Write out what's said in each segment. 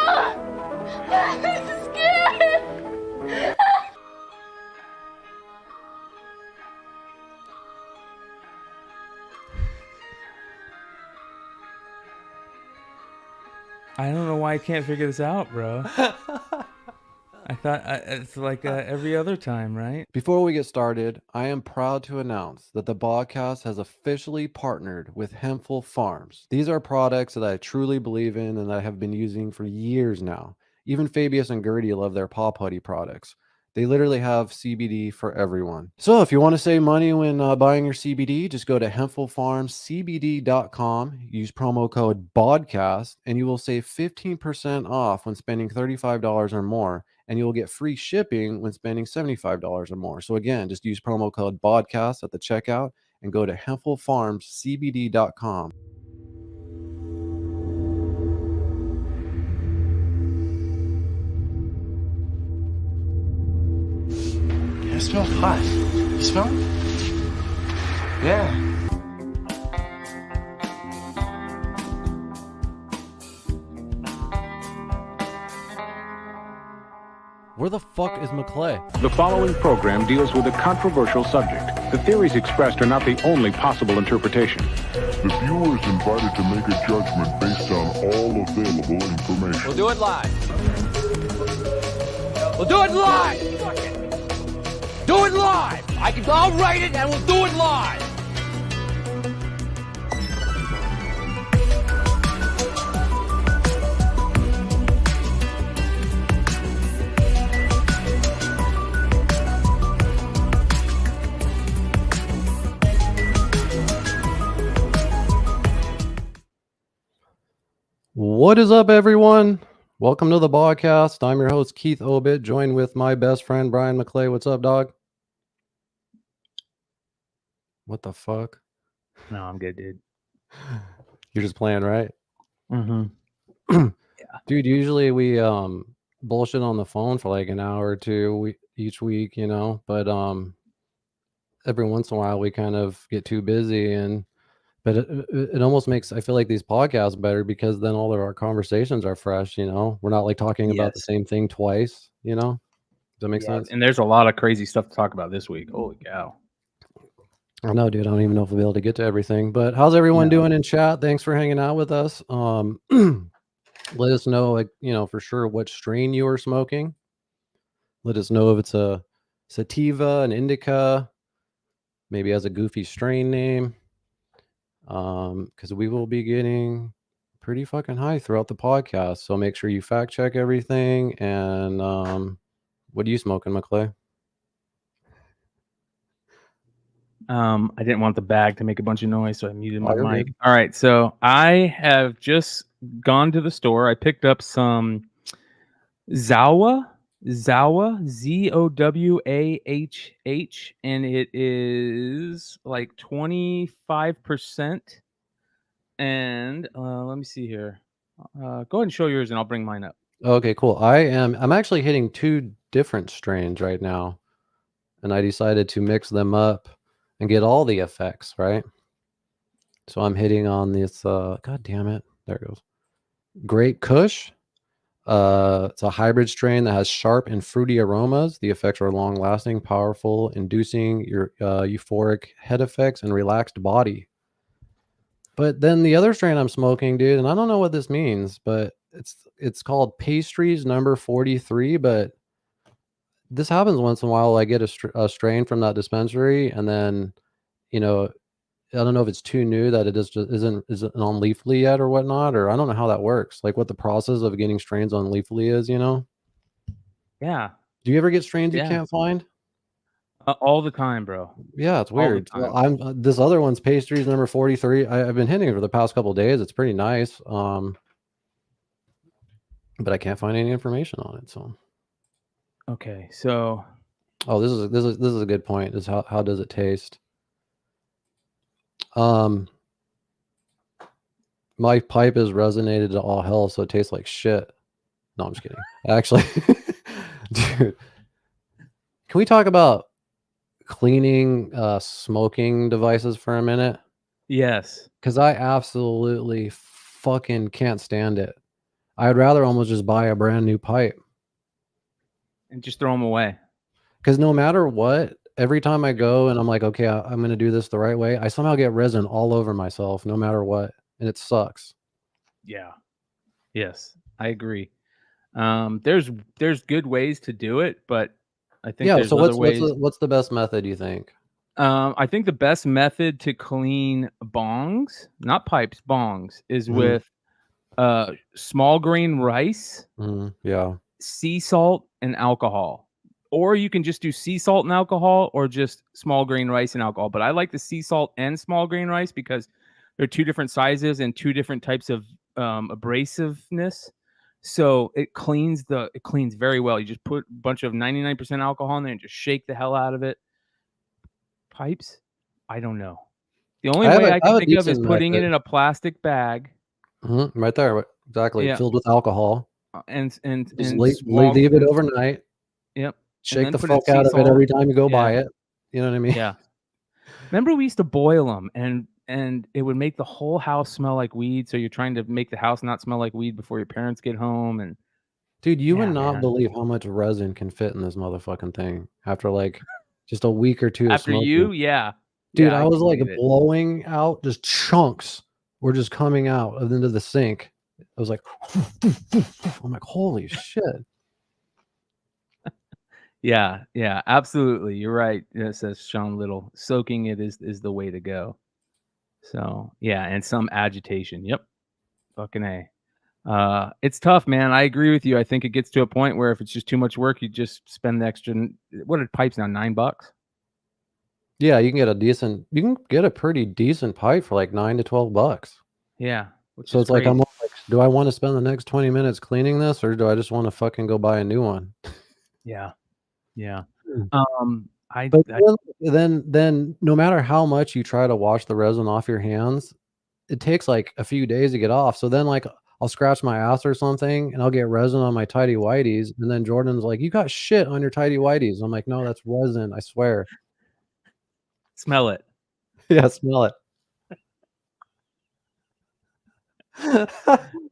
I'm scared. I don't know why I can't figure this out, bro. I thought it's like every other time, right? Before we get started, I am proud to announce that the Bogcast has officially partnered with Hempful Farms. These are products that I truly believe in and that I have been using for years now. Even Fabius and Gertie love their Paw Putty products. They literally have CBD for everyone. So if you want to save money when buying your CBD, just go to hempfulfarmscbd.com, use promo code BODCAST, and you will save 15% off when spending $35 or more. And you will get free shipping when spending $75 or more. So again, just use promo code BODCAST at the checkout and go to hempfulfarmscbd.com. It smells hot. You smell it? Yeah. Where the fuck is McClay? The following program deals with a controversial subject. The theories expressed are not the only possible interpretation. The viewer is invited to make a judgment based on all available information. We'll do it live. We'll do it live! Do it live! I'll write it and we'll do it live! What is up, everyone? Welcome to the Bogcast. I'm your host, Keith Obit, joined with my best friend, Bryan McClay. What's up, dog? What the fuck? No, I'm good, dude. You're just playing, right? Mm-hmm. Yeah. Dude, usually we bullshit on the phone for like an hour or two each week, you know, but every once in a while we kind of get too busy, but it almost makes, I feel like, these podcasts better because then all of our conversations are fresh, you know. We're not like talking about the same thing twice, you know. Does that make sense? And there's a lot of crazy stuff to talk about this week. Holy cow. I know, dude. I don't even know if we'll be able to get to everything, but how's everyone doing in chat? Thanks for hanging out with us. Let us know, like, you know, for sure what strain you are smoking. Let us know if it's a sativa, an indica, maybe has a goofy strain name. Because we will be getting pretty fucking high throughout the podcast. So make sure you fact check everything. And what are you smoking, McClay? I didn't want the bag to make a bunch of noise, so I muted my mic. All right, so I have just gone to the store. I picked up some Zowah, ZOWAHH, and it is like 25%. And let me see here. Go ahead and show yours, and I'll bring mine up. Okay, cool. I'm actually hitting two different strains right now, and I decided to mix them up and get all the effects, right? So I'm hitting on this, god damn it, there it goes. Great Kush. It's a hybrid strain that has sharp and fruity aromas. The effects are long lasting, powerful, inducing your euphoric head effects and relaxed body. But then the other strain I'm smoking, dude, and I don't know what this means, but it's called Pastries number 43, but this happens once in a while. I get a strain from that dispensary, and then, you know, I don't know if it's too new that it isn't on Leafly yet or whatnot, or I don't know how that works. Like what the process of getting strains on Leafly is, you know? Yeah. Do you ever get strains you can't find? All the time, bro. Yeah, it's weird. So this other one's Pastries number 43. I've been hitting it for the past couple of days. It's pretty nice. But I can't find any information on it. So. Okay, so. Oh, this is a good point. Is how does it taste? My pipe has resonated to all hell, so it tastes like shit. No, I'm just kidding. Actually, dude, can we talk about cleaning smoking devices for a minute? Yes. Because I absolutely fucking can't stand it. I'd rather almost just buy a brand new pipe. And just throw them away. Because no matter what, every time I go and I'm like, okay, I'm going to do this the right way, I somehow get resin all over myself no matter what. And it sucks. Yeah. Yes, I agree. There's good ways to do it, but I think Yeah. there's So other ways. what's the best method, you think? I think the best method to clean bongs, not pipes, bongs, is Mhm. with small grain rice, Yeah. sea salt, and alcohol. Or you can just do sea salt and alcohol, or just small grain rice and alcohol. But I like the sea salt and small grain rice because they're two different sizes and two different types of abrasiveness. So it cleans very well. You just put a bunch of 99% alcohol in there and just shake the hell out of it. Pipes, I don't know. The only way I can think of is putting it in a plastic bag. Right there, exactly. Yeah. Filled with alcohol. And Just leave it overnight. Yep. Shake the fuck out of it every time you go buy it. You know what I mean? Yeah. Remember we used to boil them and it would make the whole house smell like weed. So you're trying to make the house not smell like weed before your parents get home. And dude, you would not believe how much resin can fit in this motherfucking thing after like just a week or two of smoking. You, yeah. Dude, yeah, I was like blowing out, just chunks were just coming out into the sink. I was like, I'm like, holy shit. Yeah, absolutely. You're right. It says Sean Little. Soaking it is the way to go. So yeah, and some agitation. Yep. Fucking A. It's tough, man. I agree with you. I think it gets to a point where if it's just too much work, you just spend the extra. What are pipes now? $9? Yeah, you can get a pretty decent pipe for like $9 to $12. Yeah. So it's like, I'm like, do I want to spend the next 20 minutes cleaning this, or do I just want to fucking go buy a new one? Yeah. But then no matter how much you try to wash the resin off your hands, it takes like a few days to get off. So then like I'll scratch my ass or something and I'll get resin on my tighty whities. And then Jordan's like, you got shit on your tighty whities. I'm like, no, that's resin. I swear. Smell it. Yeah, smell it.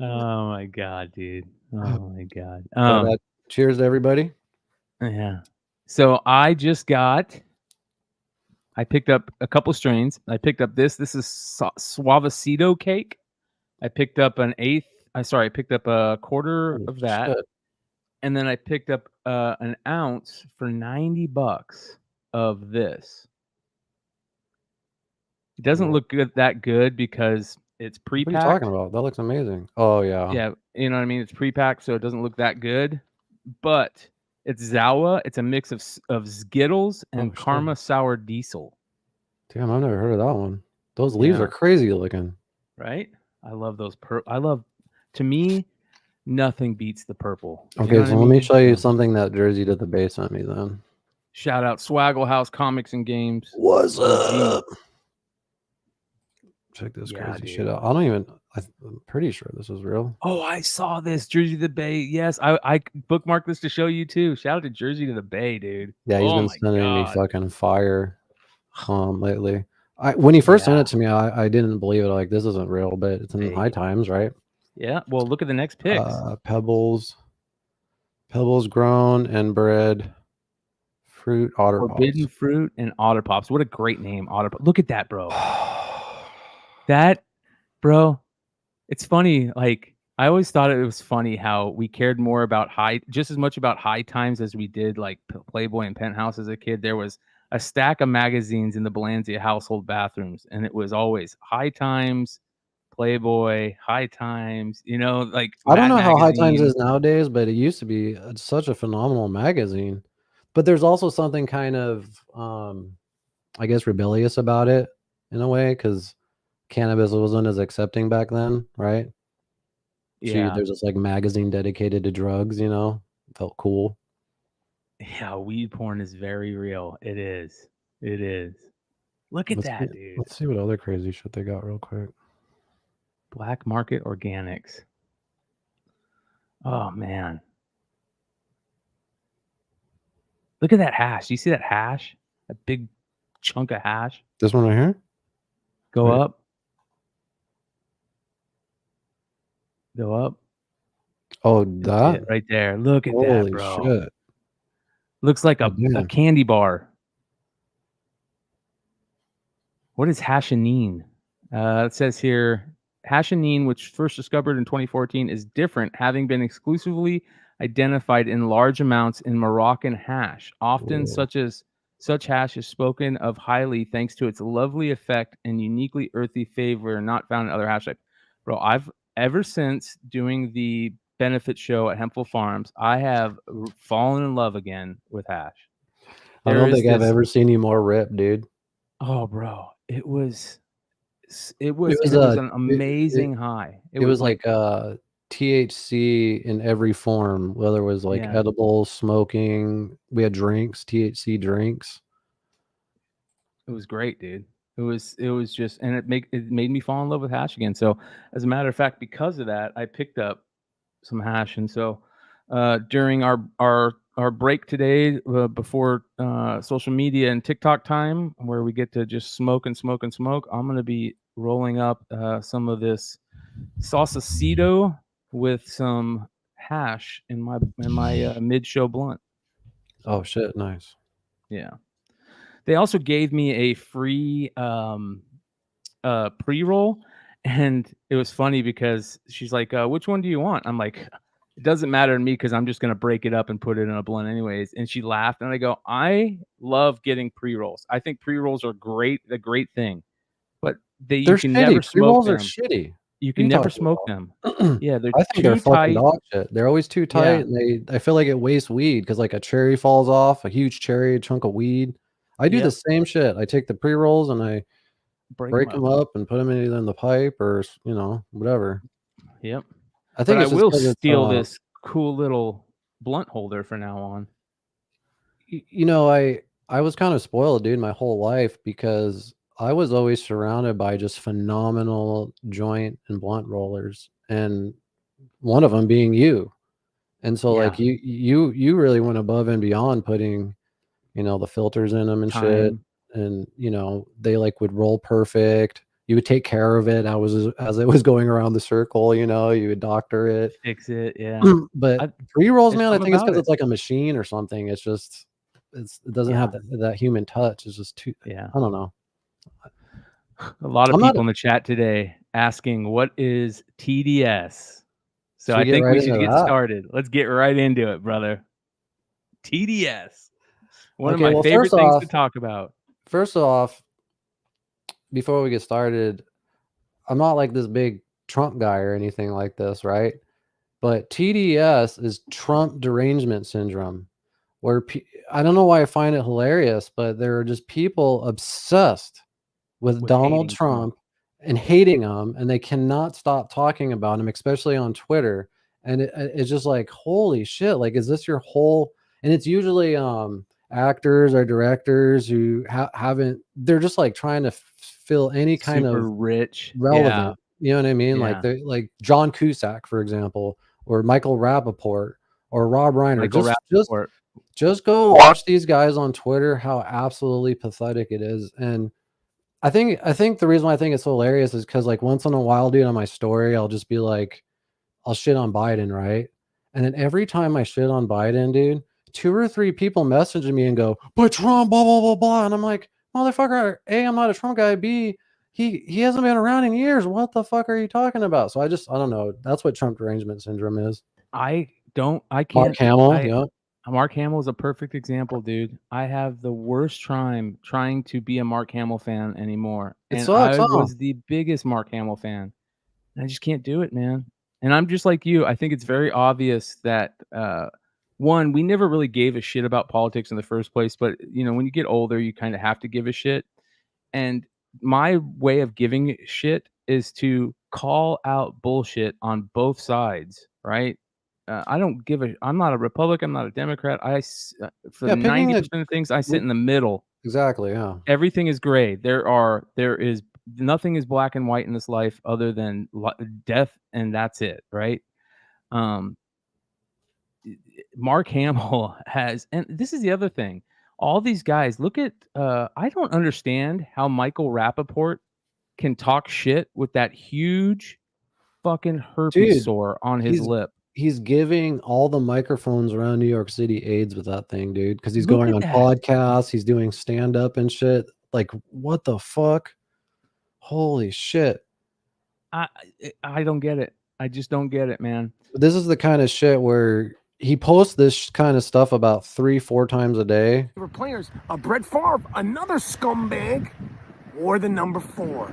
Oh my God, dude. Oh my God. But, cheers to everybody. Yeah. So I picked up a couple strains. I picked up this. This is Suavecito cake. I picked up I picked up a quarter of that. Shit. And then I picked up an ounce for $90 of this. It doesn't look that good because it's pre-packed. What are you talking about? That looks amazing. Oh yeah. Yeah, you know what I mean? It's pre-packed, so it doesn't look that good. But it's Zawa. It's a mix of Skittles and Karma Sour Diesel. Damn, I've never heard of that one. Those leaves are crazy looking. Right? I love those. To me, nothing beats the purple. Okay, so let me show you something that Jersey to the Bay sent me then. Shout out Swaggle House Comics and Games. What's up? Check this crazy shit out. I'm pretty sure this is real. Oh, I saw this. Jersey to the Bay. Yes, I bookmarked this to show you too. Shout out to Jersey to the Bay, dude. Yeah, he's been sending me fucking fire lately. When he first sent it to me, I didn't believe it. Like, this isn't real, but it's in High Times, right? Yeah. Well, look at the next picks. Pebbles grown and bred fruit otter Forbidden pops. fruit and otter pops. What a great name, otter pops. Look at that, bro. That, bro, it's funny. Like, I always thought it was funny how we cared more about just as much about High Times as we did like Playboy and Penthouse as a kid. There was a stack of magazines in the Belancia household bathrooms, and it was always High Times, Playboy, High Times. You know, like I don't know how High Times is nowadays, but it used to be such a phenomenal magazine. But there's also something kind of, I guess, rebellious about it in a way, because Cannabis wasn't as accepting back then, right? Yeah. There's this like magazine dedicated to drugs, you know? Felt cool. Yeah, weed porn is very real. It is. It is. Look at that, dude. Let's see what other crazy shit they got real quick. Black market organics. Oh, man. Look at that hash. You see that hash? A big chunk of hash? This one right here? Go up. Go up. Oh, That's that? it right there. Look at that, Holy bro. shit. Looks like a Damn. candy bar. What is hashinine? It says here, hashinine, which first discovered in 2014, is different, having been exclusively identified in large amounts in Moroccan hash. Often, Whoa. such hash is spoken of highly thanks to its lovely effect and uniquely earthy flavor not found in other hash types. Bro, I've ever since doing the benefit show at Hempful Farms, I have fallen in love again with hash. I There don't is think I've this. ever seen you more ripped, dude. Oh, bro, it was It was an amazing high. it was like THC in every form, whether it was like Yeah. edible, smoking. We had drinks, THC drinks. It was great, dude. It was just, and it made me fall in love with hash again. So as a matter of fact, because of that, I picked up some hash. And so during our break today, before social media and TikTok time, where we get to just smoke and smoke and smoke, I'm gonna be rolling up some of this salsacito with some hash in my mid-show blunt. Oh shit, nice. Yeah. They also gave me a free pre-roll, and it was funny because she's like, which one do you want? I'm like, it doesn't matter to me because I'm just gonna break it up and put it in a blunt anyways. And she laughed, and I go, I love getting pre-rolls. I think pre-rolls are a great thing, but you They're can shitty. never smoke Pre-rolls them. are shitty. You What are can you never talking smoke about? them. Yeah, they're I think they're too fucking tight. dog shit. They're always too tight, Yeah. and I feel like it wastes weed because like a cherry falls off, a huge cherry, a chunk of weed. I do Yep. the same shit. I take the pre-rolls and I break 'em them up and put them in either in the pipe or whatever. Yep. I think But I it's just will 'cause it's steal this cool little blunt holder from now on. I was kind of spoiled, dude, my whole life because I was always surrounded by just phenomenal joint and blunt rollers, and one of them being you. And so like Yeah. you really went above and beyond putting, the filters in them and shit. Time. And they like would roll perfect. You would take care of it. As it was going around the circle, you would doctor it. Fix it. Yeah. But pre-rolls, there's man, I something think it's about because it. it's like a machine or something. It doesn't have that human touch. It's just too. Yeah. I don't know. A lot of I'm not- people in the chat today asking what is TDS. So Should we I get think right we should into get that? started. Let's get right into it, brother. TDS. One Okay, of my well, favorite first things off- to talk about. First off, before we get started, I'm not like this big Trump guy or anything like this, right? But TDS is Trump derangement syndrome, where I don't know why I find it hilarious, but there are just people obsessed with Donald hating Trump and hating him, and they cannot stop talking about him, especially on Twitter. And it's just like, holy shit! Like, is this your whole? And it's usually actors or directors who haven't. They're just like trying to fill any kind Super of rich. relevant. You know what I mean? Yeah. Like they like John Cusack, for example, or Michael Rappaport or Rob Reiner. Michael Rappaport. Just go watch these guys on Twitter, how absolutely pathetic it is. And I think the reason why I think it's hilarious is because like once in a while, dude, on my story, I'll just be like, I'll shit on Biden, right? And then every time I shit on Biden, dude, 2 or 3 people message me and go, but Trump, blah, blah, blah, blah. And I'm like, motherfucker, A, I'm not a Trump guy. B, he hasn't been around in years. What the fuck are you talking about? So I don't know. That's what Trump derangement syndrome is. I can't. Mark Hamill, yeah. Mark Hamill is a perfect example, dude. I have the worst time trying to be a Mark Hamill fan anymore. It And sucks, I huh? was the biggest Mark Hamill fan. I just can't do it, man. And I'm just like you. I think it's very obvious that one, we never really gave a shit about politics in the first place, but when you get older, you kind of have to give a shit. And my way of giving shit is to call out bullshit on both sides, right? I'm not a Republican, I'm not a Democrat. For 90% of things, I sit in the middle. Exactly, yeah. Everything is gray. Nothing is black and white in this life other than death, and that's it, right? Mark Hamill has, and this is the other thing. All these guys, look at, I don't understand how Michael Rappaport can talk shit with that huge fucking herpes sore on his lip. he's giving all the microphones around New York City AIDS with that thing, dude. Because he's Look going at on that. podcasts, he's doing stand up and shit. Like, what the fuck? Holy shit! I don't get it. I just don't get it, man. This is the kind of shit where he posts this kind of stuff about 3-4 times a day. Players, Brett Favre, another scumbag, wore the number 4.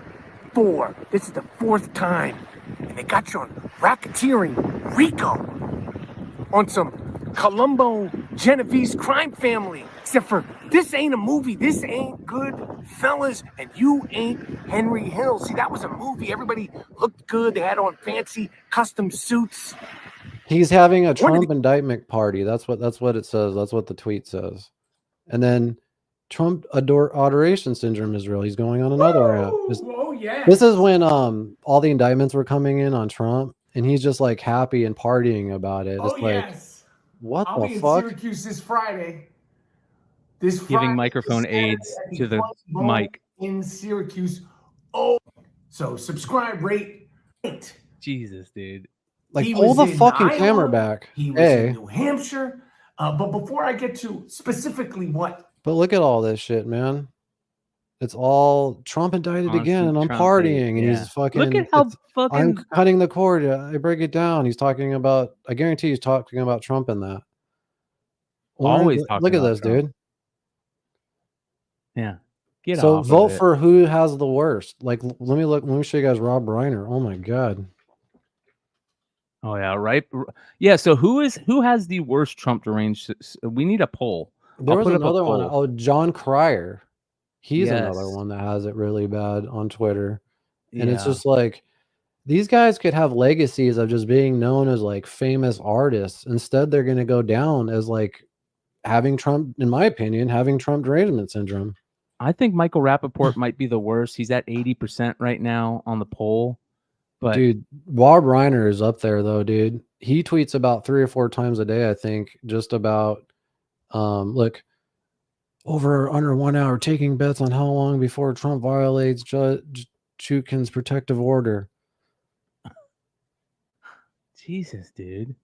4. This is the 4th time. And they got you on racketeering, RICO, on some Colombo Genovese crime family. Except for this ain't a movie. This ain't good, fellas, and you ain't Henry Hill. See, that was a movie. Everybody looked good. They had on fancy custom suits. He's having a Trump indictment party. That's what it says. That's what the tweet says. And then Trump adoration syndrome is real. He's going on another rant. Oh yeah. This is when all the indictments were coming in on Trump, and he's just like happy and partying about it. It's like, what I'll the be fuck? in Syracuse this Friday. Giving microphone aids to the mic in Syracuse. Oh, so subscribe, rate. Jesus, dude. Like, He pull the was in fucking Iowa, camera back. He was in New Hampshire. But before I get to specifically what, But look at all this shit, man. It's all Trump indicted again, and I'm Trump partying, hate, and yeah. he's fucking. Look at how fucking. I'm cutting the cord. I break it down. He's talking about. I guarantee he's talking about Trump in that. Always look talking at about this, Trump. dude. Yeah. Get So off vote of it. for who has the worst. Like, let me show you guys Rob Reiner. Oh my god. Oh yeah, right. Yeah. So who has the worst Trump deranged? We need a poll. There I'll was put up a another one. poll. Oh, John Cryer. He's another Yes. one that has it really bad on Twitter. And it's Yeah. just like, these guys could have legacies of just being known as like famous artists. Instead, they're going to go down as like having Trump, in my opinion, having Trump derangement syndrome. I think Michael Rappaport might be the worst. He's at 80% right now on the poll. But dude, Rob Reiner is up there though, dude. He tweets about 3 or 4 times a day, I think, just about look, over or under 1 hour, taking bets on how long before Trump violates Judge Chukin's protective order. Jesus, dude.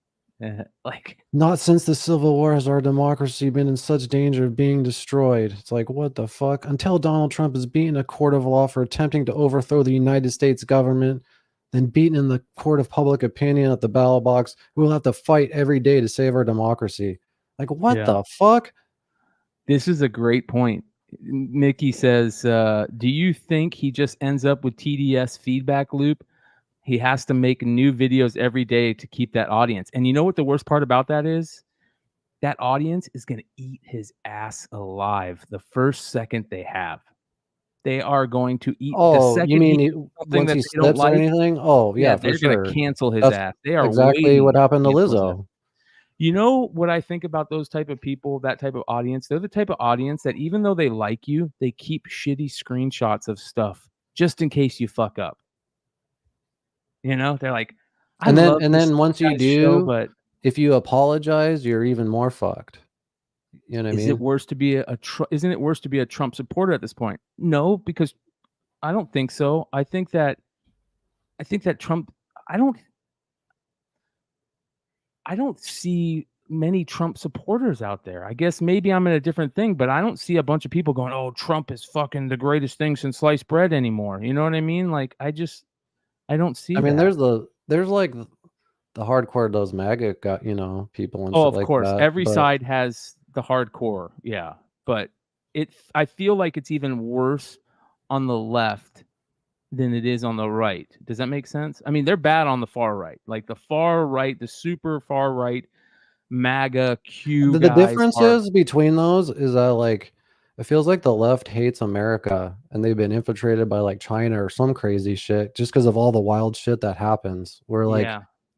Like, not since the Civil War has our democracy been in such danger of being destroyed. It's like, what the fuck? Until Donald Trump is beaten in a court of law for attempting to overthrow the United States government, then beaten in the court of public opinion at the ballot box, we will have to fight every day to save our democracy. Like, what the fuck? This is a great point. Mickey says, do you think he just ends up with TDS feedback loop? He has to make new videos every day to keep that audience. And you know what the worst part about that is? That audience is going to eat his ass alive the first second they have. They are going to eat the second you mean something once that he they don't slips or like anything? Oh, yeah, for they're sure. going to cancel his That's ass. They are exactly what happened to cancel his Lizzo. ass. You know what I think about those type of people, that type of audience? They're the type of audience that even though they like you, they keep shitty screenshots of stuff just in case you fuck up. You know, they're like, and then once you do, show, but if you apologize, you're even more fucked. You know what I mean? Is it worse to be isn't it worse to be a Trump supporter at this point? No, because I don't think so. I think that Trump, I don't see many Trump supporters out there. I guess maybe I'm in a different thing, but I don't see a bunch of people going, "Oh, Trump is fucking the greatest thing since sliced bread" anymore. You know what I mean? Like, I don't see. I mean, that. there's like the hardcore those MAGA got, you know, people and Oh, shit of like course, that. every side has the hardcore, yeah. But I feel like it's even worse on the left than it is on the right. Does that make sense? I mean, they're bad on the far right, like the far right, the super far right, MAGA Q. The difference is between those is that, like, it feels like the left hates America and they've been infiltrated by like China or some crazy shit just because of all the wild shit that happens. Where like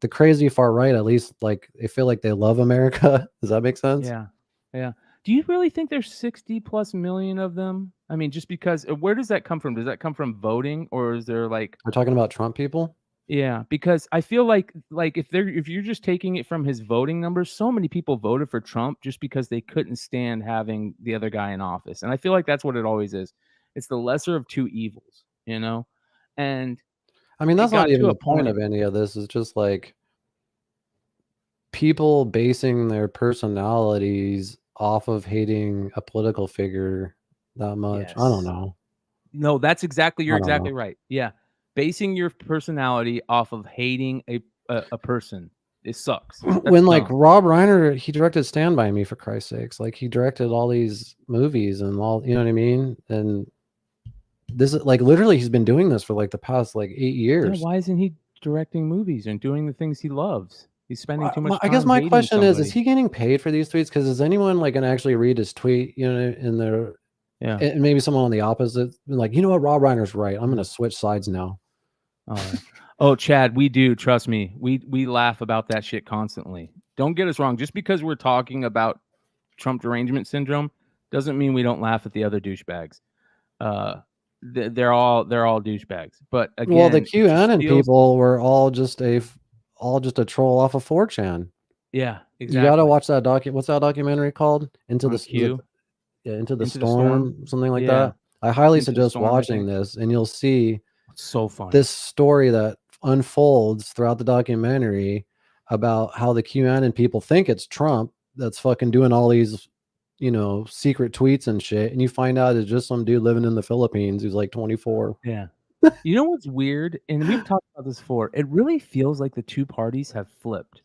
the crazy far right, at least, like, they feel like they love America. Does that make sense? Yeah. Do you really think there's 60+ million of them? I mean, just because, where does that come from? Does that come from voting, or is there like? We're talking about Trump people. Yeah, because I feel like if you're just taking it from his voting numbers, so many people voted for Trump just because they couldn't stand having the other guy in office. And I feel like that's what it always is. It's the lesser of two evils, you know? And I mean, that's not even the point of any of this. It's just like, people basing their personalities off of hating a political figure that much. I don't Yes. know. No, that's exactly. You're I don't know. exactly right. Yeah, basing your personality off of hating a person, it sucks. That's When like dumb. Rob Reiner, he directed Stand By Me, for Christ's sakes. Like he directed all these movies and all, you know what I mean? And this is like literally he's been doing this for like the past like 8 Yeah, years. why isn't he directing movies and doing the things he loves? He's spending too much time. I guess my hating question is somebody. he getting paid for these tweets? Because is anyone like gonna actually read his tweet, you know, in their Yeah. and maybe someone on the opposite, like, you know what, Rob Reiner's right. I'm gonna switch sides now. Oh, Chad, we do. Trust me. We laugh about that shit constantly. Don't get us wrong. Just because we're talking about Trump derangement syndrome doesn't mean we don't laugh at the other douchebags. They're all douchebags. But again, Well, the it just QAnon feels- people were all just a troll off of 4chan. Yeah, exactly. You gotta watch that what's that documentary called? Into the Q? Into the Into the Storm, something like Yeah. that. I highly Into the suggest Storm, I watching think. this, and you'll see It's so funny. this story that unfolds throughout the documentary about how the QAnon people think it's Trump that's fucking doing all these, you know, secret tweets and shit, and you find out it's just some dude living in the Philippines who's like 24. Yeah. You know what's weird? And we've talked about this before. It really feels like the two parties have flipped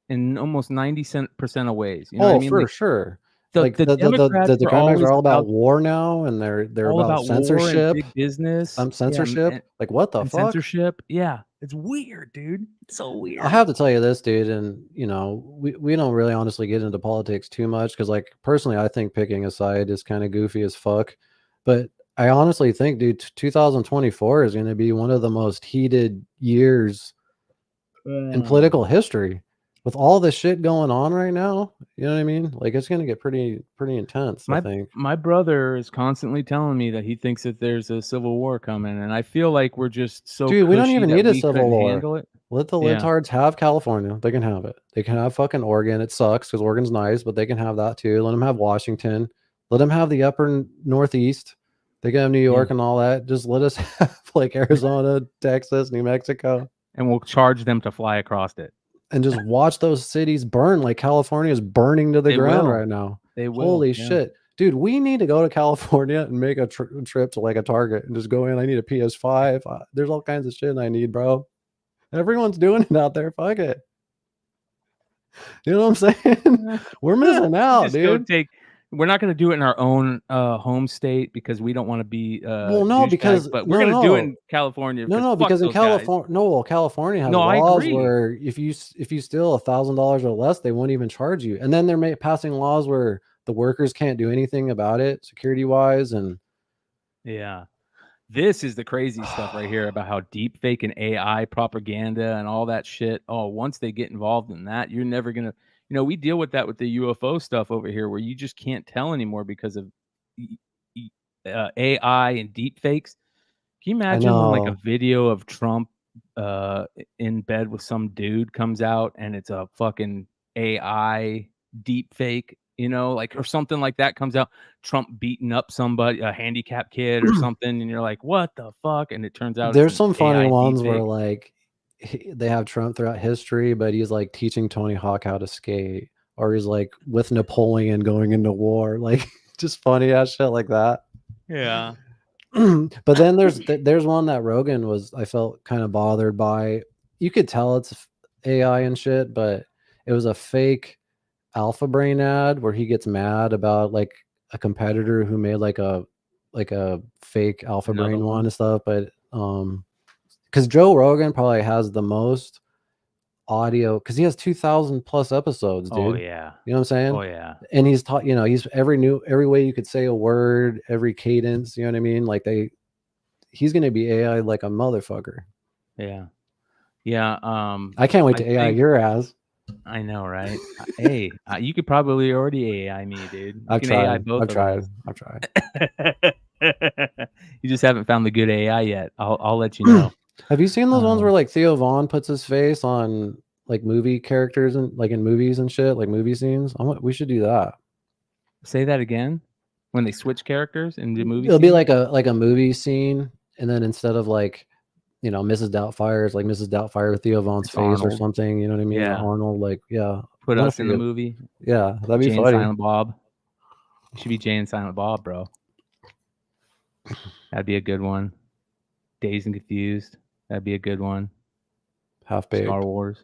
in almost 90% of ways. You know what I mean? For Like, sure. the The Democrats are Democrats always are all about about war now, and they're all about war and censorship. big business. Censorship. Yeah, like what the and fuck? censorship. Yeah, it's weird, dude. It's so weird. I have to tell you this, dude, and you know, we don't really honestly get into politics too much because, like, personally, I think picking a side is kind of goofy as fuck. But I honestly think, dude, 2024 is going to be one of the most heated years in political history. With all this shit going on right now, you know what I mean? Like, it's going to get pretty intense, I think. My brother is constantly telling me that he thinks that there's a civil war coming, and I feel like we're just so Dude, we don't cushy even that need a we civil couldn't war. handle it. Let the Yeah. libtards have California. They can have it. They can have fucking Oregon. It sucks because Oregon's nice, but they can have that too. Let them have Washington. Let them have the upper Northeast. They can have New York and all that. Just let us have like Arizona, Texas, New Mexico. And we'll charge them to fly across it. And just watch those cities burn like California is burning to the ground right now. They will. Holy yeah. shit. Dude, we need to go to California and make a trip to like a Target and just go in. I need a PS5. There's all kinds of shit I need, bro. Everyone's doing it out there. Fuck it. You know what I'm saying? We're missing out, Just go dude. we're not going to do it in our own home state because we don't want to be Well, no, because but we're going to do it in California. No, because in California, California has laws where if you steal $1,000 or less, they won't even charge you. And then they're passing laws where the workers can't do anything about it security wise. And yeah, this is the crazy stuff right here about how deep fake and AI propaganda and all that shit. Oh, once they get involved in that, you're never going to, you know, we deal with that with the UFO stuff over here where you just can't tell anymore because of AI and deep fakes. Can you imagine when like a video of Trump in bed with some dude comes out and it's a fucking AI deep fake, you know, like, or something like that comes out, Trump beating up somebody, a handicapped kid or something, and you're like, what the fuck? And it turns out there's some funny AI ones deepfake. where like they have Trump throughout history, but he's like teaching Tony Hawk how to skate, or he's like with Napoleon going into war, like just funny ass shit like that. Yeah. But then there's one that Rogan I felt kind of bothered by. You could tell it's AI and shit, but it was a fake Alpha Brain ad where he gets mad about like a competitor who made like a fake Alpha Brain one and stuff. But because Joe Rogan probably has the most audio because he has 2,000 plus episodes, dude. Oh yeah. You know what I'm saying? Oh yeah. And he's taught, you know, he's every way you could say a word, every cadence, you know what I mean? Like he's gonna be AI like a motherfucker. Yeah. Yeah. I can't wait to AI your ass. I know, right? Hey, you could probably already AI me, dude. I've tried. You just haven't found the good AI yet. I'll let you know. Have you seen those ones where like Theo Vaughn puts his face on like movie characters and like in movies and shit, like movie scenes? We should do that. Say that again. When they switch characters in the movie, it'll be like a movie scene, and then instead of like, Mrs. Doubtfire is like Mrs. Doubtfire with Theo Vaughn's face Arnold. Or something. You know what I mean? Yeah. Or Arnold, like, yeah. Put Wanna us in see the it. movie. Yeah, that'd be Jay and funny. Silent Bob. It should be Jay and Silent Bob, bro. That'd be a good one. Dazed and Confused. That'd be a good one. Half baked. Star Wars.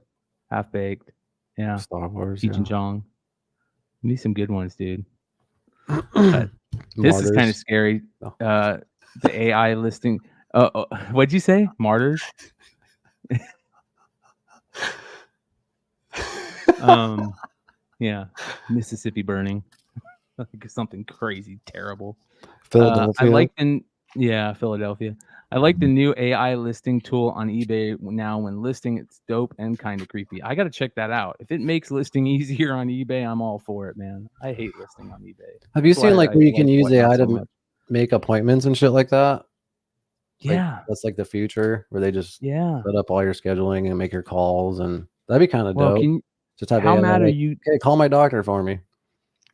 Half Baked. Yeah. Star Wars. Cheech Yeah. and Chong. Be some good ones, dude. But this is kind of Martyrs. scary. No. The AI listing. What'd you say? Martyrs? Yeah. Mississippi burning. Like something crazy, terrible. Philadelphia. I like Philadelphia. I like the new AI listing tool on eBay now. When listing, it's dope and kind of creepy. I got to check that out. If it makes listing easier on eBay, I'm all for it, man. I hate listing on eBay. Have you That's seen why like I where you can like use Whatnot AI so to much. make appointments and shit like that? Like, Yeah. that's like the future where they just Yeah. set up all your scheduling and make your calls, and that'd be kind of Well, dope. Just have how AI mad are like, you? okay, call my doctor for me.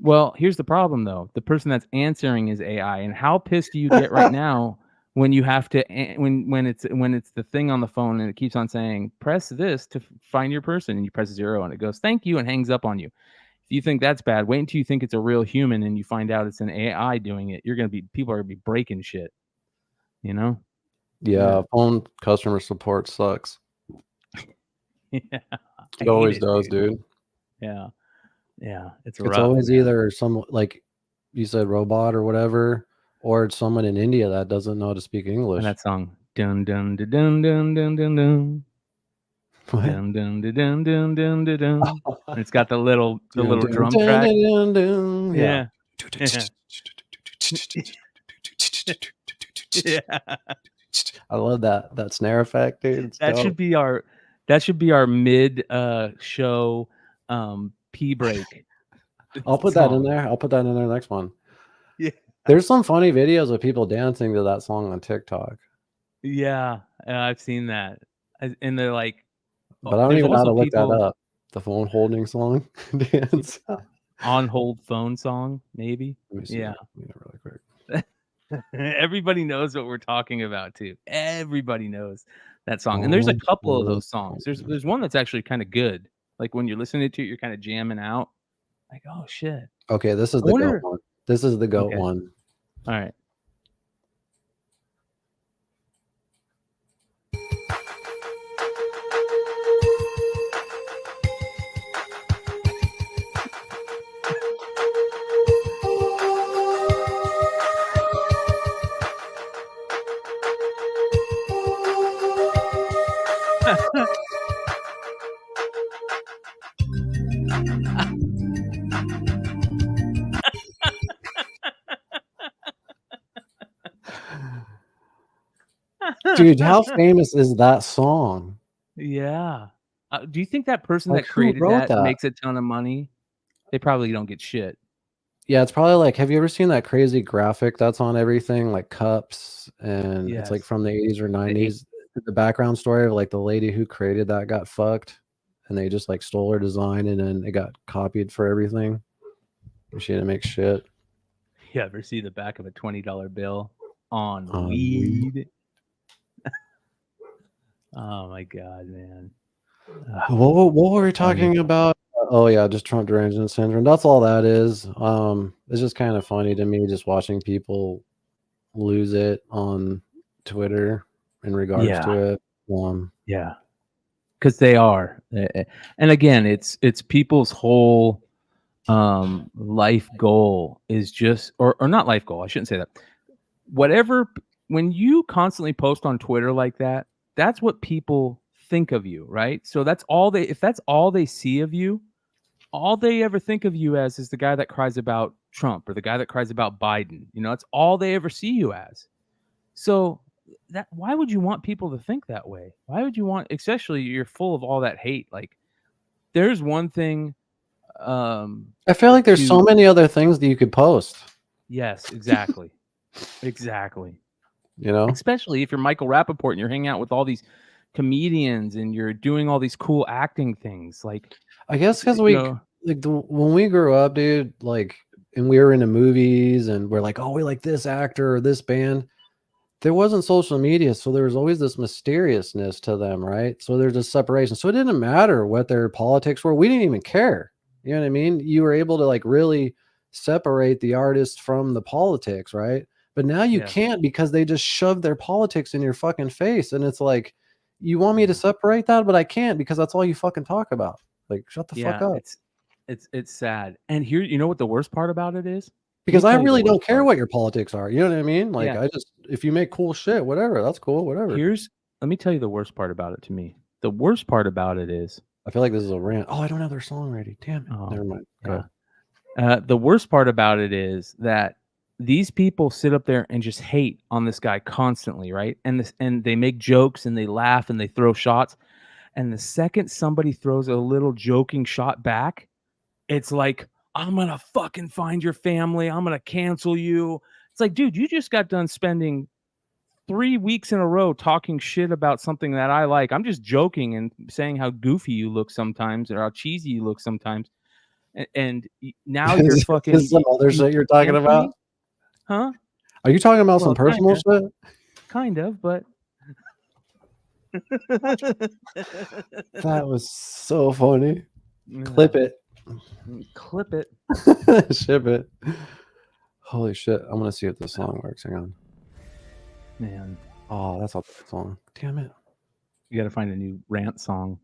Well, here's the problem though. The person that's answering is AI, and how pissed do you get right now when you have to when it's the thing on the phone and it keeps on saying press this to find your person, and you press 0 and it goes thank you and hangs up on you. If you think that's bad, wait until you think it's a real human and you find out it's an AI doing it. People are gonna be breaking shit. You know? Yeah, phone customer support sucks. Yeah. It always does, dude. Yeah. Yeah. It's It's rough, always man. either some, like you said, robot or whatever, or it's someone in India that doesn't know how to speak English. And that song. Dun dun dun dun dun dun dun dun. What? Dun dun dun dun dun dun dun dun. And it's got the little Dun, dun, drum dun, track. dun, dun, dun. Yeah. Yeah. I love that snare effect, dude. It's That dope. should be our mid show pee break. I'll put that in song. there. I'll put that in there next one. Yeah. There's some funny videos of people dancing to that song on TikTok, Yeah, I've seen that. And they're like, but I don't there's even know how to also look that people- up. The phone holding song dance. on hold phone song, maybe. Let me see Yeah. that. Let me really quick. Everybody knows what we're talking about too. Everybody knows that song. And there's a couple of those songs. There's one that's actually kind of good. Like when you're listening to it, you're kind of jamming out. Like, oh shit. Okay, this is I the wonder- goat one. This is the goat Okay. one. All right. Dude, how famous is that song? Yeah. Do you think that person Like, that who created wrote that? makes a ton of money? They probably don't get shit. Yeah, it's probably like, have you ever seen that crazy graphic that's on everything, like cups, and it's like Yes. from the 80s or 90s? The background story of like the lady who created that got fucked, and they just like stole her design, and then it got copied for everything. She had to make shit. You ever see the back of a $20 bill on On weed? Oh my god, man. What were we talking about? Oh yeah, just Trump derangement syndrome. That's all that is. It's just kind of funny to me just watching people lose it on Twitter in regards Yeah. to it. Yeah. Because they are. And again, it's people's whole life goal is just or not life goal. I shouldn't say that. Whatever, when you constantly post on Twitter like that, that's what people think of you, right? So if that's all they see of you, all they ever think of you as is the guy that cries about Trump or the guy that cries about Biden. You know, it's all they ever see you as. So why would you want people to think that way? Why would you want, especially you're full of all that hate? Like, there's one thing. I feel like there's so many other things that you could post. Yes, exactly. Exactly. You know, Especially if you're Michael Rappaport and you're hanging out with all these comedians and you're doing all these cool acting things. Like, I guess because you we know, when we grew up, dude, like, and we were into movies and we're like, oh, we like this actor or this band. There wasn't social media, so there was always this mysteriousness to them, right? So there's a separation. So it didn't matter what their politics were. We didn't even care. You know what I mean? You were able to like really separate the artist from the politics, right? But now you can't because they just shove their politics in your fucking face. And it's like, you want me to separate that, but I can't because that's all you fucking talk about. Like, shut the fuck up. It's sad. And here, you know what the worst part about it is? Because I really don't care what your politics are. You know what I mean? Like, I just, if you make cool shit, whatever, that's cool, whatever. Let me tell you the worst part about it to me. The worst part about it is, I feel like this is a rant. Oh, I don't have their song ready. Damn it. Never mind. The worst part about it is that these people sit up there and just hate on this guy constantly, right? And they make jokes and they laugh and they throw shots. And the second somebody throws a little joking shot back, it's like, I'm going to fucking find your family. I'm going to cancel you. It's like, dude, you just got done spending 3 weeks in a row talking shit about something that I like. I'm just joking and saying how goofy you look sometimes or how cheesy you look sometimes. And now you're fucking... Is some other shit you're talking about? Huh? Are you talking about some personal shit? Kind of, but... That was so funny. Clip it. Clip it. Ship it. Holy shit. I'm going to see if this song works. Hang on. Man. Oh, that's a song. Damn it. You got to find a new rant song.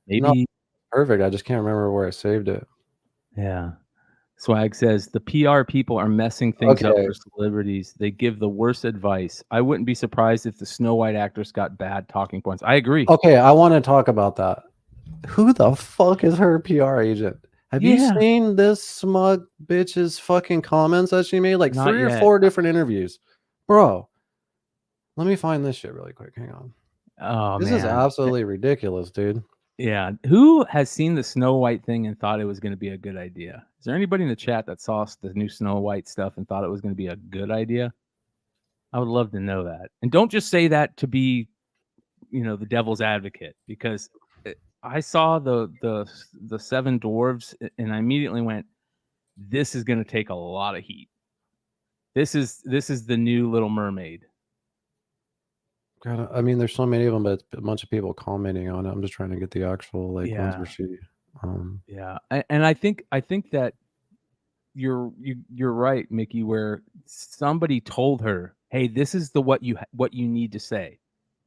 Maybe. No, perfect. I just can't remember where I saved it. Yeah. Swag says the PR people are messing things up for celebrities. They give the worst advice. I wouldn't be surprised if the Snow White actress got bad talking points. I agree. Okay, I want to talk about that. Who the fuck is her PR agent? Have you seen this smug bitch's fucking comments that she made? Like Not 3 yet. or 4 different interviews. Bro, let me find this shit really quick. Hang on. Oh, this is absolutely ridiculous, dude. Yeah. Who has seen the Snow White thing and thought it was going to be a good idea? Is there anybody in the chat that saw the new Snow White stuff and thought it was going to be a good idea? I would love to know that. And don't just say that to be, the devil's advocate, because I saw the 7 Dwarves and I immediately went, this is going to take a lot of heat. This is the new Little Mermaid. God, I mean, there's so many of them, but it's a bunch of people commenting on it. I'm just trying to get the actual ones where she. Yeah, and I think that you're right, Mickey. Where somebody told her, "Hey, this is what you need to say.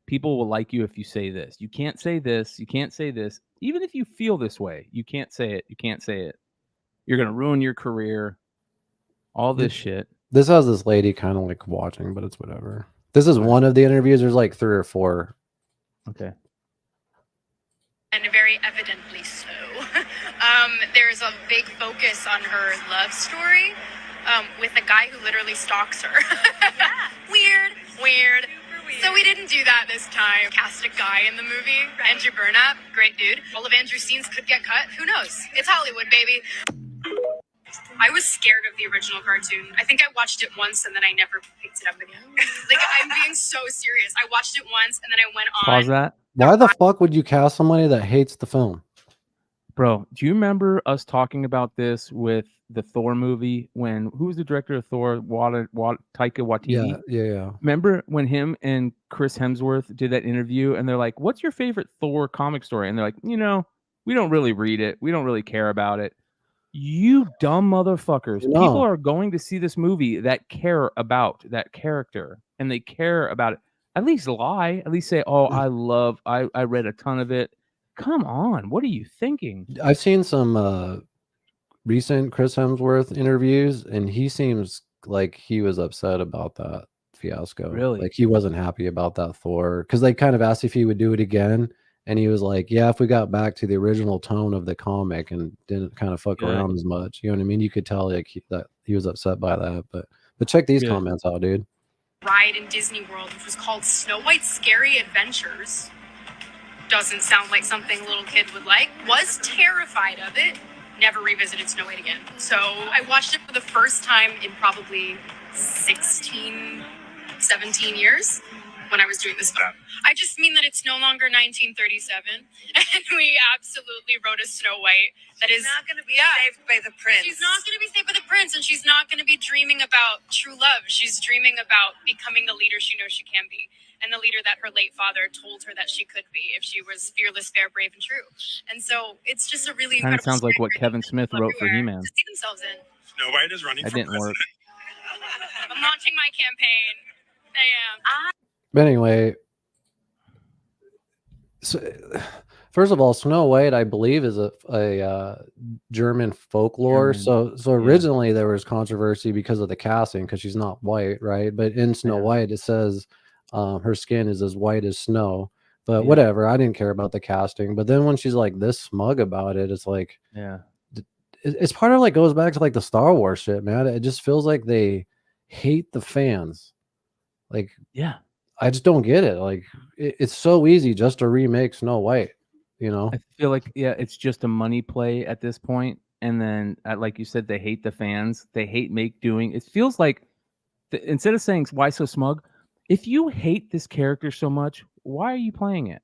People will like you if you say this. You can't say this. You can't say this. Even if you feel this way, you can't say it. You can't say it. You're gonna ruin your career. All this shit." This has this lady kind of like watching, but it's whatever. This is one of the interviews. There's like 3 or 4. Okay. And very evidently so. There's a big focus on her love story with a guy who literally stalks her. Weird. So we didn't do that this time. Cast a guy in the movie. Andrew Burnap, great dude. All of Andrew's scenes could get cut. Who knows? It's Hollywood, baby. I was scared of the original cartoon. I think I watched it once and then I never picked it up again. Like, I'm being so serious. I watched it once and then I went on. Pause that. Why the fuck would you cast somebody that hates the film? Bro, do you remember us talking about this with the Thor movie when who was the director of Thor? Taika Waititi. Yeah. Remember when him and Chris Hemsworth did that interview and they're like, "What's your favorite Thor comic story?" And they're like, we don't really read it. We don't really care about it. You dumb motherfuckers. No. People are going to see this movie that care about that character and they care about it. At least lie. At least say, "Oh, I read a ton of it." Come on, what are you thinking? I've seen some recent Chris Hemsworth interviews, and he seems like he was upset about that fiasco. Really? Like he wasn't happy about that Thor, because they kind of asked if he would do it again, and he was like, "Yeah, if we got back to the original tone of the comic and didn't kind of fuck around as much." You know what I mean? You could tell like that he was upset by that. But check these comments out, dude. Ride in Disney World, which was called Snow White's Scary Adventures. Doesn't sound like something a little kid would like. Was terrified of it. Never revisited Snow White again. So I watched it for the first time in probably 16, 17 years when I was doing this book. I just mean that it's no longer 1937, and we absolutely wrote a Snow White that is not going to be saved by the prince. She's not going to be saved by the prince, and she's not going to be dreaming about true love. She's dreaming about becoming the leader she knows she can be, and the leader that her late father told her that she could be if she was fearless, fair, brave, and true. And so it's just a really Kind of incredible sounds like story what Kevin Smith wrote for everywhere He-Man. to see themselves in. Snow White is running That for didn't work. president. I'm launching my campaign. I am. But anyway, so, first of all, Snow White, I believe, is a German folklore. German, So originally there was controversy because of the casting, because she's not white, right? But in Snow White, it says her skin is as white as snow. But whatever, I didn't care about the casting. But then when she's like this smug about it, it's like, it's part of like goes back to like the Star Wars shit, man. It just feels like they hate the fans. Like, I just don't get it. Like, it's so easy just to remake Snow White, you know? I feel like, it's just a money play at this point. And then, like you said, they hate the fans. They hate doing. It feels like, instead of saying, why so smug? If you hate this character so much, why are you playing it?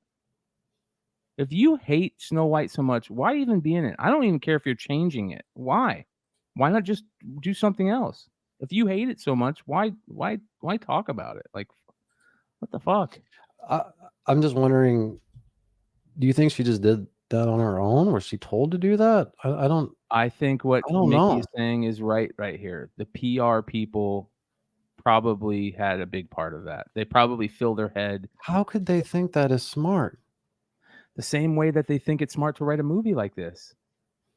If you hate Snow White so much, why even be in it? I don't even care if you're changing it. Why? Why not just do something else? If you hate it so much, why talk about it? Like, what the fuck? I'm just wondering, do you think she just did that on her own? Was she told to do that? I don't. I think what Mickey is saying is right here. The PR people probably had a big part of that. They probably fill their head. How could they think that is smart? The same way that they think it's smart to write a movie like this.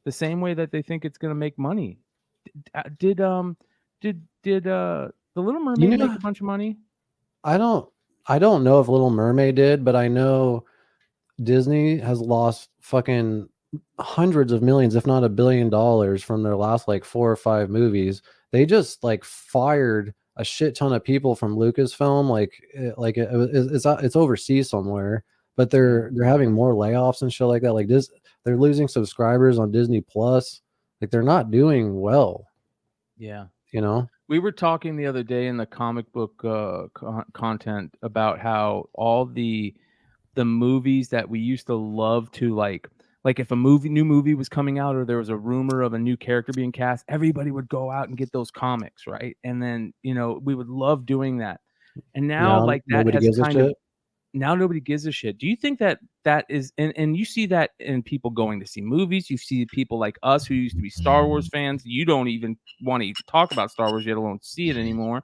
The same way that they think it's going to make money. Did The Little Mermaid make a bunch of money? I don't know if Little Mermaid did, but I know Disney has lost fucking hundreds of millions, if not $1 billion, from their last like 4 or 5 movies. They just like fired a shit ton of people from Lucasfilm. It's overseas somewhere, but they're having more layoffs and shit like that. Like this, they're losing subscribers on Disney Plus. Like they're not doing well. Yeah, you know. We were talking the other day in the comic book content about how all the movies that we used to love to like if a new movie was coming out or there was a rumor of a new character being cast, everybody would go out and get those comics, right? And then, we would love doing that. And now that has kind of, now nobody gives a shit. Do you think that is, and you see that in people going to see movies, you see people like us who used to be Star Wars fans, you don't even want to talk about Star Wars, yet alone see it anymore.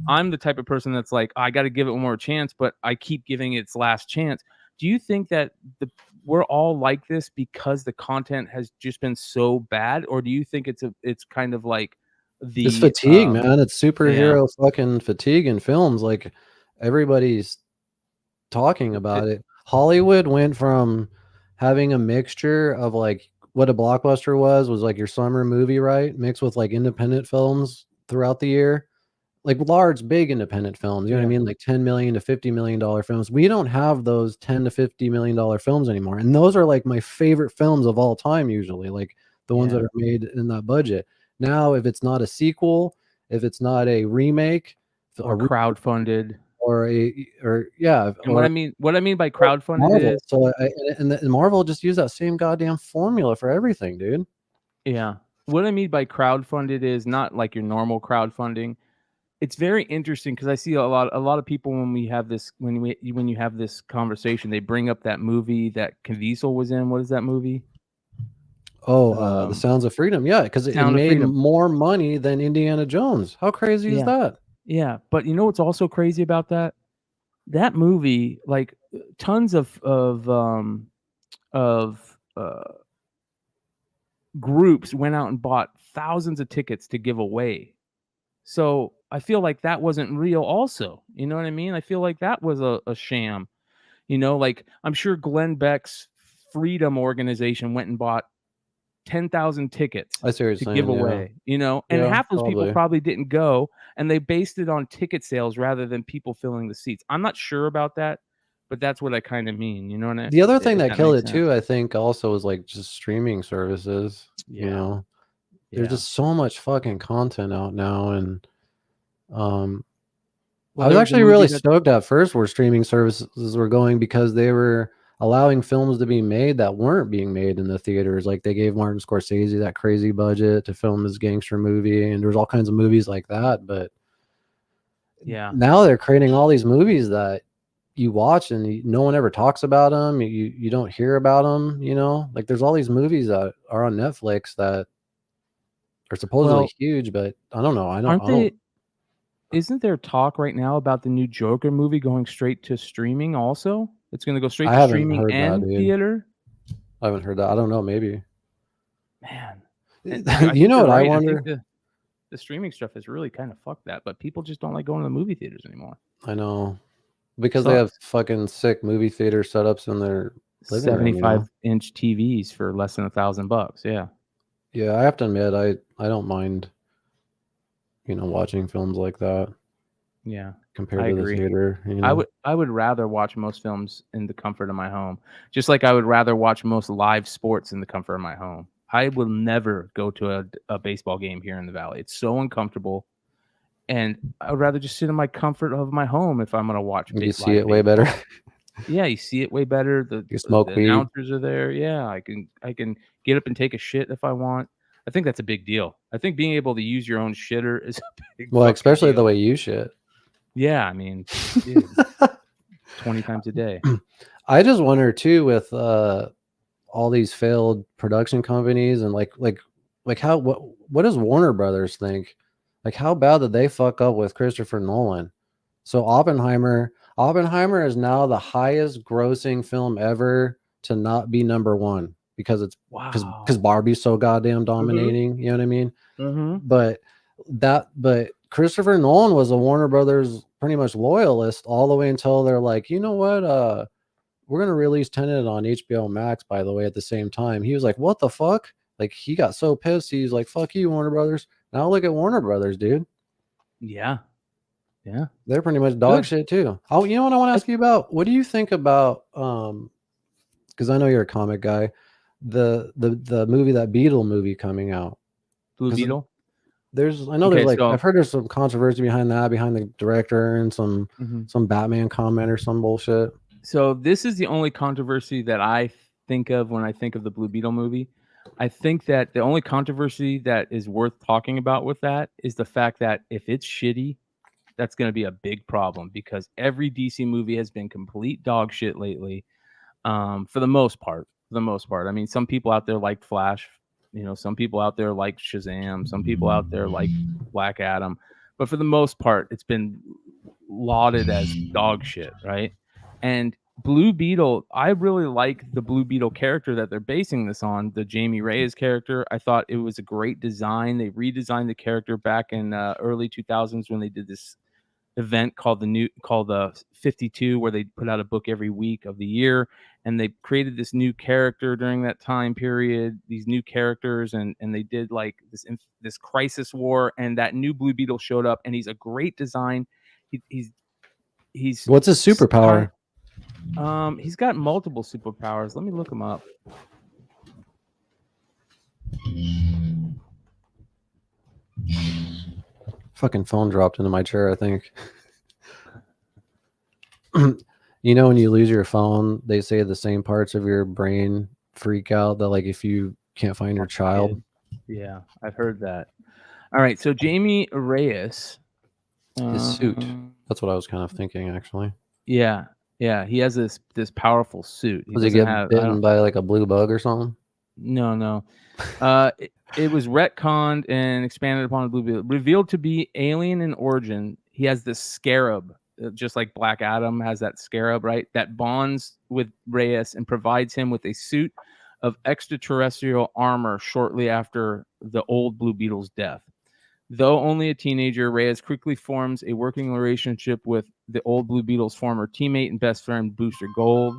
I'm the type of person that's like, I got to give it one more chance, but I keep giving it its last chance. Do you think that we're all like this because the content has just been so bad, or do you think it's kind of like it's fatigue, man? It's superhero fucking fatigue in films. Like everybody's talking about it. Hollywood went from having a mixture of like what a blockbuster was like your summer movie, right, mixed with like independent films throughout the year. Like large, big independent films, you know what I mean? Like $10 million to $50 million films. We don't have those $10 to $50 million films anymore. And those are like my favorite films of all time, usually, like the ones that are made in that budget. Now, if it's not a sequel, if it's not a remake or crowdfunded and what I mean by crowdfunded is and Marvel just use that same goddamn formula for everything, dude. Yeah. What I mean by crowdfunded is not like your normal crowdfunding. It's very interesting because I see a lot of people when you have this conversation, they bring up that movie that Caviezel was in. What is that movie? The Sounds of Freedom. Yeah, because it made more money than Indiana Jones. How crazy is that? Yeah, but you know what's also crazy about that? That movie, like tons of groups went out and bought thousands of tickets to give away. So I feel like that wasn't real also. You know what I mean? I feel like that was a sham. Like I'm sure Glenn Beck's Freedom Organization went and bought 10,000 tickets to give away, and half those people probably didn't go, and they based it on ticket sales rather than people filling the seats. I'm not sure about that, but that's what I kind of mean. You know what I mean? The other thing that killed it too, I think, also was like just streaming services. There's just so much fucking content out now, and I was actually really stoked at first where streaming services were going because they were allowing films to be made that weren't being made in the theaters. Like they gave Martin Scorsese that crazy budget to film his gangster movie, and there was all kinds of movies like that. But yeah, now they're creating all these movies that you watch and no one ever talks about them. You don't hear about them. You know, like there's all these movies that are on Netflix that are supposedly huge, but I don't know. Isn't there talk right now about the new Joker movie going straight to streaming also? It's going to go straight I to haven't streaming heard and that, dude. theater? I haven't heard that. I don't know. Maybe. Man. You know what I right. wonder? I think the streaming stuff has really kind of fucked that, but people just don't like going to the movie theaters anymore. I know. Because they have fucking sick movie theater setups in their living room. 75-inch TVs for less than $1,000. Yeah. Yeah, I have to admit, I don't mind, watching films like that. Yeah, compared to the theater. I would rather watch most films in the comfort of my home, just like I would rather watch most live sports in the comfort of my home. I will never go to a baseball game here in the Valley. It's so uncomfortable, and I would rather just sit in my comfort of my home if I'm going to watch. You see it way better. Yeah, you see it way better. You smoke the weed. Announcers are there. Yeah, I can get up and take a shit if I want. I think that's a big deal. I think being able to use your own shitter is a big well, especially deal. The way you shit. Yeah, I mean, dude, 20 times a day. I just wonder too with all these failed production companies and like how what does Warner Brothers think? Like how bad did they fuck up with Christopher Nolan? So Oppenheimer is now the highest grossing film ever to not be number one because it's because Barbie's so goddamn dominating. You know what I mean? Mm-hmm. But Christopher Nolan was a Warner Brothers pretty much loyalist all the way until they're like, you know what? We're going to release Tenet on HBO Max, by the way, at the same time. He was like, what the fuck? Like, he got so pissed. He's like, fuck you, Warner Brothers. Now look at Warner Brothers, dude. Yeah. Yeah. They're pretty much dog shit too. Oh, you know what I want to ask you about? What do you think about, because I know you're a comic guy, the movie, that Beetle movie coming out? Blue Beetle? I've heard there's some controversy behind the director and some Batman comment or some bullshit. So this is the only controversy that I think of when I think of the Blue Beetle movie. I think that the only controversy that is worth talking about with that is the fact that if it's shitty, that's going to be a big problem because every DC movie has been complete dog shit lately. For the most part. I mean, some people out there like Flash. Some people out there like Shazam. Some people out there like Black Adam. But for the most part, it's been lauded as dog shit, right? And Blue Beetle, I really like the Blue Beetle character that they're basing this on, the Jamie Reyes character. I thought it was a great design. They redesigned the character back in early 2000s when they did this event called the 52, where they put out a book every week of the year, and they created this new character during that time period, these new characters, and they did like this crisis war, and that new Blue Beetle showed up, and he's a great design. He's what's his superpower? He's got multiple superpowers. Let me look him up. Fucking phone dropped into my chair, I think. When you lose your phone, they say the same parts of your brain freak out, that like if you can't find your child. Yeah, I've heard that. All right, so Jamie Reyes, his suit. That's what I was kind of thinking, actually. Yeah, he has this powerful suit. Does he get bitten by like a blue bug or something? No. It was retconned and expanded upon Blue Beetle. Revealed to be alien in origin, he has this scarab, just like Black Adam has that scarab, right? That bonds with Reyes and provides him with a suit of extraterrestrial armor shortly after the old Blue Beetle's death. Though only a teenager, Reyes quickly forms a working relationship with the old Blue Beetle's former teammate and best friend, Booster Gold.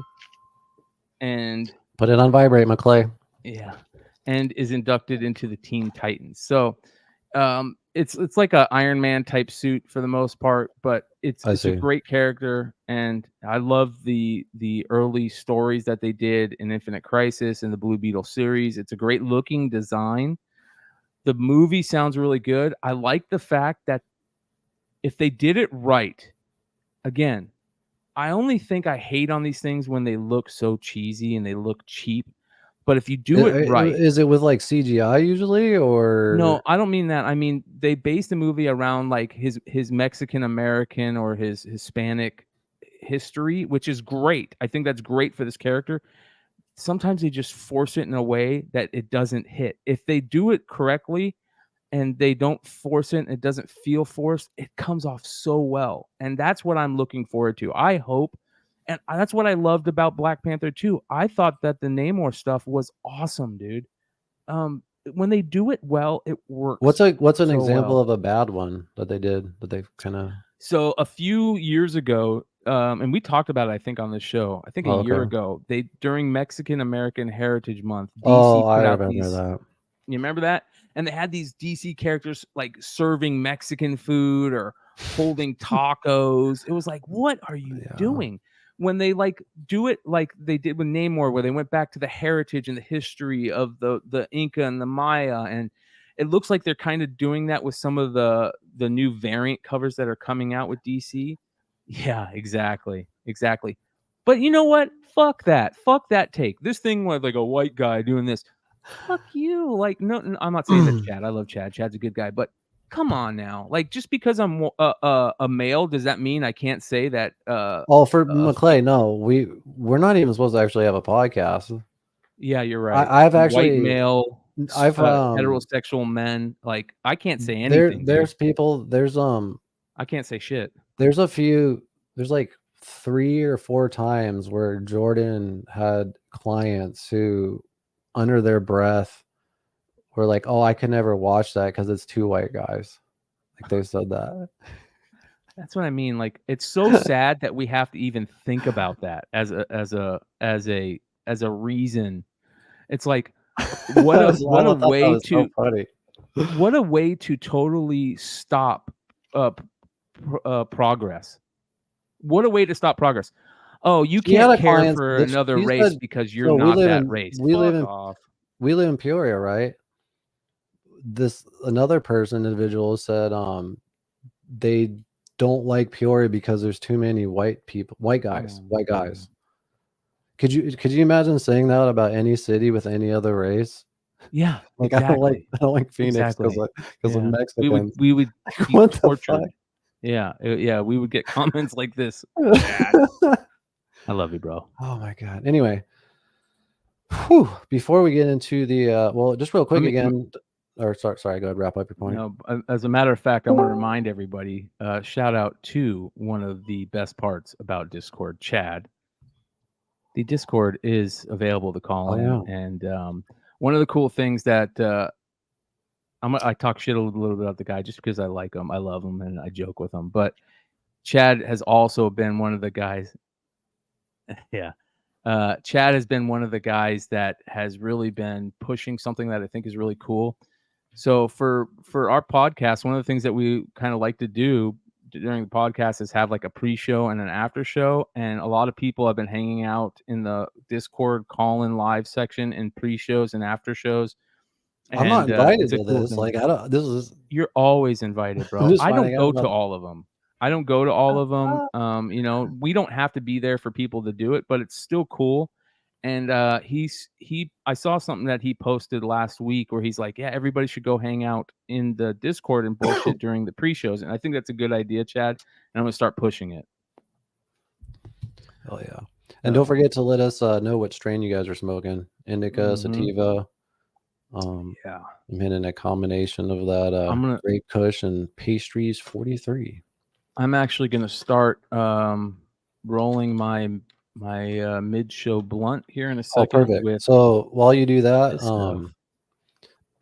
And put it on vibrate, McClay. Yeah. And is inducted into the Teen Titans. So it's like a Iron Man type suit for the most part, but it's a great character, and I love the early stories that they did in Infinite Crisis and the Blue Beetle series. It's a great looking design. The movie sounds really good. I like the fact that if they did it right, again, I only think I hate on these things when they look so cheesy and they look cheap. But if you do it right, is it with like CGI usually, or no, I don't mean that. I mean they based the movie around like his Mexican American or his Hispanic history, which is great. I think that's great for this character. Sometimes they just force it in a way that it doesn't hit. If they do it correctly and they don't force it and it doesn't feel forced, it comes off so well. And that's what I'm looking forward to. I hope. And that's what I loved about Black Panther 2. I thought that the Namor stuff was awesome, dude. When they do it well, it works. what's an so example well. of a bad one that they did that they kind of? So a few years ago, and we talked about it, I think, on this show. I think a year ago, they during Mexican American Heritage Month, DC I put out remember these. that. You remember that? And they had these DC characters like serving Mexican food or holding tacos. It was like, what are you doing? When they like do it like they did with Namor, where they went back to the heritage and the history of the Inca and the Maya, and it looks like they're kind of doing that with some of the new variant covers that are coming out with DC. Yeah, exactly. But you know what? Fuck that take. This thing was like a white guy doing this. Fuck you. Like, no, I'm not saying that Chad. I love Chad. Chad's a good guy, but come on now. Like, just because I'm a male, does that mean I can't say that? For McClay, no, we're not even supposed to actually have a podcast. Yeah, you're right. I've actually white male. I've heterosexual men. Like, I can't say anything. There's people. There's I can't say shit. There's a few. There's like 3 or 4 times where Jordan had clients who, under their breath, were like, "Oh, I could never watch that because it's 2 white guys." Like they said that. That's what I mean. Like, it's so sad that we have to even think about that as a reason. It's like, what a way to what a way to totally stop progress. What a way to stop progress. Oh, you can't care for another race because you're not that race. We live in Peoria, right? This another individual said they don't like Peoria because there's too many white guys. Could you imagine saying that about any city with any other race? Yeah, like exactly. I don't like Phoenix because of Mexicans. We would be tortured. Yeah, we would get comments like this. I love you, bro. Oh my god. Anyway, before we get into the just real quick again. Or sorry, go ahead, wrap up your point. No, as a matter of fact, I want to remind everybody, shout out to one of the best parts about Discord, Chad. The Discord is available to call in, and one of the cool things that I talk shit a little bit about the guy just because I like him, I love him, and I joke with him. But Chad has also been one of the guys. Yeah. Chad has been one of the guys that has really been pushing something that I think is really cool. So for our podcast, one of the things that we kind of like to do during the podcast is have like a pre-show and an after show. And a lot of people have been hanging out in the Discord call-in live section in pre-shows and after shows. And, I'm not invited to this. Thing. Like, You're always invited, bro. I don't go to all of them. We don't have to be there for people to do it, but it's still cool. And I saw something that he posted last week where he's like, yeah, everybody should go hang out in the Discord and bullshit during the pre-shows. And I think that's a good idea, Chad. And I'm going to start pushing it. Oh, yeah. And don't forget to let us know what strain you guys are smoking. Indica, sativa. I'm hitting a combination of that Grape Kush and Pastries 43. I'm actually going to start rolling my mid-show blunt here in a second. Oh, perfect. So while you do that,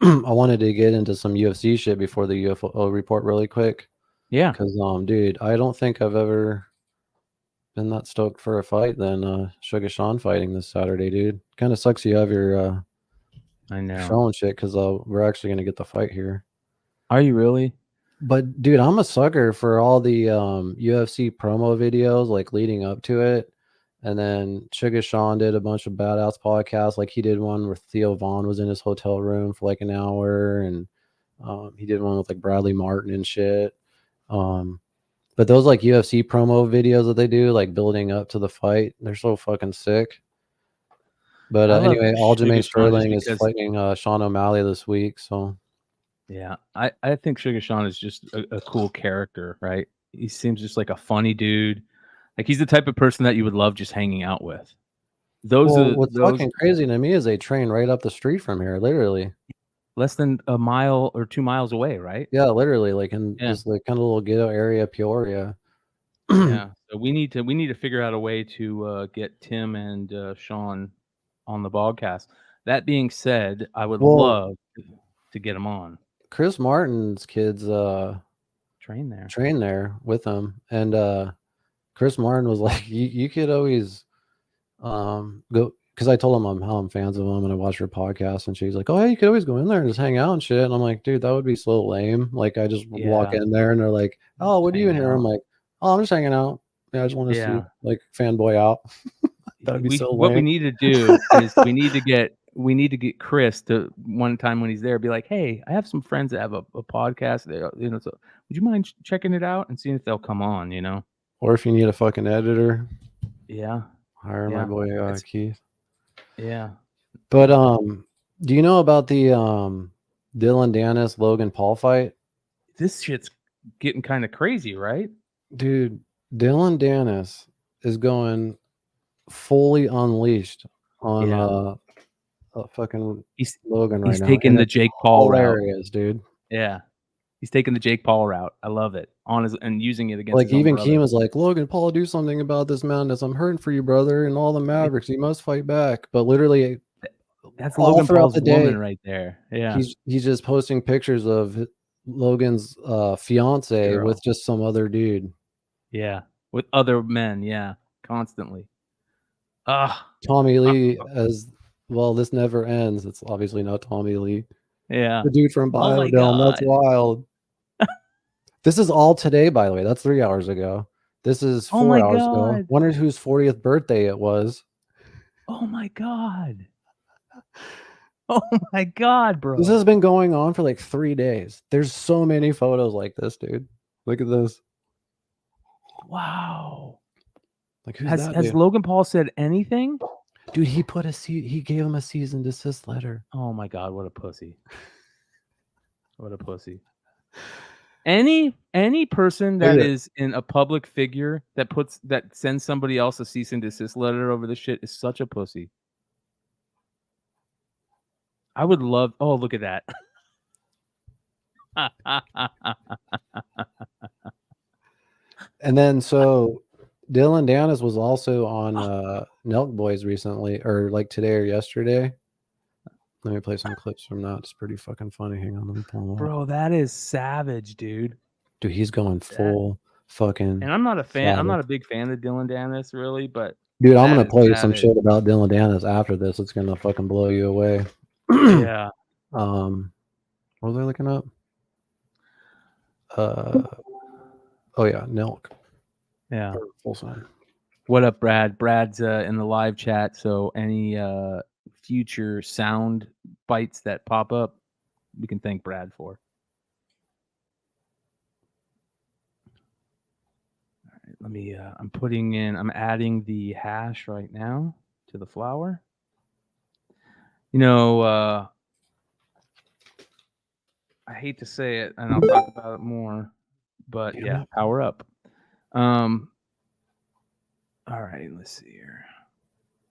I wanted to get into some UFC shit before the UFO report really quick. Yeah. Because, dude, I don't think I've ever been that stoked for a fight than Sugar Sean fighting this Saturday, dude. Kind of sucks you have your I know show and shit because we're actually going to get the fight here. Are you really? But, dude, I'm a sucker for all the UFC promo videos, like, leading up to it. And then Sugar Sean did a bunch of badass podcasts. Like, he did one where Theo Vaughn was in his hotel room for, like, an hour. And he did one with, like, Bradley Martin and shit. But those like UFC promo videos that they do, like building up to the fight, they're so fucking sick. But I love anyway, Sugar Aljamain Sean just Sterling is because- fighting Sean O'Malley this week. So Yeah, I think Sugar Sean is just a cool character, right? He seems just like a funny dude. Like he's the type of person that you would love just hanging out with. what's fucking crazy to me is they train right up the street from here, literally. Less than a mile or 2 miles away, right? Yeah, literally, like in Yeah. this like kind of little ghetto area, Peoria. Yeah. So we need to figure out a way to get Tim and Sean on the Bogcast. That being said, I would love to get them on. Chris Martin's kids Train there with him, and Chris Martin was like, you could always go, because I told him how I'm fans of him and I watch her podcast, and she's like, oh, hey, you could always go in there and just hang out and shit. And I'm like, dude, that would be so lame. Like I just walk in there and they're like, oh, what are you in here? I'm like, oh, I'm just hanging out. Yeah, I just want to see like fanboy out. That would be so lame. What we need to do is we need to get Chris to one time when he's there, be like, hey, I have some friends that have a podcast. So would you mind checking it out and seeing if they'll come on, Or if you need a fucking editor. Yeah. Hire my boy Keith. Yeah. But do you know about the Dylan Dennis Logan Paul fight? This shit's getting kind of crazy, right? Dude, Dylan Dennis is going fully unleashed on fucking Logan right now. He's taking the Jake Paul route. Hilarious, dude. Yeah. He's taking the Jake Paul route. I love it. And using it against like his own even brother. Keem was like, Logan Paul, do something about this madness. I'm hurting for you, brother, and all the Mavericks. You must fight back. But literally, that's all Logan throughout Paul's the day, woman right there. Yeah. He's just posting pictures of Logan's fiance Girl. with just some other dude. Yeah. With other men. Yeah. Constantly. Tommy Lee as well. This never ends. It's obviously not Tommy Lee. Yeah. The dude from Biodome. That's wild. This is all today, by the way. That's 3 hours ago. This is 4 hours ago. Wonder whose 40th birthday it was. Oh my God. Oh my God, bro. This has been going on for like 3 days. There's so many photos like this, dude. Look at this. Wow. Like who's has that dude? Logan Paul said anything? Dude, he gave him a cease and desist letter. Oh my God, what a pussy. What a pussy. Any person that is in a public figure that sends somebody else a cease and desist letter over this shit is such a pussy. I would love. Oh, look at that. And then so Dylan Dennis was also on Nelk Boys recently, or like today or yesterday. Let me play some clips from that. It's pretty fucking funny. Hang on, let me pull them up. Bro, that is savage, dude. Dude, he's going full fucking. And I'm not a fan. savage. I'm not a big fan of Dylan Dennis, really, but dude, I'm gonna play you some shit about Dylan Dennis after this. It's gonna fucking blow you away. Yeah. What was I looking up? Oh yeah, Nelk. Yeah. Full sign. What up, Brad? Brad's in the live chat, so any future sound bites that pop up, we can thank Brad for. All right, let me I'm adding the hash right now to the flower. I hate to say it, and I'll talk about it more, but yeah, power up. All right, let's see here.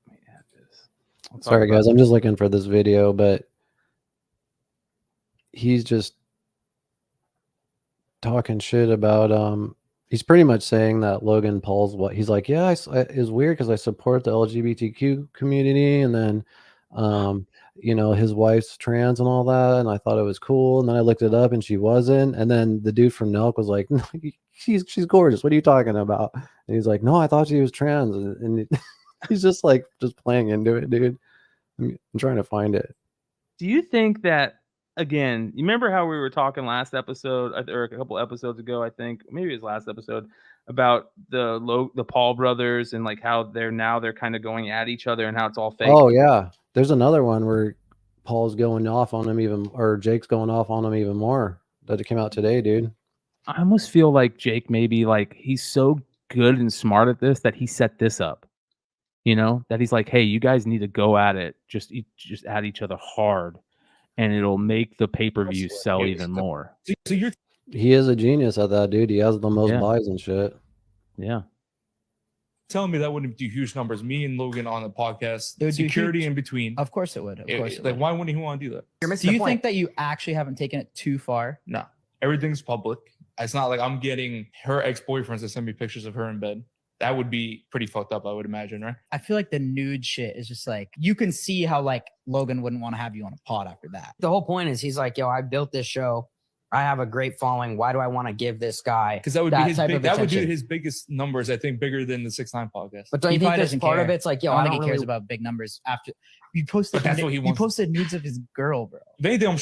Let me add this. Sorry, guys, I'm just looking for this video, but he's just talking shit about he's pretty much saying that Logan Paul's what he's like, yeah, it's weird because I support the LGBTQ community, and then his wife's trans and all that, and I thought it was cool, and then I looked it up and she wasn't, and then the dude from Nelk was like, no, she's gorgeous, what are you talking about? And he's like, no, I thought she was trans, and he's just playing into it, dude. I'm trying to find it. Do you think that, again, you remember how we were talking last episode, or a couple episodes ago, I think, maybe it was last episode, about the Paul brothers and like how they're kind of going at each other and how it's all fake? Oh yeah, there's another one where Paul's going off on him or Jake's going off on him even more. That it came out today, dude. I almost feel like Jake maybe like he's so good and smart at this that he set this up. You know, that he's like, hey, you guys need to go at it, just at each other hard, and it'll make the pay-per-view sell even more. So you're He is a genius at that, dude. He has the most Yeah. buys and shit. Yeah. telling me that wouldn't do huge numbers. Me and Logan on the podcast, It would do security huge- in between. Of course it would. Of course it like, would. why wouldn't he want to do that? You're missing Do you think that you actually haven't taken it too far? No, everything's public. It's not like I'm getting her ex-boyfriends to send me pictures of her in bed. That would be pretty fucked up, I would imagine, right? I feel like the nude shit is just like, you can see how like Logan wouldn't want to have you on a pod after that. The whole point is he's like, yo, I built this show. I have a great following. Why do I want to give this guy Because that would be his type big, of that would do attention? his biggest numbers, I think, bigger than the 6ix9ine podcast. But don't you He think probably there's doesn't part of care. it's like, yo, I I don't don't think he cares really. about big numbers after you posted. But that's what he you wants. posted nudes of his girl, bro. They don't.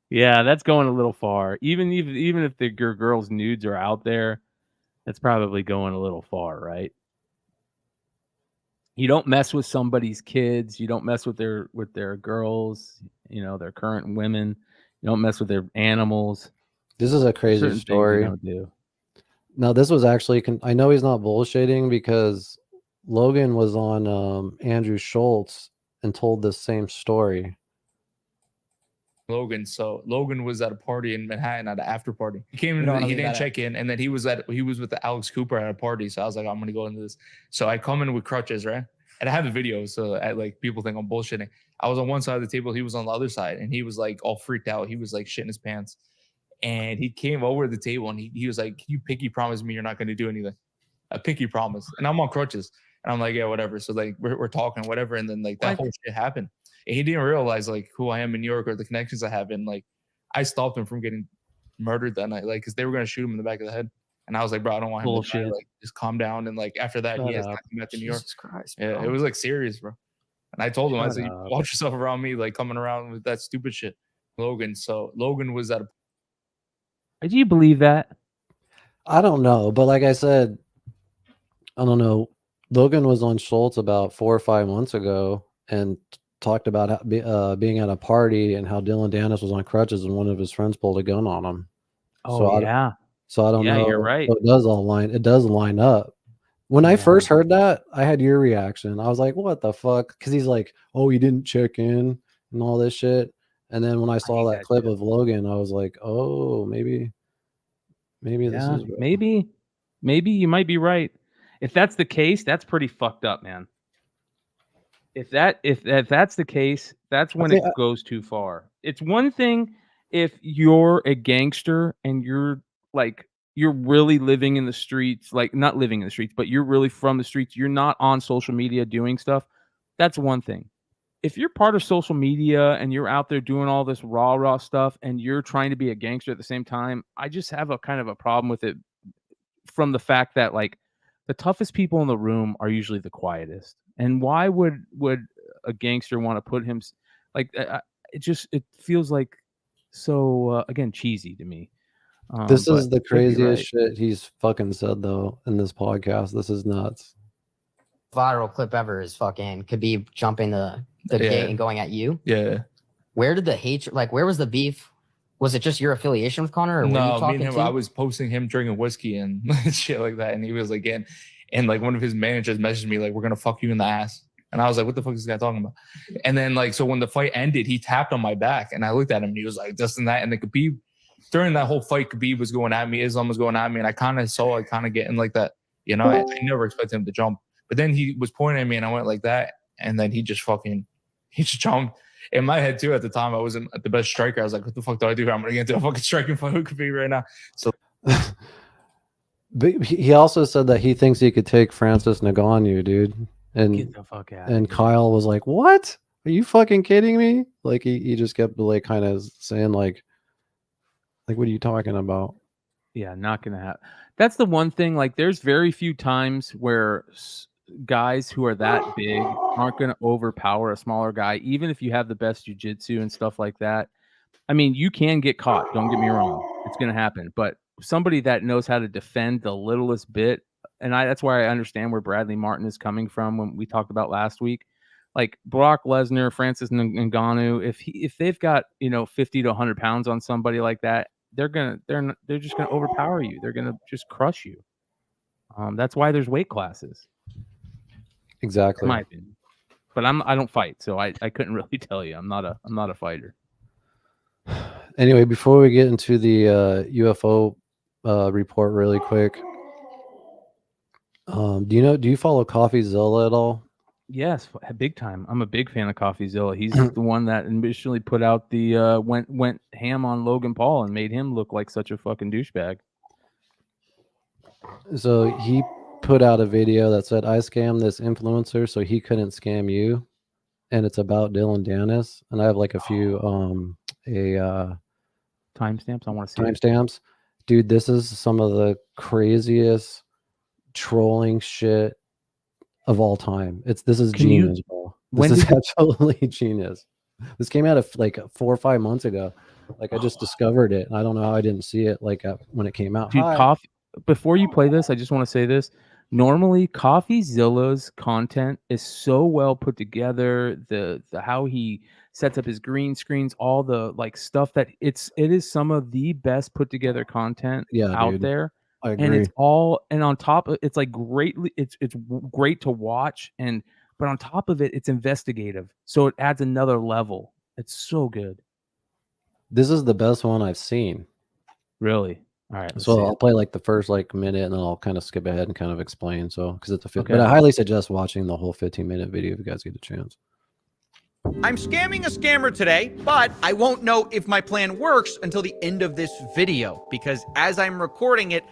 Yeah, that's going a little far. Even if your girl's nudes are out there, that's probably going a little far, right? You don't mess with somebody's kids. You don't mess with their girls. You know, their current women. You don't mess with their animals. This is a crazy Certain things you story. don't do. No, this was actually. I know he's not bullshitting because Logan was on Andrew Schultz and told this same story. Logan. So Logan was at a party in Manhattan at an after party. He came We in, don't wanna he leave didn't that check in, and then he was with the Alex Cooper at a party. So I was like, I'm gonna go into this. So I come in with crutches, right? And I have the video, so like people think I'm bullshitting. I was on one side of the table, he was on the other side, and he was like all freaked out. He was like shitting his pants. And he came over to the table and he was like, you pinky promise me you're not gonna do anything. A pinky promise. And I'm on crutches. And I'm like, yeah, whatever. So like we're talking, whatever. And then like that whole shit happened. And he didn't realize like who I am in New York or the connections I have. And like I stopped him from getting murdered that night, like because they were gonna shoot him in the back of the head. And I was like, bro, I don't want him to die. Like, just calm down. And like after that, he has not come back to New York. Jesus Christ, Yeah, bro. it was like serious, bro. And I told him, I Shut said, up. watch yourself around me, like coming around with that stupid shit. Logan. So Logan was at a Do you believe that? I don't know, but like I said, I don't know. Logan was on Schultz about 4 or 5 months ago and talked about being at a party and how Dylan Dennis was on crutches and one of his friends pulled a gun on him. Oh, yeah. So I don't Yeah, know. you're right. So it does line up. When I first heard that, I had your reaction. I was like, what the fuck? Because he's like, oh, he didn't check in and all this shit. And then when I saw that clip of Logan, I was like, oh, maybe this is real. Maybe you might be right. If that's the case, that's pretty fucked up, man. If that's the case, that's when it goes too far. It's one thing if you're a gangster and you're really living in the streets, like not living in the streets, but you're really from the streets. You're not on social media doing stuff. That's one thing. If you're part of social media and you're out there doing all this raw stuff and you're trying to be a gangster at the same time, I just have a kind of a problem with it from the fact that like the toughest people in the room are usually the quietest. And why would a gangster want to put him like it feels like so again cheesy to me. This is but the you could be craziest right. shit he's fucking said though in this podcast. This is nuts. Viral clip ever is fucking Khabib jumping the gate and going at you. Yeah. Where did the hatred, like, where was the beef? Was it just your affiliation with Connor? Or were you No, me talking and him, to? I was posting him drinking whiskey and shit like that. And he was like, and like one of his managers messaged me, like, we're going to fuck you in the ass. And I was like, what the fuck is this guy talking about? And then like, so when the fight ended, he tapped on my back and I looked at him and he was like, this and that. And then Khabib, during that whole fight, Khabib was going at me, Islam was going at me. And I kind of saw it kind of getting like that, you know, I never expected him to jump. But then he was pointing at me and I went like that. And then he just jumped. In my head too, at the time, I wasn't the best striker. I was like, what the fuck do I do here? I'm going to get into a fucking striking fight with Khabib right now. So But he also said that he thinks he could take Francis Ngannou, dude. And Get the fuck out. and Kyle was like, what? Are you fucking kidding me? Like he just kept like kind of saying like what are you talking about? Yeah, not gonna happen. That's the one thing. Like, there's very few times where guys who are that big aren't gonna overpower a smaller guy, even if you have the best jiu-jitsu and stuff like that. I mean, you can get caught. Don't get me wrong; it's gonna happen. But somebody that knows how to defend the littlest bit, and that's why I understand where Bradley Martin is coming from when we talked about last week. like Brock Lesnar, Francis Ngannou, if they've got 50 to 100 pounds on somebody like that, they're just gonna overpower you. They're gonna just crush you. That's why there's weight classes. Exactly. In my opinion. But I don't fight, so I couldn't really tell you. I'm not a fighter. Anyway, before we get into the UFO report really quick, do you follow CoffeeZilla at all? Yes, big time. I'm a big fan of CoffeeZilla. He's the one that initially put out the went ham on Logan Paul and made him look like such a fucking douchebag. So he put out a video that said, I scammed this influencer so he couldn't scam you. And it's about Dylan Dennis. And I have like a few timestamps. I want to see timestamps. Dude, this is some of the craziest trolling shit of all time. This is genius, bro. This is absolutely genius. This came out of like 4 or 5 months ago. Like I just discovered it. And I don't know how I didn't see it like when it came out. Dude, before you play this, I just want to say this. Normally, CoffeeZilla's content is so well put together. The how he sets up his green screens, all the like stuff that it is some of the best put together content out there. I agree. And it's all on top of it's like greatly it's great to watch but on top of it, it's investigative. So it adds another level. It's so good. This is the best one I've seen. Really? All right. So I'll play like the first like minute and then I'll kind of skip ahead and kind of explain. So because it's Okay. But I highly suggest watching the whole 15-minute video if you guys get a chance. I'm scamming a scammer today, but I won't know if my plan works until the end of this video because as I'm recording it,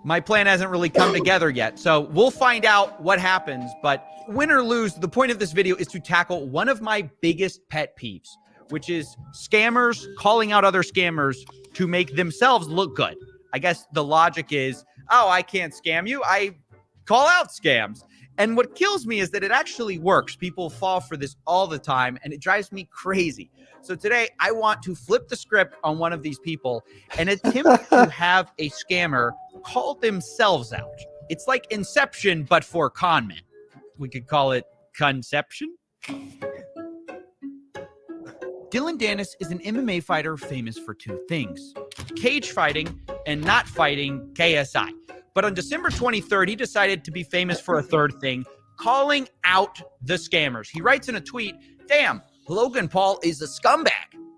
my plan hasn't really come together yet. So we'll find out what happens, but win or lose, the point of this video is to tackle one of my biggest pet peeves, which is scammers calling out other scammers to make themselves look good. I guess the logic is, oh, I can't scam you. I call out scams. And what kills me is that it actually works. People fall for this all the time, and it drives me crazy. So today, I want to flip the script on one of these people and attempt to have a scammer call themselves out. It's like Inception, but for con men. We could call it Conception. Dylan Dennis is an MMA fighter famous for two things: cage fighting and not fighting KSI. But on December 23rd, he decided to be famous for a third thing: calling out the scammers. He writes in a tweet, "Damn, Logan Paul is a scumbag.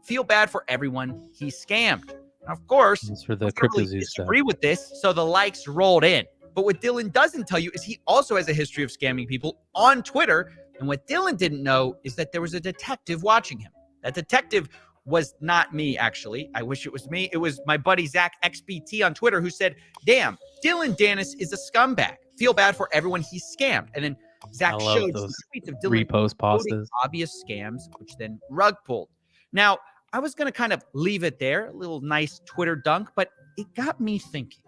Feel bad for everyone he scammed." Now, of course, for the really disagree with this, so the likes rolled in. But what Dylan doesn't tell you is he also has a history of scamming people on Twitter. And what Dylan didn't know is that there was a detective watching him. That detective was not me, actually. I wish it was me. It was my buddy Zach XBT on Twitter who said, "Damn, Dylan Dennis is a scumbag. Feel bad for everyone he scammed." And then Zach showed some tweets of Dylan repost pastas, obvious scams, which then rug pulled. Now, I was going to kind of leave it there, a little nice Twitter dunk, but it got me thinking.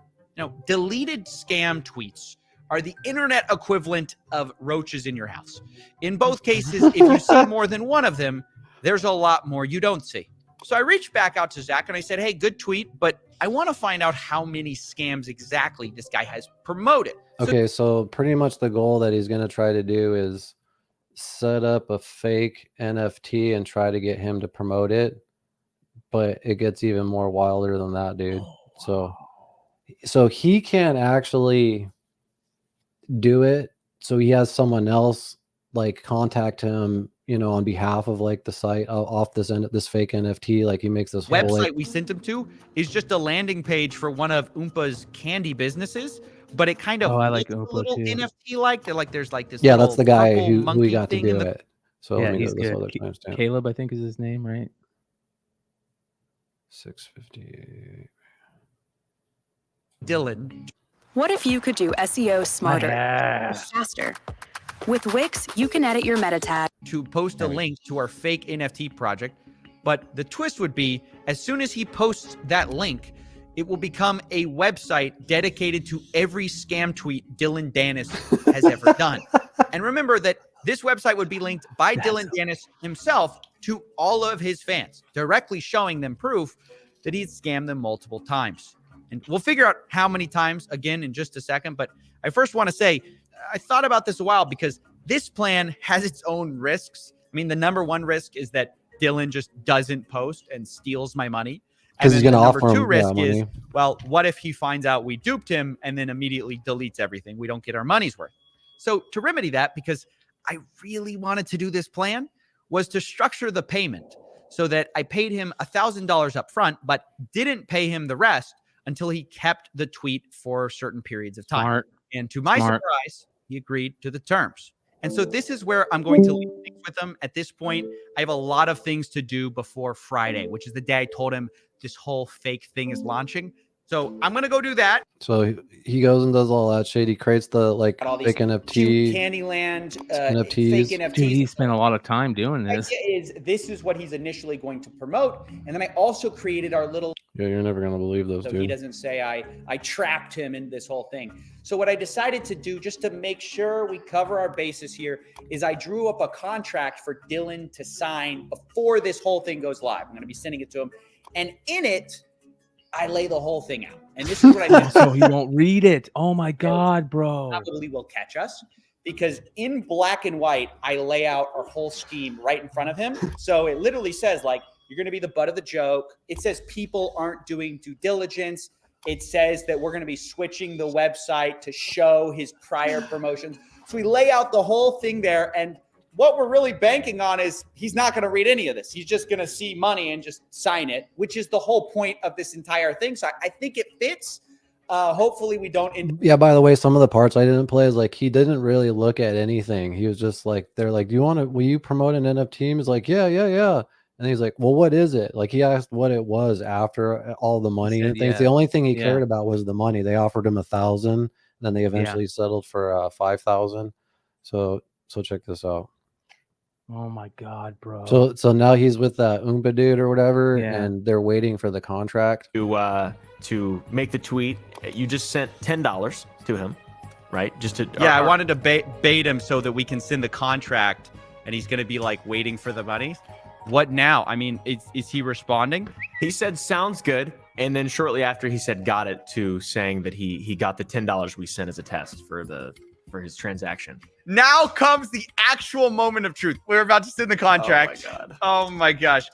Deleted scam tweets are the internet equivalent of roaches in your house. In both cases, if you see more than one of them, there's a lot more you don't see. So I reached back out to Zach and I said, "Hey, good tweet, but I want to find out how many scams exactly this guy has promoted." Okay, so pretty much the goal that he's going to try to do is set up a fake NFT and try to get him to promote it. But it gets even more wilder than that, dude. So he can't actually do it. So he has someone else like contact him, on behalf of like the site off this fake NFT. Like he makes this website we sent him to is just a landing page for one of Oompa's candy businesses, but it kind of I like a Oompa little too. NFT like. There's like this. Yeah, that's the guy who monkey we got to thing do in the- it. So Yeah, let me he's go to this good. other timestamp. Caleb, I think is his name, right? 658. Dylan. What if you could do SEO smarter, faster? With Wix, you can edit your meta tag to post a link to our fake NFT project. But the twist would be, as soon as he posts that link, it will become a website dedicated to every scam tweet Dylan Dennis has ever done. And remember that this website would be linked by Dylan Dennis himself to all of his fans, directly showing them proof that he's scammed them multiple times. And we'll figure out how many times again in just a second. But I first want to say, I thought about this a while because this plan has its own risks. I mean, the number one risk is that Dylan just doesn't post and steals my money. Because he's going to offer number two him risk is, money. well, what if he finds out we duped him and then immediately deletes everything? We don't get our money's worth. So to remedy that, because I really wanted to do this plan, was to structure the payment so that I paid him $1,000 up front, but didn't pay him the rest until he kept the tweet for certain periods of time. Smart. And to my surprise, he agreed to the terms. And so this is where I'm going to leave things with him. At this point, I have a lot of things to do before Friday, which is the day I told him this whole fake thing is launching. So I'm going to go do that. So he goes and does all that shit. He creates the like fake NFT. Candyland, NFTs. fake NFTs. Dude, he spent a lot of time doing The this. idea is this is what he's initially going to promote. And then I also created our little... Yeah, you're never going to believe those, So dude. he doesn't say I trapped him in this whole thing. So what I decided to do, just to make sure we cover our bases here, is I drew up a contract for Dylan to sign before this whole thing goes live. I'm going to be sending it to him. And in it, I lay the whole thing out. And this is what I did. So he won't read it. Oh my God, bro. Probably will catch us, because in black and white, I lay out our whole scheme right in front of him. So it literally says, like, you're going to be the butt of the joke. It says people aren't doing due diligence. It says that we're going to be switching the website to show his prior promotions. So we lay out the whole thing there. And what we're really banking on is he's not going to read any of this. He's just going to see money and just sign it, which is the whole point of this entire thing. So I think it fits. Hopefully we don't. Yeah, by the way, some of the parts I didn't play is like he didn't really look at anything. He was just like, they're like, will you promote an NFT? He's like, yeah. And he's like, well, what is it? Like he asked what it was after all the money and things. Yeah. The only thing he Yeah. cared about was the money. They offered him 1,000, then they eventually settled for 5,000. So check this out. Oh my God, bro. So now he's with that Oompa dude or whatever, Yeah. and they're waiting for the contract. To make the tweet, you just sent $10 to him, right? Just to I wanted to bait him so that we can send the contract, and he's going to be like waiting for the money. What now? I mean, is he responding? He said, sounds good. And then shortly after he said, got it, to saying that he got the $10 we sent as a test for his transaction. Now comes the actual moment of truth. We're about to send the contract. Oh my God. Oh my gosh.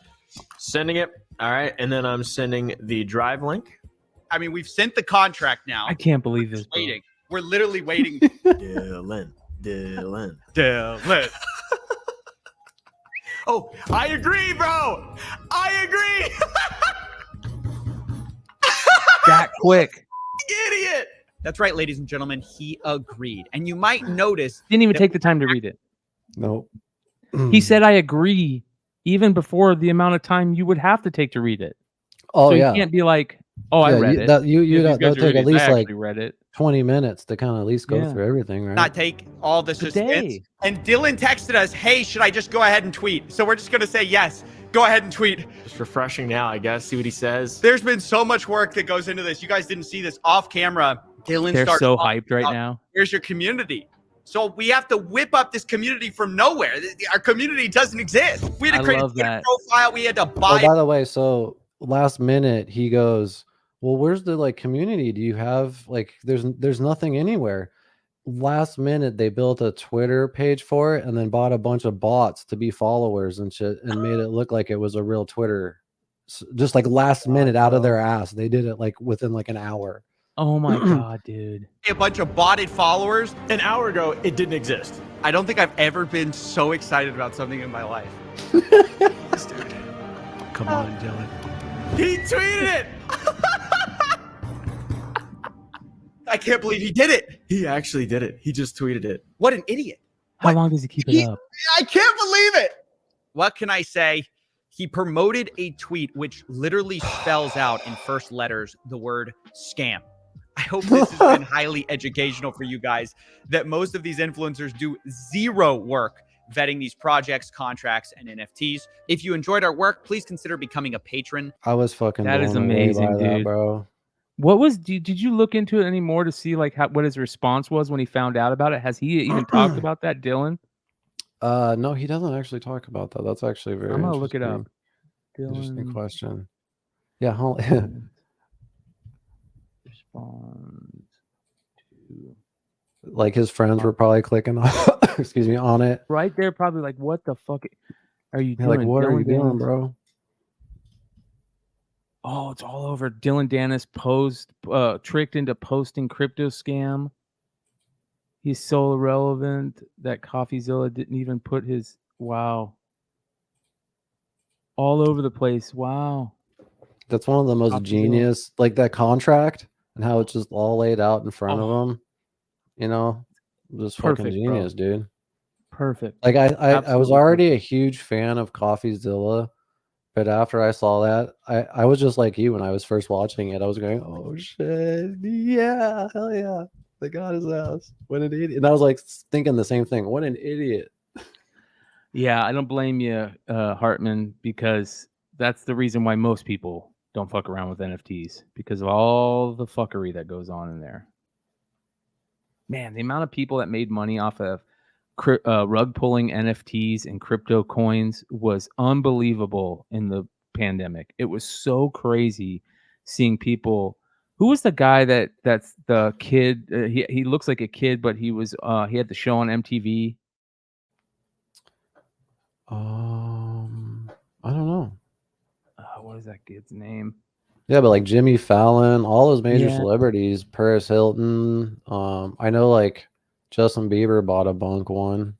Sending it. All right. And then I'm sending the drive link. I mean, we've sent the contract now. I can't believe this. Bro. Waiting. We're literally waiting. Dylan. Oh, I agree, bro. I agree. That quick. Idiot. That's right, ladies and gentlemen. He agreed. And you might notice. Didn't even take the time to read it. Nope. He said, I agree, even before the amount of time you would have to take to read it. Oh, so yeah. You can't be like, oh, I read it. That'll Because take at least like read it. 20 minutes to kind of at least go through everything, right? Not take all the suspense. And Dylan texted us, hey, should I just go ahead and tweet? So we're just going to say yes. Go ahead and tweet. Just refreshing now, I guess. See what he says. There's been so much work that goes into this. You guys didn't see this off camera. Dylan They're starts so talking hyped right about, now. Here's your community. So we have to whip up this community from nowhere. Our community doesn't exist. We had to create a Twitter profile. We had to buy. Oh, by the way, so last minute he goes, well, where's the like community? Do you have like there's nothing anywhere. Last minute they built a Twitter page for it and then bought a bunch of bots to be followers and shit and made it look like it was a real Twitter. Just like last minute out of their ass. They did it like within like an hour. Oh my God, dude. A bunch of botted followers. An hour ago, it didn't exist. I don't think I've ever been so excited about something in my life. This dude. Come on, Dylan. He tweeted it. I can't believe he did it. He actually did it. He just tweeted it. What an idiot. How long does he keep it up? I can't believe it. What can I say? He promoted a tweet which literally spells out in first letters the word scam. I hope this has been highly educational for you guys, that most of these influencers do zero work vetting these projects, contracts, and NFTs. If you enjoyed our work, please consider becoming a patron. I was fucking That is blown away amazing, by that, dude. bro. What was did you look into it anymore to see like what his response was when he found out about it? Has he even talked about that, Dylan? No, he doesn't actually talk about that. That's actually very I'm gonna look it up. Interesting Dylan question. Yeah, responds to Like his friends were probably clicking on, excuse me, on it. Right there, probably like, what the fuck are you They're doing? like, what are you Dylan doing, Dennis? bro? Oh, it's all over. Dylan Dennis tricked into posting crypto scam. He's so irrelevant that CoffeeZilla didn't even put his all over the place. Wow. That's one of the most CoffeeZilla. genius, like that contract and how it's just all laid out in front of them. You know, just fucking Perfect, genius, bro. dude. Perfect. Like I was Absolutely already perfect. a huge fan of CoffeeZilla, but after I saw that, I was just like you when I was first watching it. I was going, oh shit, yeah, hell yeah, they got his ass. What an idiot! And I was like thinking the same thing. What an idiot. Yeah, I don't blame you, Hartman, because that's the reason why most people don't fuck around with NFTs, because of all the fuckery that goes on in there. Man, the amount of people that made money off of rug pulling NFTs and crypto coins was unbelievable in the pandemic. It was so crazy seeing people. Who was the guy that's the kid? He looks like a kid, but he had the show on MTV. I don't know. What is that kid's name? Yeah, but like Jimmy Fallon, all those major Yeah. celebrities, Paris Hilton. I know like Justin Bieber bought a bunk one.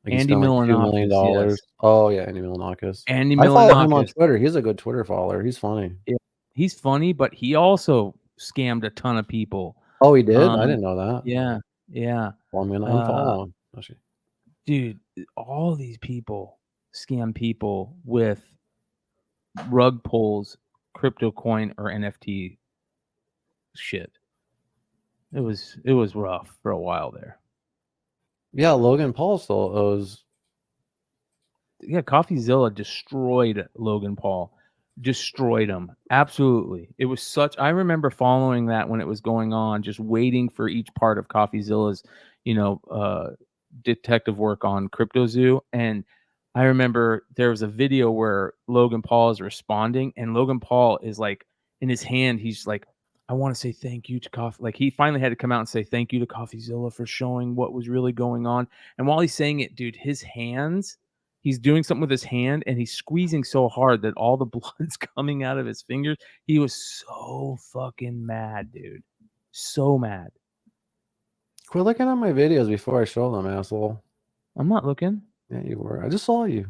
Like he Andy spent like $2 million. Milonakis, yes. Oh yeah, Andy Milonakis. Andy I follow him on Milonakis. Twitter. He's a good Twitter follower. He's funny. Yeah, he's funny, but he also scammed a ton of people. Oh, he did? I didn't know that. Yeah, yeah. Well, I'm gonna unfollow him. Dude, all these people scam people with rug pulls, crypto coin, or NFT shit. It was rough for a while there. Yeah, Logan Paul still owes. Yeah, CoffeeZilla destroyed Logan Paul. Destroyed him. Absolutely. It was I remember following that when it was going on, just waiting for each part of CoffeeZilla's, detective work on CryptoZoo. And I remember there was a video where Logan Paul is responding, and Logan Paul is like, in his hand, he's like, I want to say thank you to Coffee. Like, he finally had to come out and say thank you to CoffeeZilla for showing what was really going on. And while he's saying it, dude, his hands, he's doing something with his hand, and he's squeezing so hard that all the blood's coming out of his fingers. He was so fucking mad, dude. So mad. Quit looking at my videos before I show them, asshole. I'm not looking. Yeah, you were. I just saw you.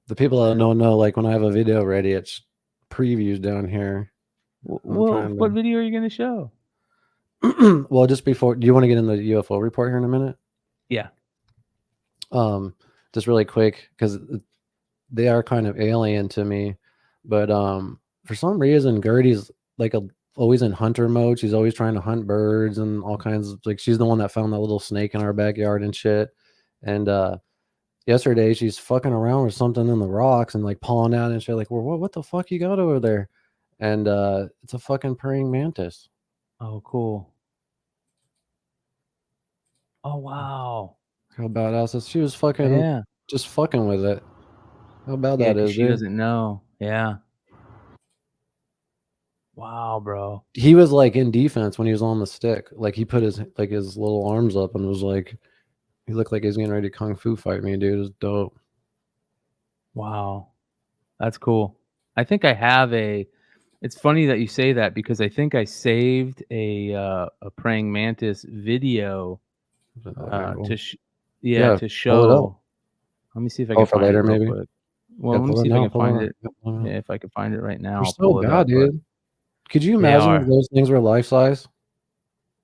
The people that don't know, like when I have a video ready, it's previews down here. Well, what video are you going to show? Well, just before, do you want to get in the UFO report here in a minute? Yeah. Just really quick, because they are kind of alien to me, but for some reason, Gertie's like always in hunter mode. She's always trying to hunt birds and all kinds of, like, she's the one that found that little snake in our backyard and shit. And yesterday she's fucking around with something in the rocks and like pulling out and shit, like, well, what the fuck you got over there? And it's a fucking praying mantis. Oh, cool. Oh, wow. How badass is she? Was fucking just fucking with it. How bad that is, she dude. doesn't know. Yeah. Wow, bro. He was like in defense when he was on the stick. Like he put his little arms up and was like, he looked like he was getting ready to kung fu fight me, dude. It was dope. Wow. That's cool. I think I have it's funny that you say that, because I think I saved a praying mantis video to show. Let me see if I can for find later, it real maybe. quick. Well, let me see if I can find it. Yeah, if I can find it right now. They're I'll so pull it bad, up, dude. Could you imagine if those things were life size?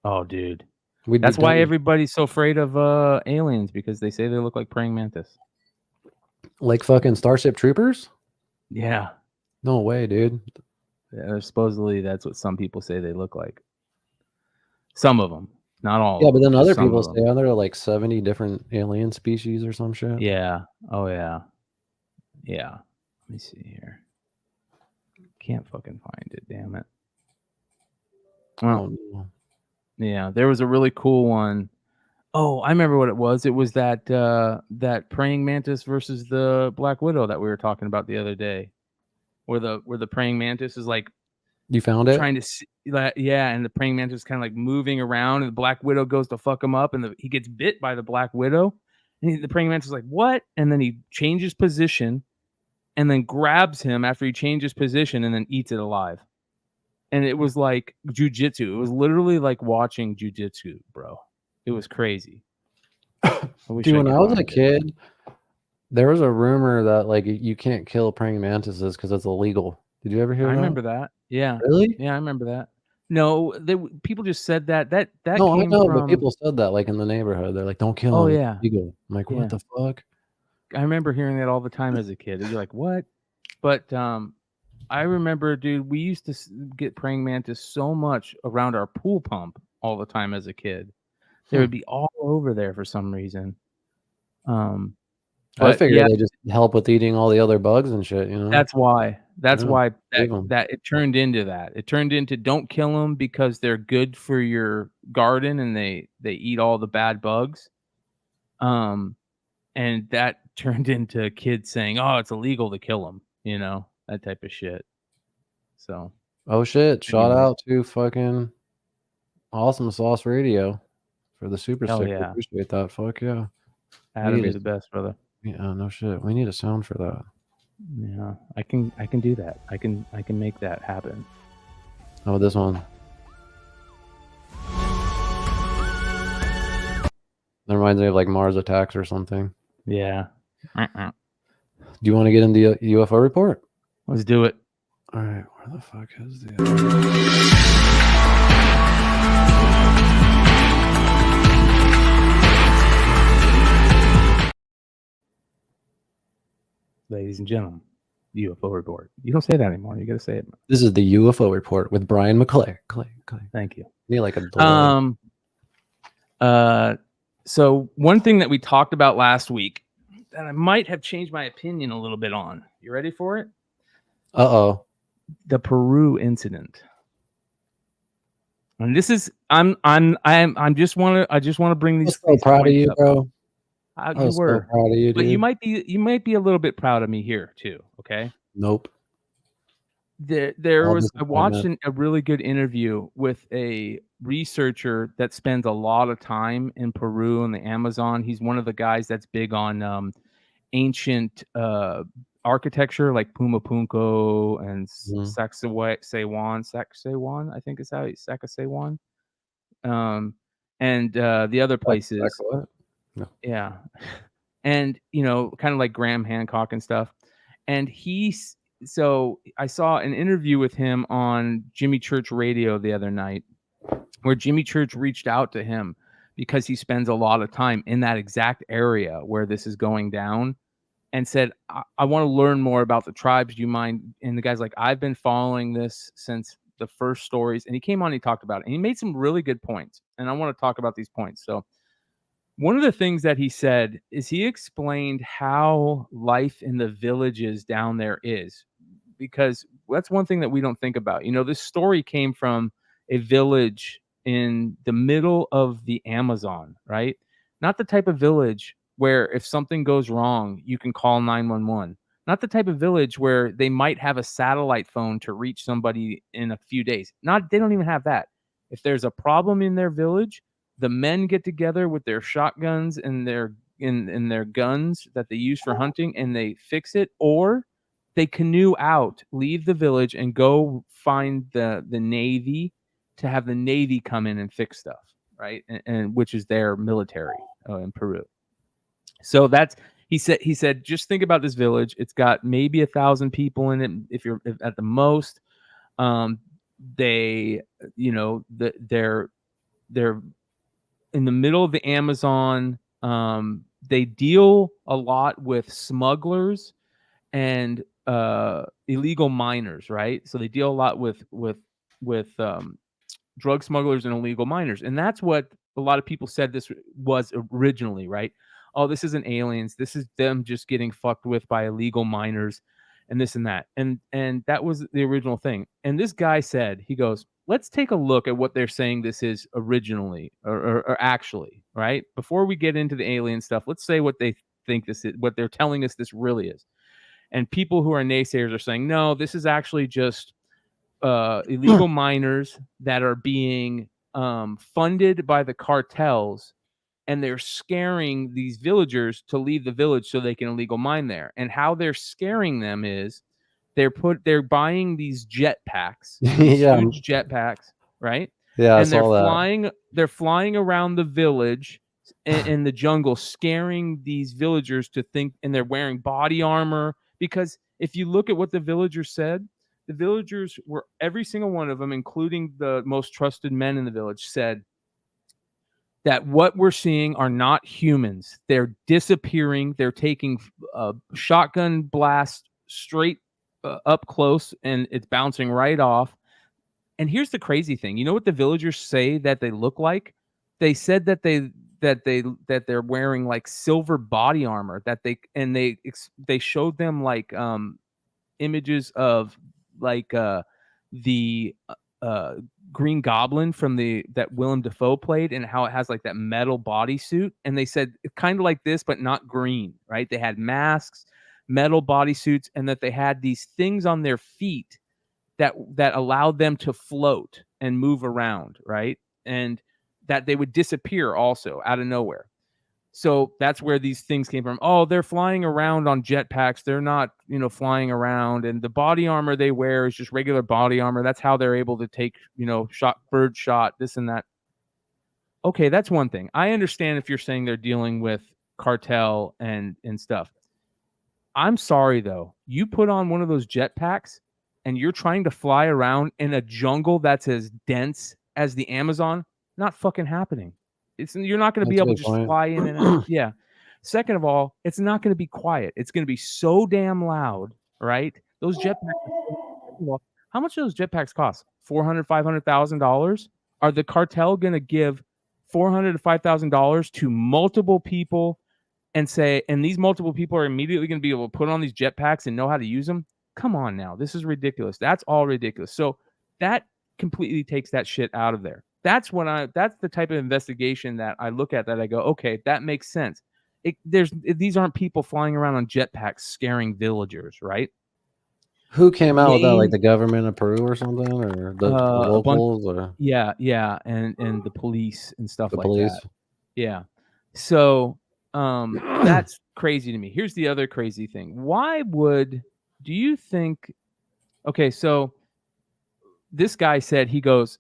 Oh, dude. We'd That's be why done. everybody's so afraid of aliens, because they say they look like praying mantis. Like fucking Starship Troopers? Yeah. No way, dude. Yeah, supposedly that's what some people say they look like. Some of them, not all. Yeah, of but them, then just other some people of say, them. oh, there are like 70 different alien species or some shit. Yeah. Oh, yeah. Yeah. Let me see here. Can't fucking find it, damn it. Well, yeah, there was a really cool one. Oh, I remember what it was. It was that that praying mantis versus the Black Widow that we were talking about the other day, where the praying mantis is like You found it? trying to see that, yeah, and the praying mantis kind of like moving around, and the Black Widow goes to fuck him up, and he gets bit by the Black Widow, and the praying mantis is like, what? And then he changes position, and then grabs him after he changes position, and then eats it alive. And it was like jujitsu. It was literally like watching jujitsu, bro. It was crazy. Dude, when I was a kid, there was a rumor that like you can't kill praying mantises because it's illegal. Did you ever hear that? I remember that. Yeah. Really? Yeah, I remember that. No, people just said that. That No, I came know, from. but people said that like in the neighborhood. They're like, "Don't kill Oh him. yeah. It's illegal." I'm like, Yeah. what the fuck? I remember hearing that all the time as a kid. You're like, what? But I remember, dude, we used to get praying mantis so much around our pool pump all the time as a kid. They would be all over there for some reason. I figured they just help with eating all the other bugs and shit, you know? That's why. That's Yeah, why leave 'em. that it turned into that. It turned into don't kill them because they're good for your garden and they eat all the bad bugs. And that turned into kids saying, "Oh, it's illegal to kill them," you know, that type of shit. So, Oh shit! Shout anyway. out to fucking Awesome Sauce Radio for the super Hell sticker. yeah. Appreciate that. Fuck yeah. Adam, Need you're it. the best, brother. Yeah, no shit. We need a sound for that. Yeah, I can do that. I can make that happen. Oh, this one. That reminds me of like Mars Attacks or something. Yeah. Do you want to get in the UFO report? Let's do it. All right. Where the fuck is the Ladies and gentlemen, UFO report. You don't say that anymore. You got to say it. This is the UFO report with Bryan McClay. Clay. Thank you. Need like a delay. So one thing that we talked about last week that I might have changed my opinion a little bit on. You ready for it? Uh-oh. The Peru incident. And this is I just want to bring these. I'm so proud of you, bro. You were so proud of you, but dude. you might be a little bit proud of me here too. Okay. Nope. There All was I watched disappointment. a really good interview with a researcher that spends a lot of time in Peru and the Amazon. He's one of the guys that's big on ancient architecture like Pumapunku and Sacsayhuaman, I think is how Sacsayhuaman. And the other places. No. Yeah. And kind of like Graham Hancock and stuff. And so I saw an interview with him on Jimmy Church Radio the other night where Jimmy Church reached out to him because he spends a lot of time in that exact area where this is going down and said, I want to learn more about the tribes. Do you mind? And the guy's like, I've been following this since the first stories. And he came on and he talked about it. And he made some really good points. And I want to talk about these points. So one of the things that he said is he explained how life in the villages down there is, because that's one thing that we don't think about. This story came from a village in the middle of the Amazon, right? Not the type of village where if something goes wrong, you can call 911. Not the type of village where they might have a satellite phone to reach somebody in a few days. They don't even have that. If there's a problem in their village, the men get together with their shotguns and their guns that they use for hunting, and they fix it, or they canoe out, leave the village, and go find the Navy to have the Navy come in and fix stuff, right? And which is their military in Peru. So he said, just think about this village. It's got maybe 1,000 people in it, if at the most. They're in the middle of the Amazon. They deal a lot with smugglers and illegal miners, right? So they deal a lot with drug smugglers and illegal miners, and that's what a lot of people said this was originally, right? Oh, this isn't aliens. This is them just getting fucked with by illegal miners, and this and that, and that was the original thing. And this guy said, he goes, let's take a look at what they're saying this is originally or actually, right? Before we get into the alien stuff, let's say what they think this is, what they're telling us this really is. And people who are naysayers are saying, no, this is actually just illegal miners that are being funded by the cartels, and they're scaring these villagers to leave the village so they can illegal mine there. And how they're scaring them is they're buying these jetpacks, Yeah. huge jetpacks, right? Yeah, I And saw that. they're flying around the village in the jungle, scaring these villagers to think, and they're wearing body armor. Because if you look at what the villagers said, the villagers were, every single one of them, including the most trusted men in the village, said that what we're seeing are not humans. They're disappearing. They're taking a shotgun blast straight up close, and it's bouncing right off. And here's the crazy thing. You know what the villagers say that they look like? They said that they're wearing like silver body armor, that they showed them like images of like the Green Goblin from that Willem Dafoe played, and how it has like that metal bodysuit. And they said it's kind of like this, but not green, right? They had masks, metal bodysuits, and that they had these things on their feet that allowed them to float and move around, right? And that they would disappear also out of nowhere. So that's where these things came from. Oh, they're flying around on jetpacks. They're not, flying around. And the body armor they wear is just regular body armor. That's how they're able to take, bird shot, this and that. Okay, that's one thing. I understand if you're saying they're dealing with cartel and stuff. I'm sorry, though. You put on one of those jetpacks and you're trying to fly around in a jungle that's as dense as the Amazon, not fucking happening. You're not going to be able to just fly in and out. Yeah. Second of all, it's not going to be quiet. It's going to be so damn loud, right? Those jetpacks. How much do those jetpacks cost? $400,000, $500,000? Are the cartel going to give $400,000 to $5,000 to multiple people and say, and these multiple people are immediately going to be able to put on these jetpacks and know how to use them? Come on now. This is ridiculous. That's all ridiculous. So that completely takes that shit out of there. That's the type of investigation that I look at, that I go, okay, that makes sense. These aren't people flying around on jetpacks scaring villagers, right? Who came out with that? Like the government of Peru or something, or the locals, or yeah, and the police and stuff the like police? that. Yeah. So that's crazy to me. Here's the other crazy thing. Do you think? Okay, so this guy said he goes.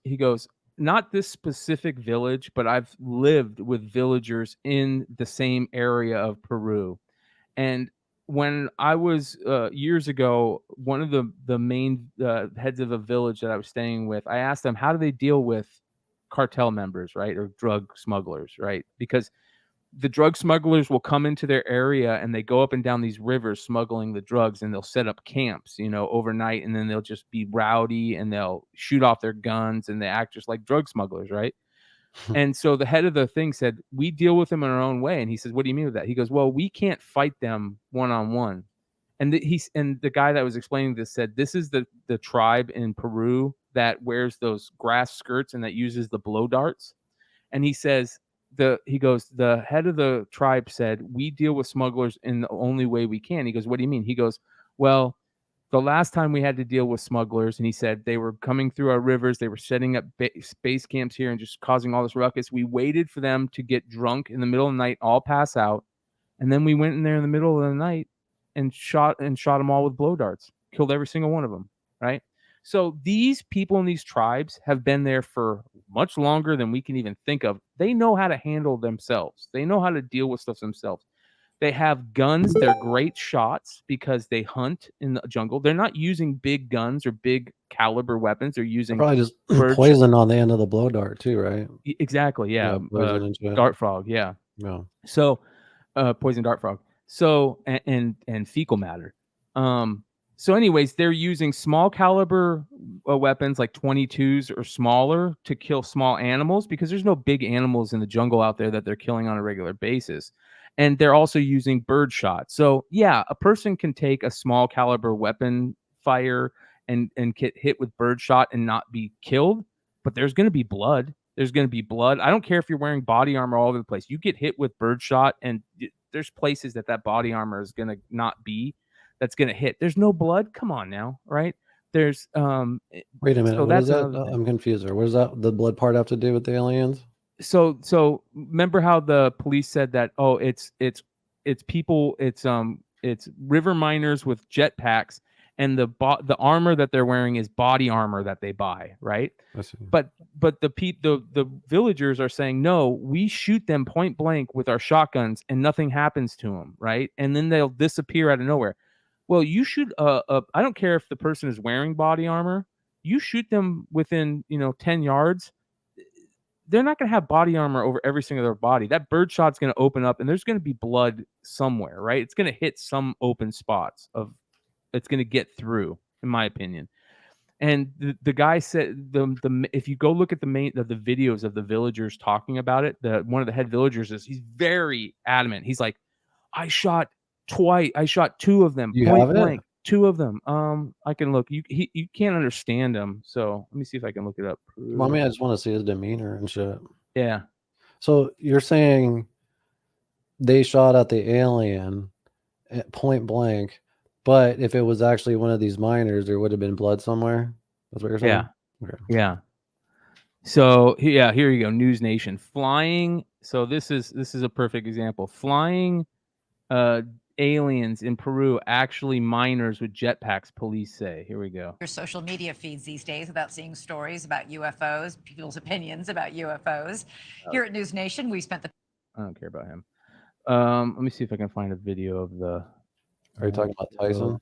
Not this specific village, but I've lived with villagers in the same area of Peru. And when I was years ago, one of the main heads of a village that I was staying with, I asked them, how do they deal with cartel members, right? Or drug smugglers, right? Because the drug smugglers will come into their area and they go up and down these rivers smuggling the drugs, and they'll set up camps, overnight, and then they'll just be rowdy and they'll shoot off their guns and they act just like drug smugglers, right? And so the head of the thing said, we deal with them in our own way. And he says, what do you mean with that? He goes, well, we can't fight them one-on-one. And the guy that was explaining this said, this is the tribe in Peru that wears those grass skirts and that uses the blow darts. And he says, the head of the tribe said, we deal with smugglers in the only way we can. He goes, what do you mean? He goes, well, the last time we had to deal with smugglers, and he said they were coming through our rivers, they were setting up base camps here and just causing all this ruckus. We waited for them to get drunk in the middle of the night, all pass out, and then we went in there in the middle of the night and shot them all with blow darts, killed every single one of them, right? So these people in these tribes have been there for much longer than we can even think of. They know how to handle themselves. They know how to deal with stuff themselves. They have guns. They're great shots because they hunt in the jungle. They're not using big guns or big caliber weapons. They're using probably just poison on the end of the blow dart too, right? Exactly. Yeah. Dart frog. Yeah. Yeah. So, poison dart frog. So, and fecal matter. So anyways, they're using small caliber weapons like 22s or smaller to kill small animals, because there's no big animals in the jungle out there that they're killing on a regular basis. And they're also using bird shot. So yeah, a person can take a small caliber weapon fire and get hit with bird shot and not be killed, but there's going to be blood. There's going to be blood. I don't care if you're wearing body armor all over the place. You get hit with bird shot, and there's places that body armor is going to not be. That's going to hit. There's no blood. Come on now, right? there's Wait a minute. so What is that's that? another thing. I'm confused. What does that the blood part have to do with the aliens? So remember how the police said that, oh, it's people, it's river miners with jetpacks, and the armor that they're wearing is body armor that they buy, right? But the villagers are saying, no, we shoot them point blank with our shotguns and nothing happens to them, right? And then they'll disappear out of nowhere. Well, you should I don't care if the person is wearing body armor, you shoot them within 10 yards, they're not going to have body armor over every single their body. That bird shot's going to open up and there's going to be blood somewhere, right? It's going to hit some open spots it's going to get through, in my opinion. And the guy said, if you go look at the videos of the villagers talking about it, one of the head villagers he's very adamant. He's like, I shot two of them, point blank, two of them. I can look. You can't understand him, so let me see if I can look it up. Well, I mean, I just want to see his demeanor and shit. Yeah. So you're saying they shot at the alien at point blank, but if it was actually one of these miners, there would have been blood somewhere. That's what you're saying? Yeah. Okay. Yeah. So yeah, here you go. News Nation flying. So this is a perfect example. Flying aliens in Peru, actually miners with jetpacks, police say. Here we go. Your social media feeds these days without seeing stories about UFOs, people's opinions about UFOs. Here at News Nation, we spent the... I don't care about him. Let me see if I can find a video of the... Are you talking about Tyson?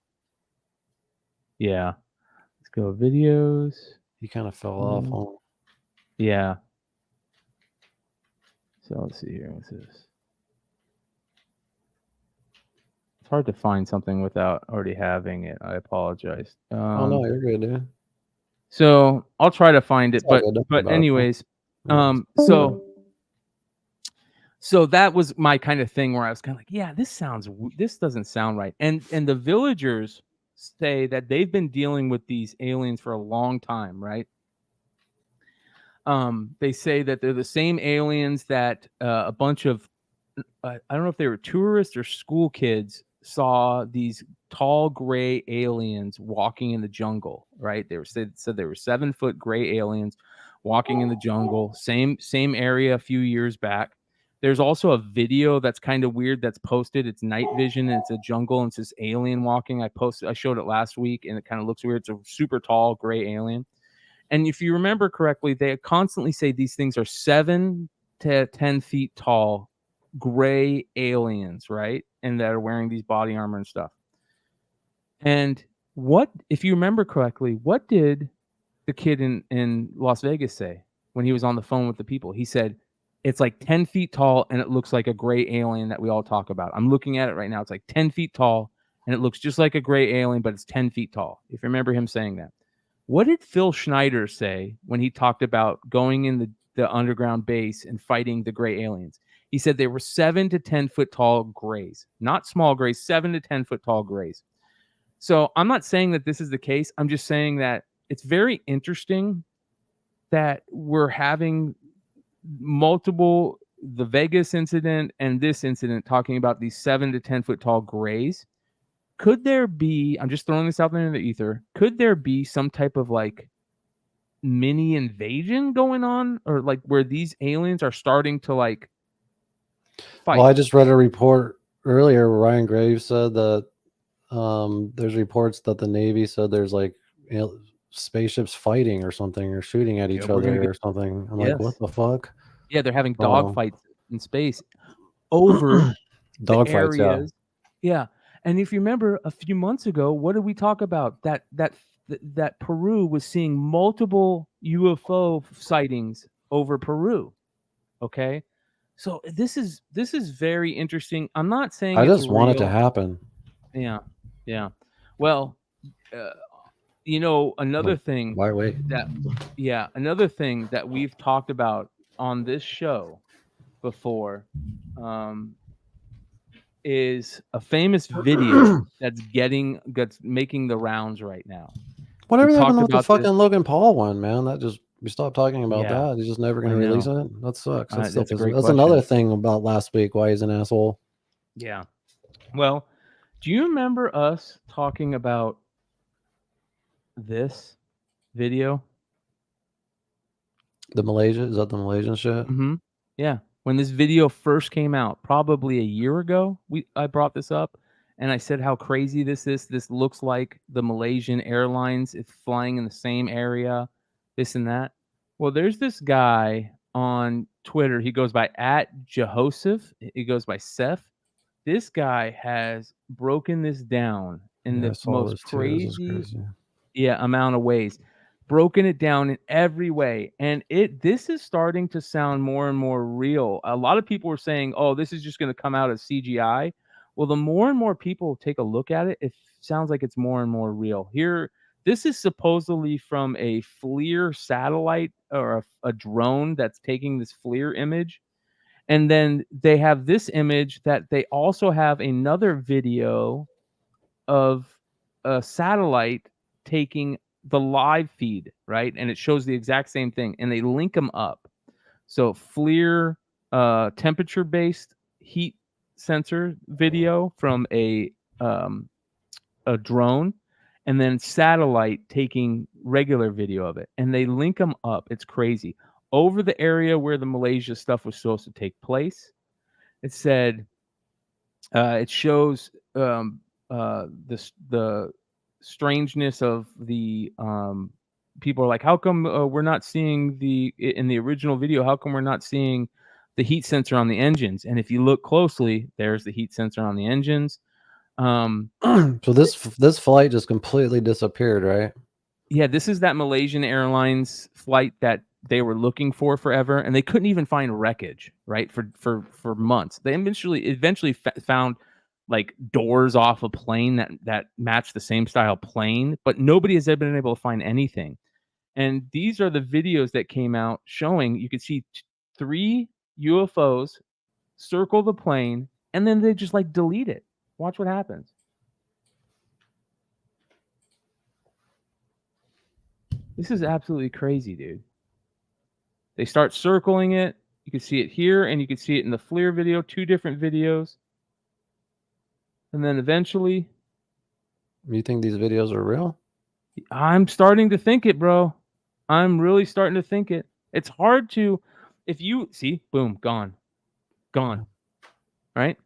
Yeah. Let's go videos. He kind of fell off, huh? Yeah. So let's see here. What's this? It's hard to find something without already having it. I apologize. Oh no, you're good, dude. So I'll try to find it, but good. anyways, so that was my kind of thing where I was kind of like, yeah, this doesn't sound right. And the villagers say that they've been dealing with these aliens for a long time, right? They say that they're the same aliens that a bunch of I don't know if they were tourists or school kids saw these tall gray aliens walking in the jungle, right? They said they were 7-foot gray aliens walking in the jungle, same area a few years back. There's also a video that's kind of weird that's posted. It's night vision and it's a jungle and it's this alien walking. I showed it last week and it kind of looks weird. It's a super tall gray alien. And if you remember correctly, they constantly say these things are 7 to 10 feet tall gray aliens, right? And that are wearing these body armor and stuff. And if you remember correctly, what did the kid in Las Vegas say when he was on the phone with the people? He said, it's like 10 feet tall and it looks like a gray alien that we all talk about. I'm looking at it right now. It's like 10 feet tall and it looks just like a gray alien, but it's 10 feet tall. If you remember him saying that. What did Phil Schneider say when he talked about going in the underground base and fighting the gray aliens? He said they were 7 to 10 foot tall grays, not small grays, 7 to 10 foot tall grays. So I'm not saying that this is the case. I'm just saying that it's very interesting that we're having the Vegas incident and this incident talking about these 7 to 10 foot tall grays. Could there be, I'm just throwing this out there in the ether, could there be some type of like mini invasion going on, or like where these aliens are starting to like fight? Well, I just read a report earlier where Ryan Graves said that there's reports that the Navy said there's like spaceships fighting or something, or shooting at each other or something. I'm like, what the fuck? Yeah, they're having dog fights in space over dog the fights. areas. Yeah. And if you remember a few months ago, what did we talk about? That Peru was seeing multiple UFO sightings over Peru. Okay. So this is very interesting. I'm not saying I just want it to happen. Yeah. Yeah. Well, another thing. Why wait? Another thing that we've talked about on this show before is a famous video that's making the rounds right now. Whatever happened with the fucking Logan Paul one, man? We stopped talking about that. He's just never going to release it. That sucks. That's another thing about last week. Why he's an asshole. Yeah. Well, do you remember us talking about this video. The Malaysia, is that the Malaysian shit? Mm-hmm. Yeah. When this video first came out, probably a year ago, I brought this up and I said how crazy this is. This looks like the Malaysian Airlines is flying in the same area, this and that. Well, there's this guy on Twitter. He goes by @Jehoseph. He goes by Seth. This guy has broken this down in Yeah, I the saw most this too. This is crazy crazy. amount of ways. Broken it down in every way. And this is starting to sound more and more real. A lot of people were saying, oh, this is just going to come out as CGI. Well, the more and more people take a look at it, it sounds like it's more and more real. Here, this is supposedly from a FLIR satellite or a drone that's taking this FLIR image. And then they have this image that they also have another video of a satellite taking the live feed, right? And it shows the exact same thing, and they link them up. So FLIR temperature-based heat sensor video from a drone, and then satellite taking regular video of it, and they link them up. It's crazy. Over the area where the Malaysia stuff was supposed to take place, it said it shows the strangeness of the people are like, how come we're not seeing in the original video, how come we're not seeing the heat sensor on the engines? And if you look closely, there's the heat sensor on the engines. So this flight just completely disappeared, right? Yeah, this is that Malaysian Airlines flight that they were looking for forever, and they couldn't even find wreckage, right? For months. They eventually found like doors off a plane that matched the same style plane, but nobody has ever been able to find anything. And these are the videos that came out showing you could see 3 UFOs circle the plane, and then they just like delete it. Watch what happens. This is absolutely crazy, dude. They start circling it. You can see it here, and you can see it in the FLIR video, 2 different videos. And then eventually... You think these videos are real? I'm starting to think it, bro. I'm really starting to think it. It's hard to... If you... See? Boom. Gone. Gone. Right?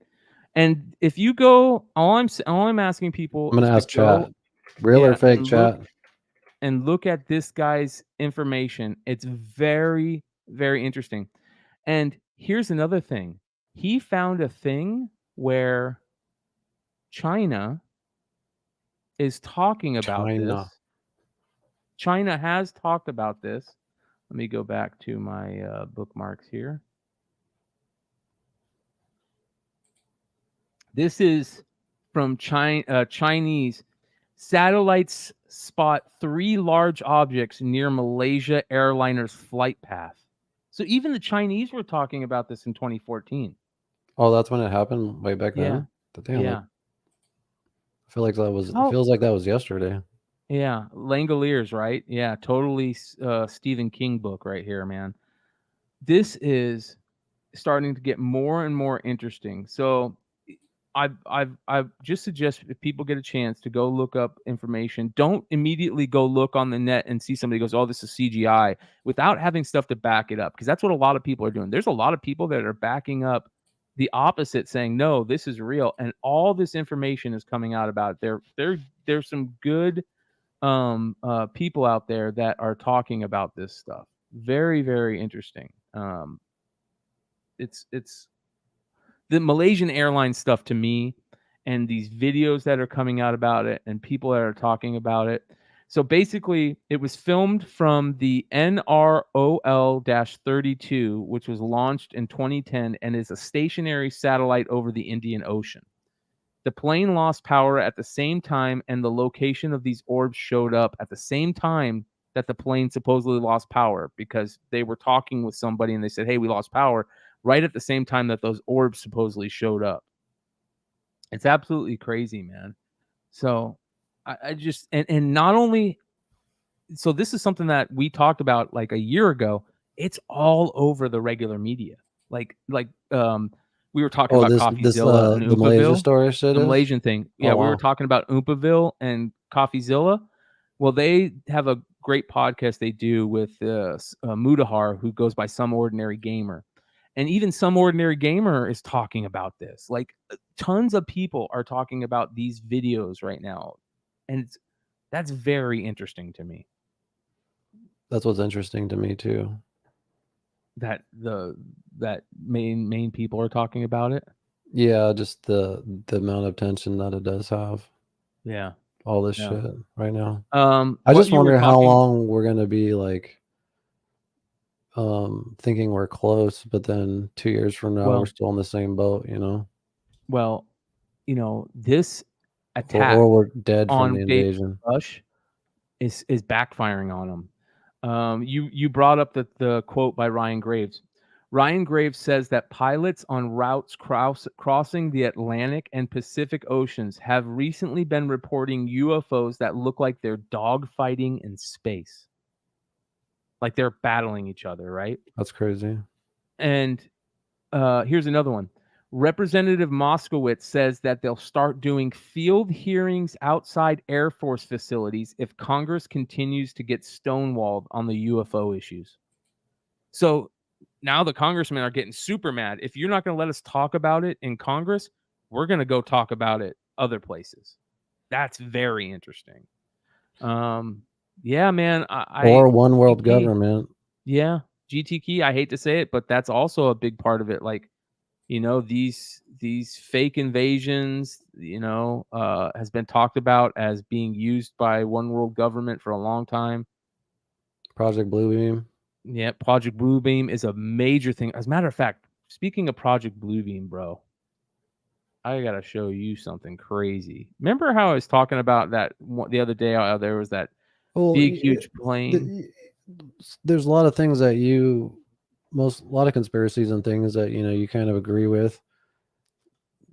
And if you go... All I'm asking people... I'm going to ask chat. Real or fake, chat? And look at this guy's information. It's very, very interesting. And here's another thing. He found a thing where China is talking about this. China has talked about this. Let me go back to my bookmarks here. This is from Chinese. Satellites spot 3 large objects near Malaysia airliner's flight path. So even the Chinese were talking about this in 2014. Oh, that's when it happened, way back then? Damn, Yeah. I feel like that was, it feels like that was yesterday. Yeah, Langoliers, right? Yeah, totally Stephen King book right here, man. This is starting to get more and more interesting. So I just suggest if people get a chance to go look up information, don't immediately go look on the net and see somebody goes, oh, this is CGI, without having stuff to back it up, because that's what a lot of people are doing. There's a lot of people that are backing up the opposite, saying, no, this is real. And all this information is coming out about it. There's some good people out there that are talking about this stuff. Very, very interesting. It's the Malaysian Airlines stuff to me, and these videos that are coming out about it and people that are talking about it. So basically, it was filmed from the NROL-32, which was launched in 2010 and is a stationary satellite over the Indian Ocean. The plane lost power at the same time, and the location of these orbs showed up at the same time that the plane supposedly lost power, because they were talking with somebody and they said, hey, we lost power, right at the same time that those orbs supposedly showed up. It's absolutely crazy, man. So I just, and not only, so this is something that we talked about like a year ago. It's all over the regular media. Like we were talking about CoffeeZilla and the Malaysia Oopaville. story shit The is? Malaysian thing. Yeah, Oh, we wow. were talking about Oopaville and CoffeeZilla. Well, they have a great podcast they do with Mudahar, who goes by Some Ordinary Gamer. And even Some Ordinary Gamer is talking about this. Like, tons of people are talking about these videos right now. And that's very interesting to me. That's what's interesting to me too. That main people are talking about it. Yeah, just the amount of tension that it does have. Yeah. All this Yeah. shit right now. I just wonder how long we're gonna be like thinking we're close, but then 2 years from now we're still in the same boat, you know? Well, this attack Or we're dead from on the David invasion. Rush is backfiring on them. You brought up the quote by Ryan Graves. Ryan Graves says that pilots on routes crossing the Atlantic and Pacific Oceans have recently been reporting UFOs that look like they're dogfighting in space. Like they're battling each other, right? That's crazy. And here's another one. Representative Moskowitz says that they'll start doing field hearings outside Air Force facilities if Congress continues to get stonewalled on the UFO issues. So now the congressmen are getting super mad. If you're not going to let us talk about it in Congress, we're going to go talk about it other places. That's very interesting. Yeah, man. Or one world government. Yeah, GTK. I hate to say it, but that's also a big part of it. Like, these fake invasions, has been talked about as being used by one world government for a long time. Project Bluebeam. Yeah, Project Bluebeam is a major thing. As a matter of fact, speaking of Project Bluebeam, bro, I gotta show you something crazy. Remember how I was talking about that the other day? There was that big, huge plane. There's a lot of things that a lot of conspiracies and things that you kind of agree with.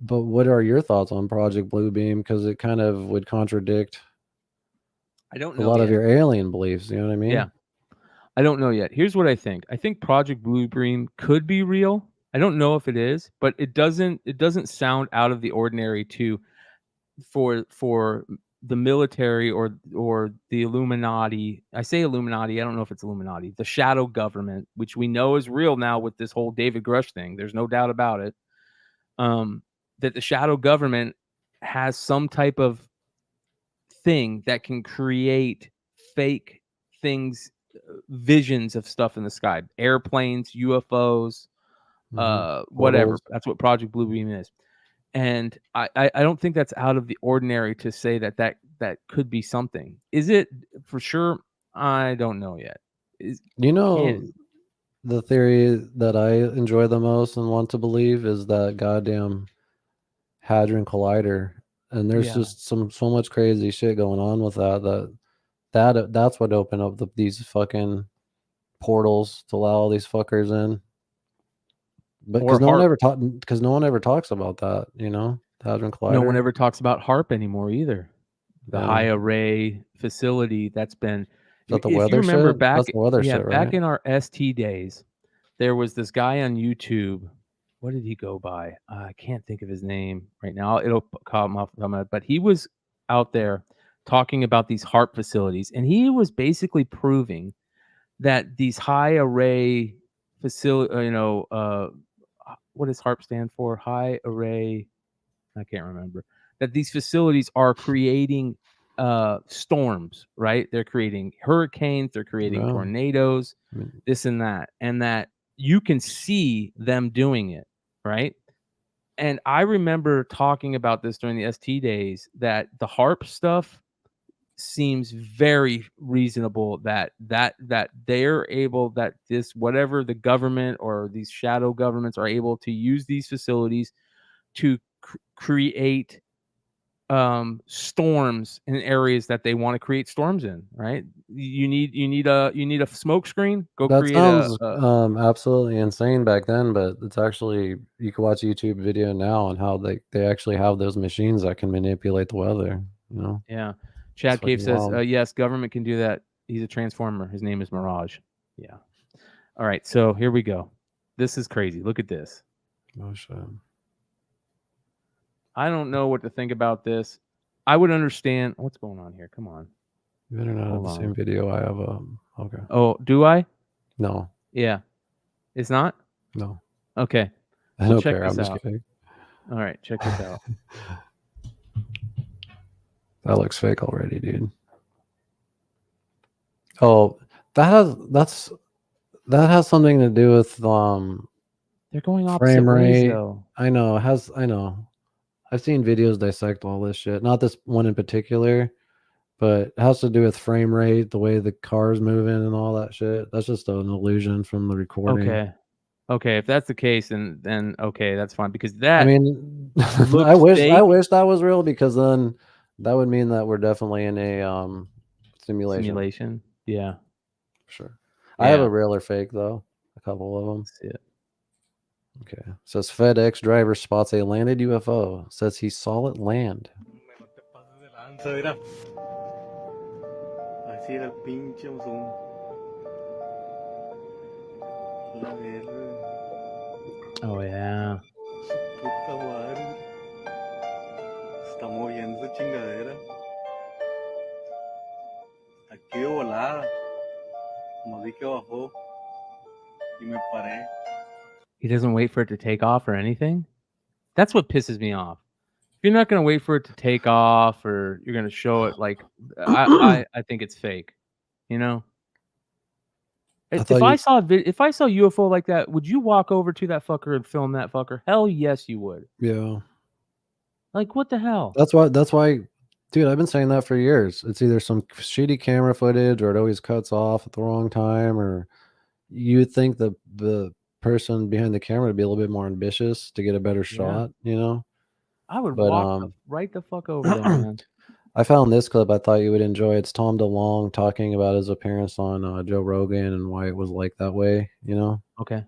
But what are your thoughts on Project Bluebeam? Because it kind of would contradict I don't a know lot yet. of your alien beliefs. You know what I mean? Yeah. I don't know yet. Here's what I think. I think Project Bluebeam could be real. I don't know if it is, but it doesn't sound out of the ordinary for the military or the Illuminati. I say Illuminati. I don't know if it's Illuminati. The shadow government, which we know is real now with this whole David Grush thing. There's no doubt about it. That the shadow government has some type of thing that can create fake things, visions of stuff in the sky, airplanes, UFOs, whatever. Portals. That's what Project Bluebeam is. And I don't think that's out of the ordinary to say that could be something. Is it for sure? I don't know yet. The theory that I enjoy the most and want to believe is that goddamn Hadron Collider. And there's just so much crazy shit going on with that's what opened up these fucking portals to allow all these fuckers in. But because no one ever talks about that, Hadron Collider. No one ever talks about HARP anymore either. The high array facility that's been. Is that the if weather you remember shit? back, That's the weather shit, right? back in our ST days, there was this guy on YouTube. What did he go by? I can't think of his name right now. It'll come off, but he was out there talking about these HARP facilities, and he was basically proving that these high array facility, what does HARP stand for? High array. I can't remember. That these facilities are creating storms, right? They're creating hurricanes, they're creating tornadoes, this and that, and that you can see them doing it, right? And I remember talking about this during the ST days, that the HARP stuff seems very reasonable, that they're able, that this, whatever the government or these shadow governments are able to use these facilities to create storms in areas that they want to create storms in, right? You need a smoke screen. That sounds absolutely insane back then, but it's actually, you can watch a YouTube video now on how they actually have those machines that can manipulate the weather. Yeah. Chad Cave says, yes, government can do that. He's a transformer. His name is Mirage. Yeah. All right, so here we go. This is crazy. Look at this. Oh shit. I don't know what to think about this. I would understand what's going on here. Come on. You better not have the same video I have. Okay. Oh, do I? No. Yeah. It's not? No. Okay. I don't care. I'm just kidding. All right, check this out. That looks fake already, dude. Oh, that has something to do with They're going opposite frame ways, rate. though. I know. I know. I've seen videos dissect all this shit. Not this one in particular, but it has to do with frame rate, the way the car's moving and all that shit. That's just an illusion from the recording. Okay, if that's the case, then okay, that's fine because that. I mean, looks I wish fake. that was real because then that would mean that we're definitely in a simulation. Yeah. Sure. I have Yeah. a real or fake though. A couple of them. Let's see it. Okay. Says FedEx driver spots a landed UFO. Says he saw it land. Así era el pinche zoom. La verga. Oh yeah. Su puta madre. Está moviendo esa chingadera. Aquí de volada. Como vi que bajó. Y me paré. He doesn't wait for it to take off or anything. That's what pisses me off. If you're not going to wait for it to take off or you're going to show it, like I think it's fake. You know. If I saw UFO like that, would you walk over to that fucker and film that fucker? Hell yes, you would. Yeah. Like what the hell? That's why, dude, I've been saying that for years. It's either some shitty camera footage or it always cuts off at the wrong time, or you think the person behind the camera would be a little bit more ambitious to get a better shot, you know? I would walk right the fuck over there, man. I found this clip I thought you would enjoy. It's Tom DeLonge talking about his appearance on Joe Rogan and why it was like that way, you know? Okay.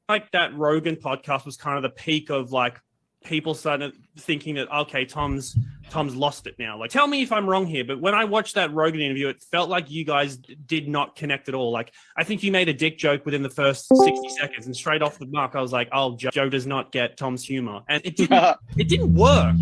Like that Rogan podcast was kind of the peak of like people started thinking that, okay, Tom's lost it now. Like, tell me if I'm wrong here, but when I watched that Rogan interview, it felt like you guys did not connect at all. Like, I think you made a dick joke within the first 60 seconds, and straight off the mark, I was like, oh, Joe does not get Tom's humor. And it didn't work.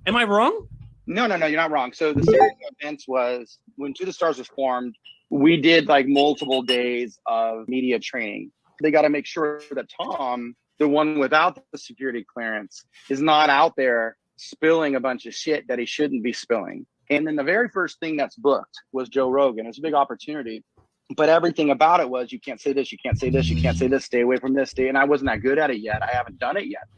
Am I wrong? No, you're not wrong. So the series of events was when To the Stars was formed, we did like multiple days of media training. They got to make sure that Tom, the one without the security clearance, is not out there spilling a bunch of shit that he shouldn't be spilling. And then the very first thing that's booked was Joe Rogan. It's a big opportunity, but everything about it was, you can't say this, you can't say this, you can't say this, stay away from this, and I wasn't that good at it yet. I haven't done it yet.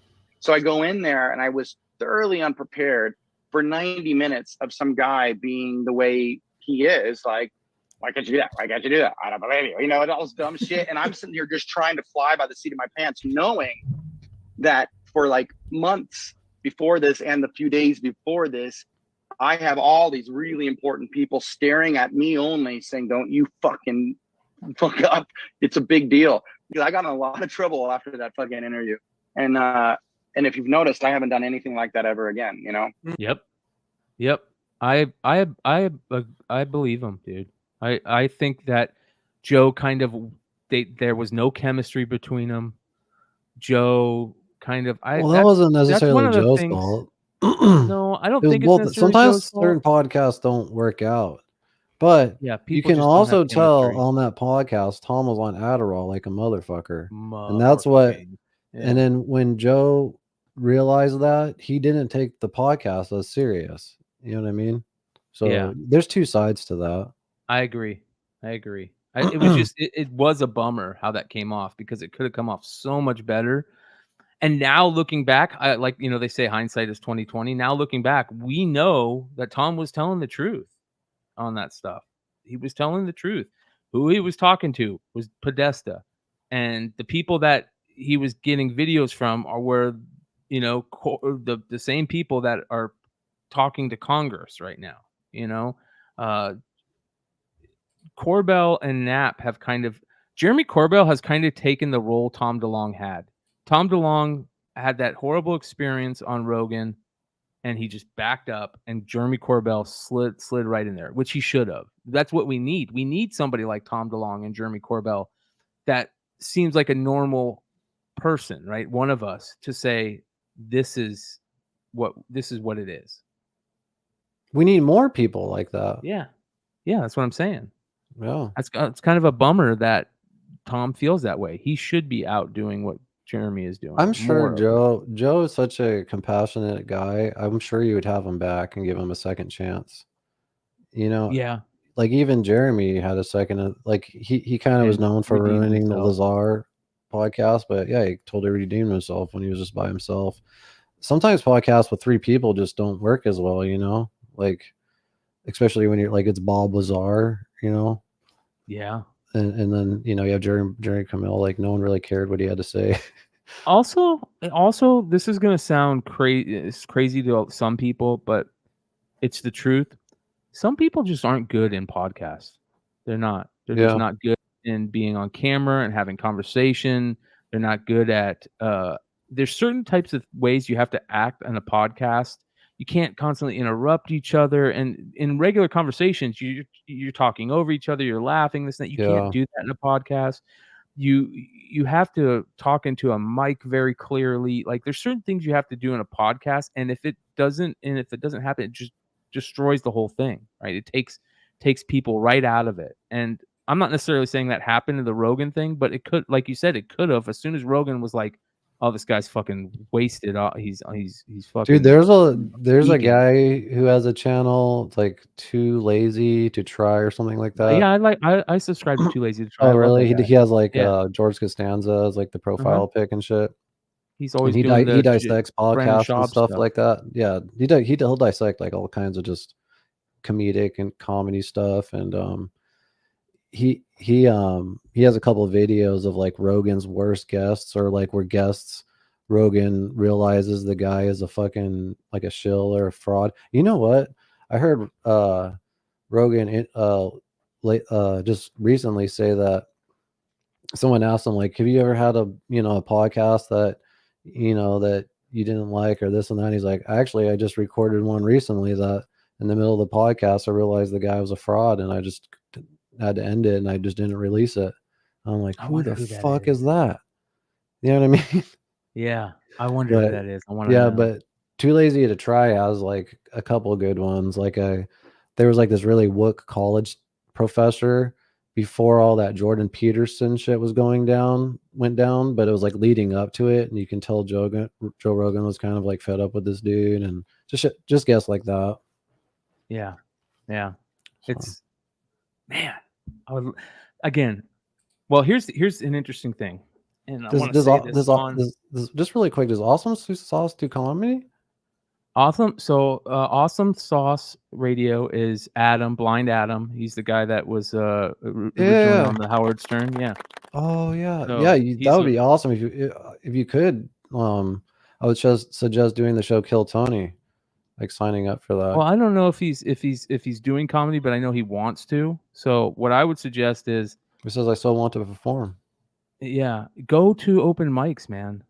So I go in there and I was thoroughly unprepared for 90 minutes of some guy being the way he is, like, why can't you do that? Why can't you do that? I don't believe you. You know, and all this dumb shit. And I'm sitting here just trying to fly by the seat of my pants, knowing that for like months before this and the few days before this, I have all these really important people staring at me only saying, don't you fucking fuck up. It's a big deal. Because I got in a lot of trouble after that fucking interview. And if you've noticed, I haven't done anything like that ever again, you know? Yep. I believe him, dude. I think that Joe kind of there was no chemistry between them. Joe kind of that wasn't necessarily Joe's fault. No, I don't think it's necessarily sometimes Joe's certain podcasts don't work out. But yeah, you can also tell on that podcast Tom was on Adderall like a motherfucker. And that's what and then when Joe realized that, he didn't take the podcast as serious. You know what I mean? So there's two sides to that. I agree. It was just it was a bummer how that came off because it could have come off so much better. And now looking back, like they say hindsight is 20/20. Now looking back, we know that Tom was telling the truth on that stuff. He was telling the truth. Who he was talking to was Podesta, and the people that he was getting videos from were the same people that are talking to Congress right now. Corbell and Knapp have Jeremy Corbell has kind of taken the role Tom DeLonge had. Tom DeLonge had that horrible experience on Rogan, and he just backed up, and Jeremy Corbell slid right in there, which he should have. That's what we need. We need somebody like Tom DeLonge and Jeremy Corbell that seems like a normal person, right? One of us to say this is what it is. We need more people like that. Yeah, that's what I'm saying. Yeah, it's kind of a bummer that Tom feels that way. He should be out doing what Jeremy is doing. I'm sure more Joe is such a compassionate guy. I'm sure you would have him back and give him a second chance. You know, Yeah. like even Jeremy had a second. Like he kind of was And known for redeemed ruining the himself. Lazar podcast, but yeah, he totally redeemed himself when he was just by himself. Sometimes podcasts with 3 people just don't work as well, you know, like especially when you're like it's Bob Lazar, you know. Yeah. And then you know you have Jerry Camille, like no one really cared what he had to say. Also, this is gonna sound crazy to some people, but it's the truth. Some people just aren't good in podcasts. They're not. They're just Yeah. not good in being on camera and having conversation. They're not good at. There's certain types of ways you have to act in a podcast. You can't constantly interrupt each other, and in regular conversations, you're talking over each other. You're laughing. This and that. You Yeah. can't do that in a podcast. You have to talk into a mic very clearly. Like there's certain things you have to do in a podcast, and if it doesn't happen, it just destroys the whole thing, right? It takes people right out of it. And I'm not necessarily saying that happened in the Rogan thing, but it could, like you said, it could have. As soon as Rogan was like, "Oh, this guy's fucking wasted. He's fucking." Dude, there's a peaking. guy who has a channel like Too Lazy to Try or something like that. Yeah, I subscribe to Too Lazy to Try. Oh, I love really? that guy. He has like Yeah. George Costanza as like the profile pic and shit. He's always And doing he the dissects Brandon podcasts and Schaub stuff stuff. like that. Yeah, he'll dissect like all kinds of just comedic and comedy stuff. And he has a couple of videos of like Rogan's worst guests, or like where guests Rogan realizes the guy is a fucking like a shill or a fraud. You know what? I heard Rogan just recently say that someone asked him like, have you ever had a podcast that that you didn't like or this and that? And he's like, actually, I just recorded one recently that in the middle of the podcast I realized the guy was a fraud and I just had to end it and I just didn't release it. I'm like, who the fuck is that? You know what I mean? Yeah, I wonder who that is. I want to Yeah, know. but Too Lazy to Try has like a couple good ones. Like there was like this really woke college professor before all that Jordan Peterson shit went down, but it was like leading up to it, and you can tell Joe Rogan was kind of like fed up with this dude, and just guess like that. Yeah. It's man. Well, here's an interesting thing, and I want to say this just really quick. Does Awesome Sauce do comedy? Awesome. So, Awesome Sauce Radio is Blind Adam. He's the guy that was originally on the Howard Stern. Yeah. Oh yeah, So that would be awesome if you could. I would just suggest doing the show Kill Tony, like signing up for that. Well, I don't know if he's doing comedy, but I know he wants to. So what I would suggest is, he says I still want to perform. Yeah, go to open mics, man.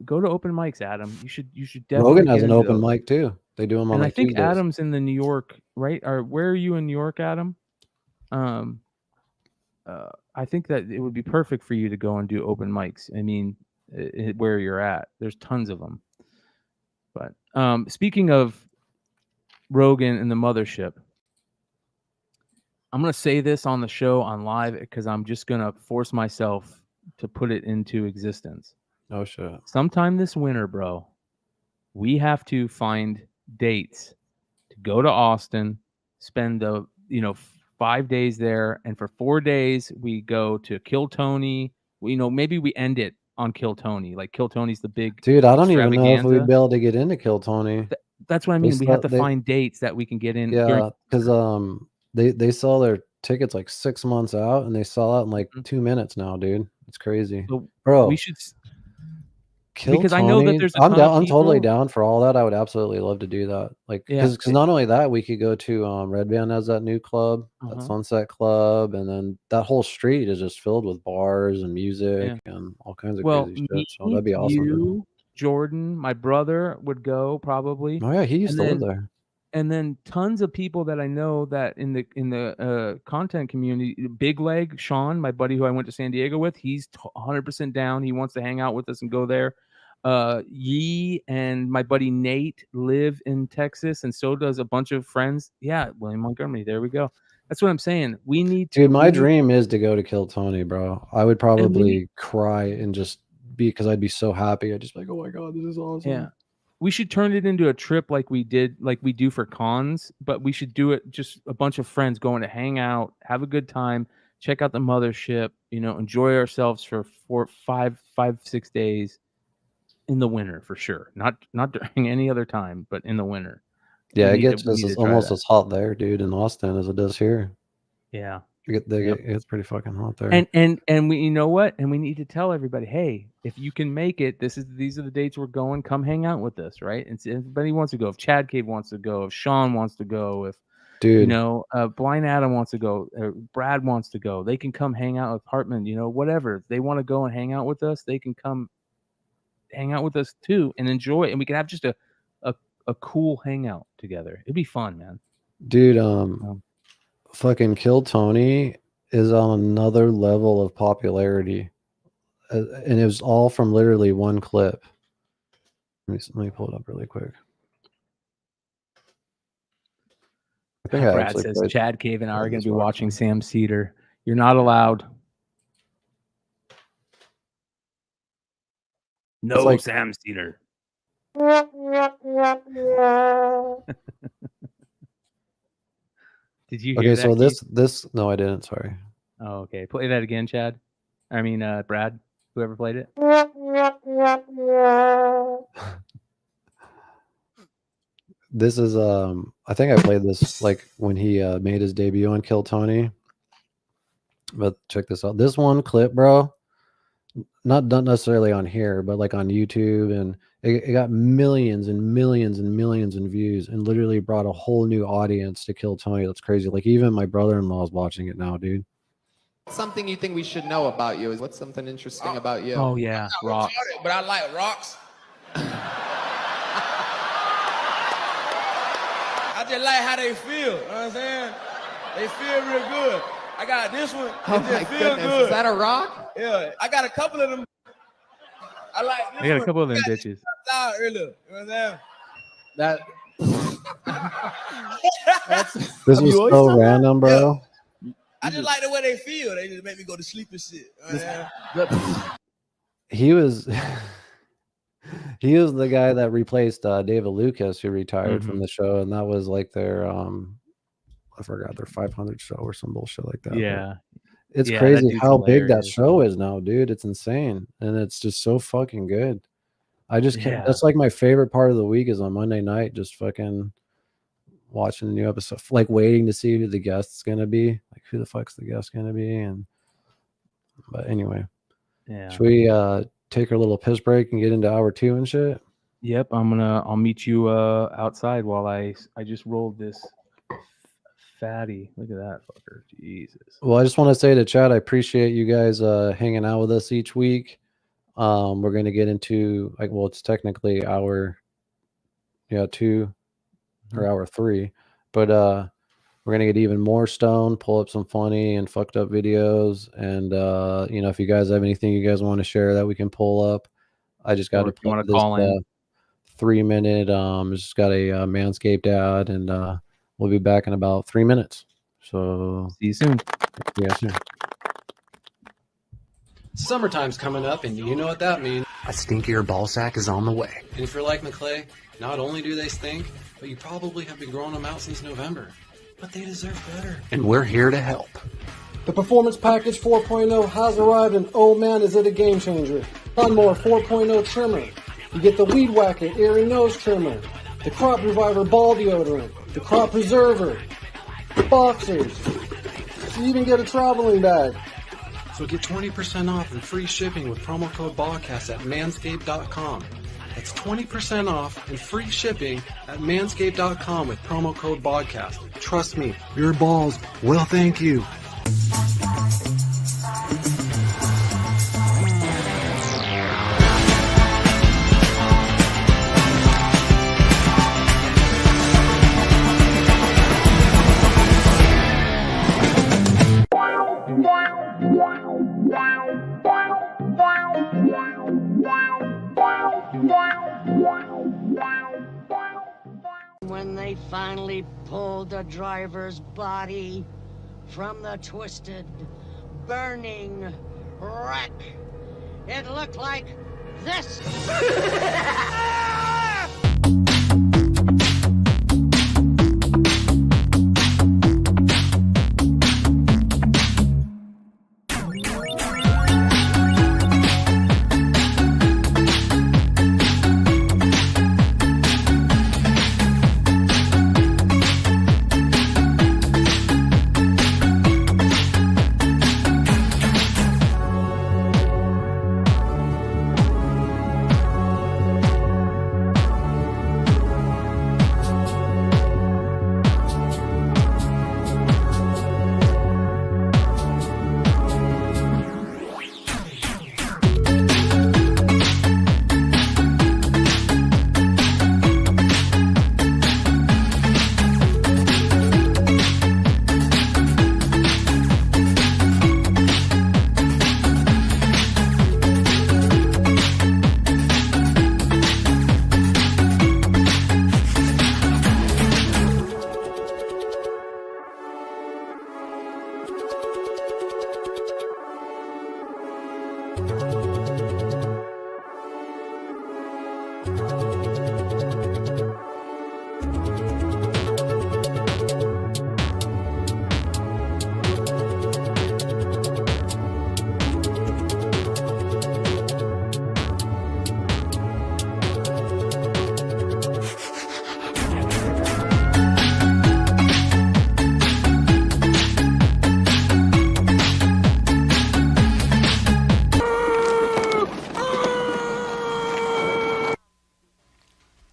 Go to open mics, Adam. You should definitely. Rogan has an open mic too. They do them on. And like I think Tuesdays. Adam's in the New York, right? Or where are you in New York, Adam? I think that it would be perfect for you to go and do open mics. I mean, where you're at, there's tons of them. But speaking of Rogan and the mothership, I'm gonna say this on the show on live because I'm just gonna force myself to put it into existence. Oh shit. Sometime this winter, bro, we have to find dates to go to Austin, spend 5 days there, and for 4 days we go to Kill Tony. Maybe we end it on Kill Tony. Like Kill Tony's the big dude. I don't even know if extravaganza. we'd be able to get into Kill Tony. That's what I mean. We have to find dates that we can get in. Yeah, because they sell their tickets like 6 months out, and they sell out in like 2 minutes now, dude. It's crazy, bro. We should. Kill because Tony. I know that there's a I'm ton down. of I'm totally people. down for all that. I would absolutely love to do that. Like, because not only that, we could go to Red Band has that new club, that Sunset Club, and then that whole street is just filled with bars and music and all kinds of crazy shit. So that'd be awesome. You, Jordan, my brother would go probably. Oh yeah, he used to live there. And then tons of people that I know that in the content community, Big Leg, Sean, my buddy who I went to San Diego with, he's 100% down. He wants to hang out with us and go there. Yee and my buddy Nate live in Texas, and so does a bunch of friends. Yeah, William Montgomery. There we go. That's what I'm saying. We need to. Dude, my dream is to go to Kill Tony, bro. I would probably cry and just be, because I'd be so happy. I'd just be like, oh my god, this is awesome. Yeah. We should turn it into a trip like we do for cons, but we should do it just a bunch of friends going to hang out, have a good time, check out the mothership, enjoy ourselves for 6 days in the winter for sure. Not during any other time, but in the winter. Yeah, it gets almost as hot there, dude, in Austin as it does here. Yeah. It's pretty fucking hot there. And we, you know what? And we need to tell everybody, hey, if you can make it, these are the dates we're going. Come hang out with us, right? And if anybody wants to go, if Chad Cave wants to go, if Sean wants to go, if Blind Adam wants to go, Brad wants to go, they can come hang out with Hartman. Whatever. If they want to go and hang out with us, they can come hang out with us too and enjoy it. And we can have just a cool hangout together. It'd be fun, man. Dude, fucking Kill Tony is on another level of popularity, and it was all from literally one clip. Let me pull it up really quick. I think Brad says Chad Cave and I are going to be watching Sam Cedar. You're not allowed. No, Sam Cedar. Did you hear okay, that, so Keith? this no, I didn't. Sorry. Oh, okay. Play that again, Chad. I mean, Brad. Whoever played it. This is I think I played this like when he made his debut on Kill Tony. But check this out. This one clip, bro. Not necessarily on here, but like on YouTube, and it got millions and millions and millions in views, and literally brought a whole new audience to Kill Tony. That's crazy. Like even my brother-in-law is watching it now, dude. Something you think we should know about you is what's something interesting about you? Oh yeah, rocks. But I like rocks. I just like how they feel. You know what I'm saying? They feel real good. I got this one. Oh my goodness, is that a rock? Yeah, I got a couple of them. I like this I got a one. couple of them bitches. Earlier. You know what I'm saying? This was so random, bro. I just like the way they feel. They just make me go to sleep and shit. He was he was the guy that replaced David Lucas, who retired from the show, and that was like their I forgot, their 500 show or some bullshit like that. Yeah. It's Yeah, crazy that how dude's big that hilarious. show is now, dude. It's insane, and it's just so fucking good. I just can't. Yeah. That's like my favorite part of the week is on Monday night, just fucking watching the new episode, like waiting to see who the guest's gonna be, like who the fuck's the guest gonna be. But anyway, Yeah. should we take our little piss break and get into hour 2 and shit? Yep, I'll meet you outside while I just rolled this fatty. Look at that fucker. Jesus. Well, I just want to say to Chad, I appreciate you guys hanging out with us each week. We're going to get into it's technically hour 2 or hour 3, but we're going to get even more stoned, pull up some funny and fucked up videos, and if you guys have anything you guys want to share that we can pull up, I just got to you want to this call in 3-minute just got a Manscaped ad, and we'll be back in about 3 minutes. So see you soon. Yeah, soon. Summertime's coming up, and you know what that means. A stinkier ball sack is on the way. And if you're like McClay, not only do they stink, but you probably have been growing them out since November. But they deserve better. And we're here to help. The Performance Package 4.0 has arrived, and oh man, is it a game changer. Lawnmower 4.0 trimmer. You get the Weed Whacker ear and nose trimmer, the Crop Reviver ball deodorant, the Crop Preserver, the boxers. You even get a traveling bag. So get 20% off and free shipping with promo code Bogcast at manscaped.com. That's 20% off and free shipping at manscaped.com with promo code Bogcast. Trust me, your balls will thank you. finally pulled the driver's body from the twisted, burning wreck. It looked like this.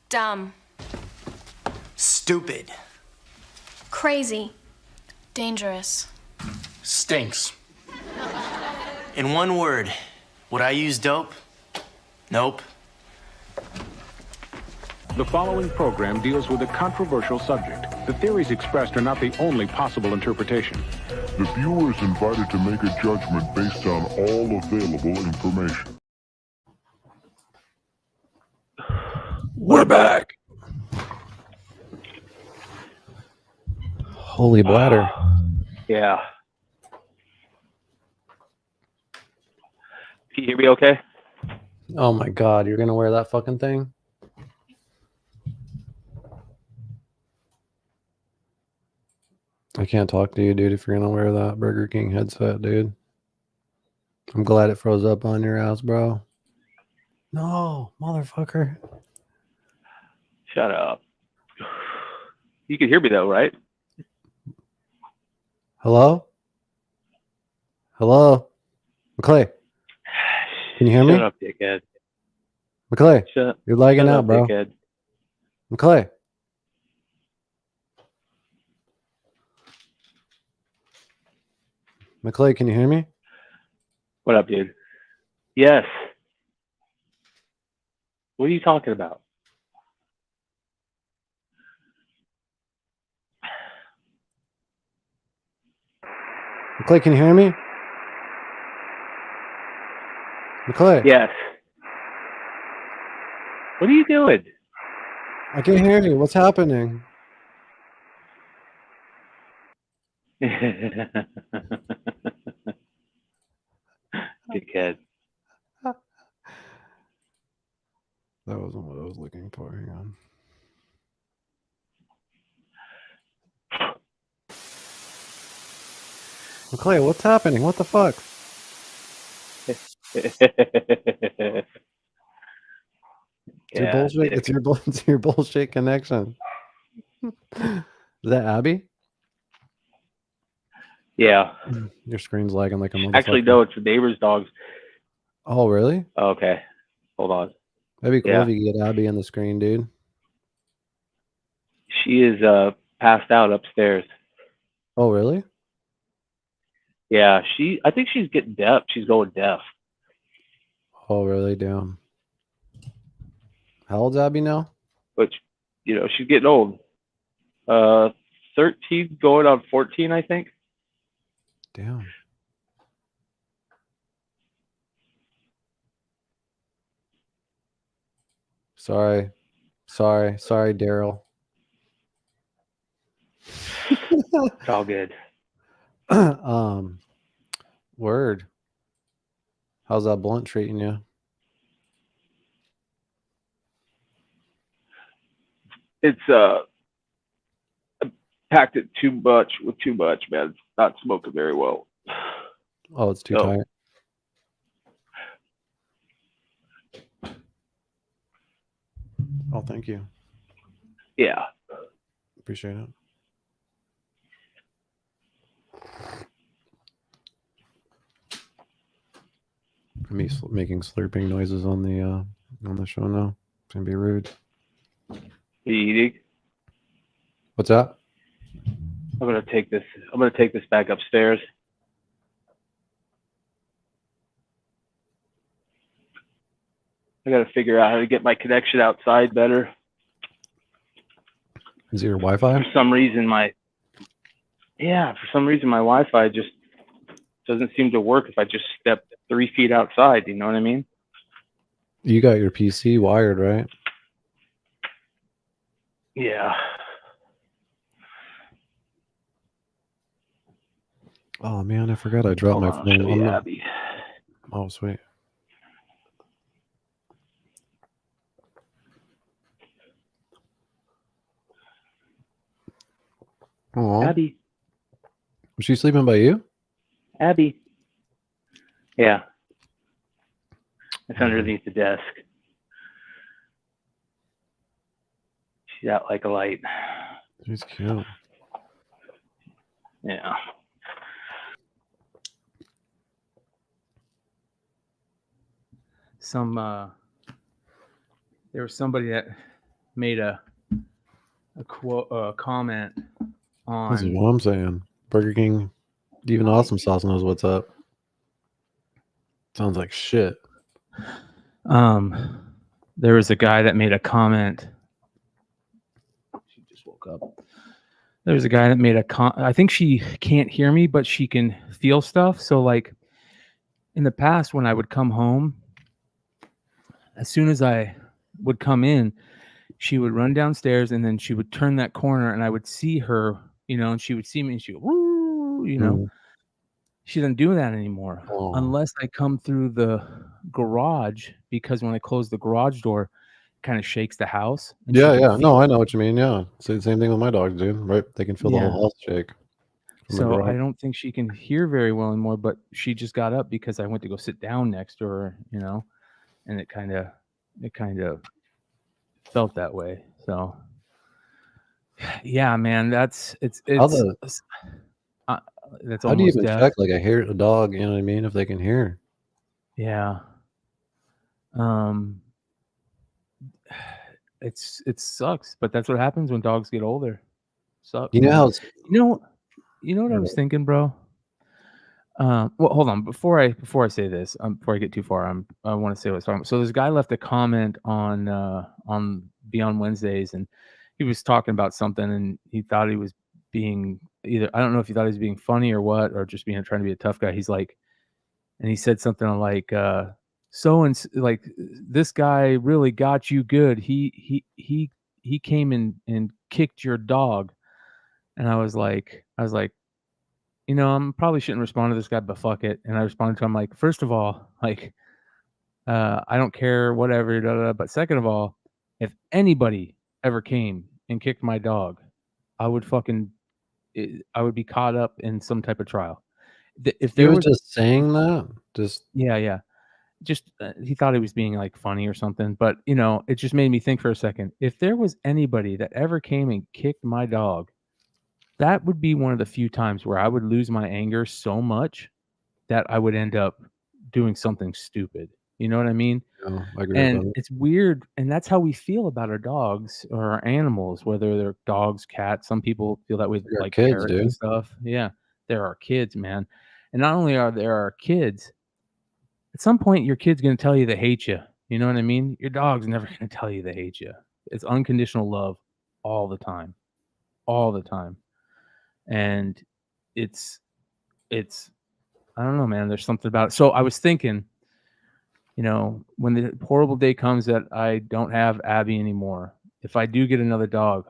Dumb. Stupid. Crazy. Dangerous. Stinks. In one word, would I use dope? Nope. The following program deals with a controversial subject. The theories expressed are not the only possible interpretation. The viewer is invited to make a judgment based on all available information. We're back. Holy bladder. Yeah. Can you hear me okay? Oh my god, you're gonna wear that fucking thing? I can't talk to you, dude, if you're gonna wear that Burger King headset, dude. I'm glad it froze up on your ass, bro. No, motherfucker. Shut up. You can hear me though, right? Hello? Hello? McClay? Can you hear me? Shut up, dickhead. McClay, you're lagging shut out, up, bro. dickhead. McClay. McClay, can you hear me? What up, dude? Yes. What are you talking about? McClay, can you hear me? McClay. Yes. What are you doing? I can hear you. What's happening? Dickhead. That wasn't what I was looking for. Hang on. McClay, what's happening? What the fuck? It's your bullshit connection. Is that Abby? Yeah. Your screen's lagging like a motherfucker. Actually, no, it's the neighbor's dogs. Oh, really? Okay. Hold on. That'd be cool Yeah. if you could get Abby on the screen, dude. She is passed out upstairs. Oh, really? Yeah, I think she's getting deaf. She's going deaf. Oh, really? Damn. How old's Abby now? Which, she's getting old. 13 going on 14, I think. Damn. Sorry, Daryl. It's all good. Word. How's that blunt treating you? It's I packed it too much, man. It's not smoking very well. Oh, it's too tight. Oh, thank you. Yeah. Appreciate it. Me making slurping noises on the show now. It's gonna be rude. Are you eating? What's that? I'm gonna take this back upstairs. I gotta figure out how to get my connection outside better. Is it your Wi-Fi? For some reason my Wi-Fi just doesn't seem to work if I just step 3 feet outside. You know what I mean? You got your PC wired, right? Yeah. Oh man, I forgot I dropped my phone. Show you, Abby. Oh, sweet. Oh, Abby. Was she sleeping by you? Abby. Yeah. It's underneath the desk. She's out like a light. She's cute. Yeah. There was somebody that made a comment That's on. what I'm saying. Burger King, even Awesome Sauce knows what's up. Sounds like shit. There was a guy that made a comment. She just woke up. There was a guy that made a I think she can't hear me, but she can feel stuff. So like in the past, when I would come home, as soon as I would come in, she would run downstairs and then she would turn that corner and I would see her, and she would see me and she would, woo, She doesn't do that anymore unless I come through the garage, because when I close the garage door, it kind of shakes the house. And Yeah, yeah. No, I know what you mean. Yeah. It's the same thing with my dogs, dude. Right? They can feel the whole house shake. So I don't think she can hear very well anymore, but she just got up because I went to go sit down next to her, and it kind of felt that way. So yeah, man, that's how do you even death. check like a dog, you know what I mean, if they can hear? Yeah. It sucks, but that's what happens when dogs get older. Sucks. You know how you know what I was thinking, bro? Well, hold on. Before I say this, before I get too far, I want to say what I was talking about. So this guy left a comment on Beyond Wednesdays, and he was talking about something, and he thought he was being I don't know if he thought he was being funny or what, or just trying to be a tough guy. He's like, and he said something like, like, this guy really got you good. He came and kicked your dog. And I was like, I probably shouldn't respond to this guy, but fuck it. And I responded to him like, first of all, like, I don't care, whatever, but second of all, if anybody ever came and kicked my dog, I would be caught up in some type of trial. If he there was just saying that, yeah. Just he thought he was being like funny or something, but it just made me think for a second. If there was anybody that ever came and kicked my dog, that would be one of the few times where I would lose my anger so much that I would end up doing something stupid. You know what I mean? Yeah, I agree And with that. it's weird, and that's how we feel about our dogs or our animals, whether they're dogs, cats. Some people feel that way, They're like kids, parrots dude. and stuff. Yeah, they're our kids, man. And not only are they our kids, at some point your kid's going to tell you they hate you. You know what I mean? Your dog's never going to tell you they hate you. It's unconditional love all the time. And it's I don't know, man. There's something about it. So I was thinking, when the horrible day comes that I don't have Abby anymore, if I do get another dog,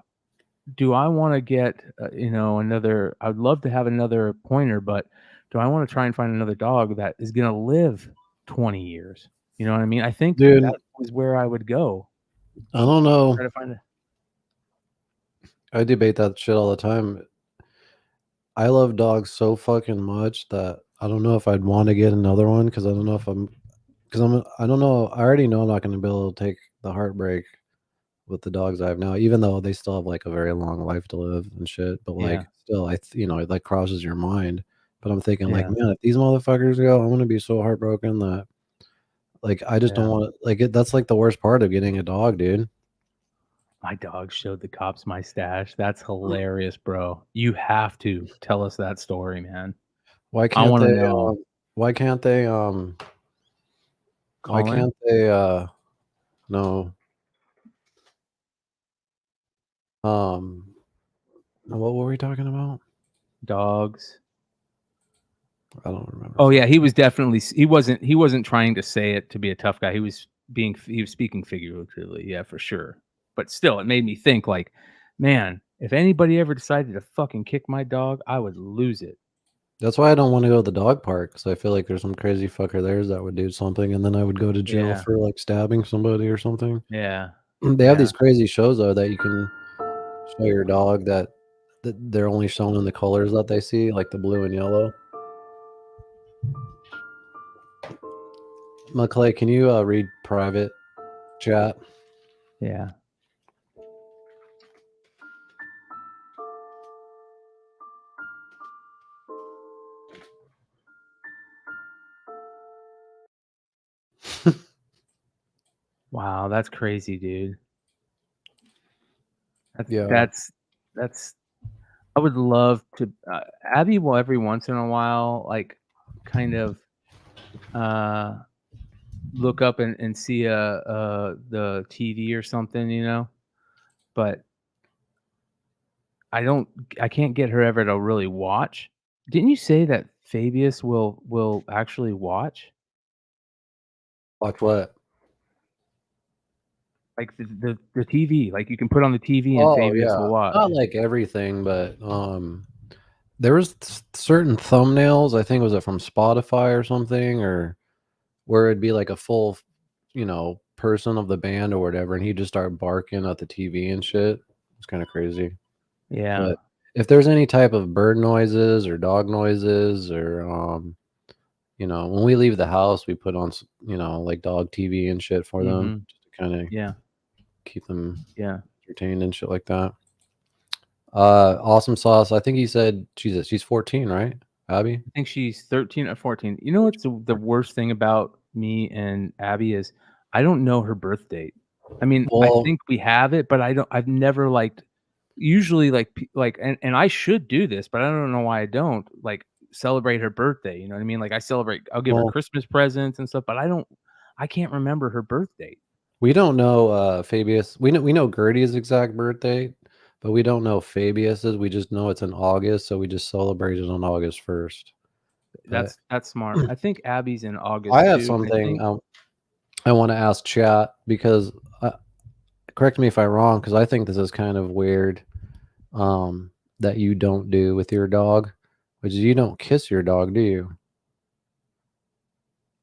do I want to get another? I'd love to have another pointer, but do I want to try and find another dog that is gonna live 20 years? You know what I mean? I think Dude, that was where I would go. I don't know. Try to find it. I debate that shit all the time. I love dogs so fucking much that I don't know if I'd want to get another one because I don't know if I don't know. I already know I'm not going to be able to take the heartbreak with the dogs I have now, even though they still have like a very long life to live and shit. But like, Yeah. still, it like crosses your mind. But I'm thinking like, Yeah. man, if these motherfuckers go, I'm going to be so heartbroken that like I just don't Yeah. want to like it. That's like the worst part of getting a dog, dude. My dog showed the cops my stash. That's hilarious, bro. You have to tell us that story, man. Why I can't want to they? know. Why can't they? Why Call in? can't they? No. What were we talking about? Dogs. I don't remember. Oh yeah, he was definitely. He wasn't trying to say it to be a tough guy. He was speaking figuratively. Yeah, for sure. But still, it made me think like, man, if anybody ever decided to fucking kick my dog, I would lose it. That's why I don't want to go to the dog park because I feel like there's some crazy fucker there that would do something, and then I would go to jail Yeah. for like stabbing somebody or something. Yeah. They have Yeah. these crazy shows though that you can show your dog that they're only shown in the colors that they see, like the blue and yellow. McClay, can you read private chat? Yeah. Wow, that's crazy, dude. Yeah. That's. I would love to. Abby will every once in a while, like, kind of, look up and see the TV or something, but I can't get her ever to really watch. Didn't you say that Fabius will actually watch? Watch what? Like the TV, like you can put on the TV and Oh Fabius yeah, will watch. not like everything, but there was certain thumbnails. I think was it from Spotify or something, or where it'd be like a full, person of the band or whatever, and he'd just start barking at the TV and shit. It's kind of crazy. Yeah. But if there's any type of bird noises or dog noises or when we leave the house, we put on like dog TV and shit for them just to kind of Yeah. keep them entertained and shit like that. Awesome Sauce. I think he said she's 14, right, Abby? I think she's 13 or 14. You know what's the worst thing about me and Abby is I don't know her birth date. I mean, I think we have it, but I've never usually and I should do this, but I don't know why I don't celebrate her birthday. You know what I mean? Like I'll give her Christmas presents and stuff, but I can't remember her birth date. We don't know Fabius. We know Gertie's exact birthday, but we don't know Fabius's. We just know it's in August, so we just celebrate it on August 1st. That's smart. I think Abby's in August. I have too, something I want to ask chat because correct me if I'm wrong, because I think this is kind of weird that you don't do with your dog, which is you don't kiss your dog, do you?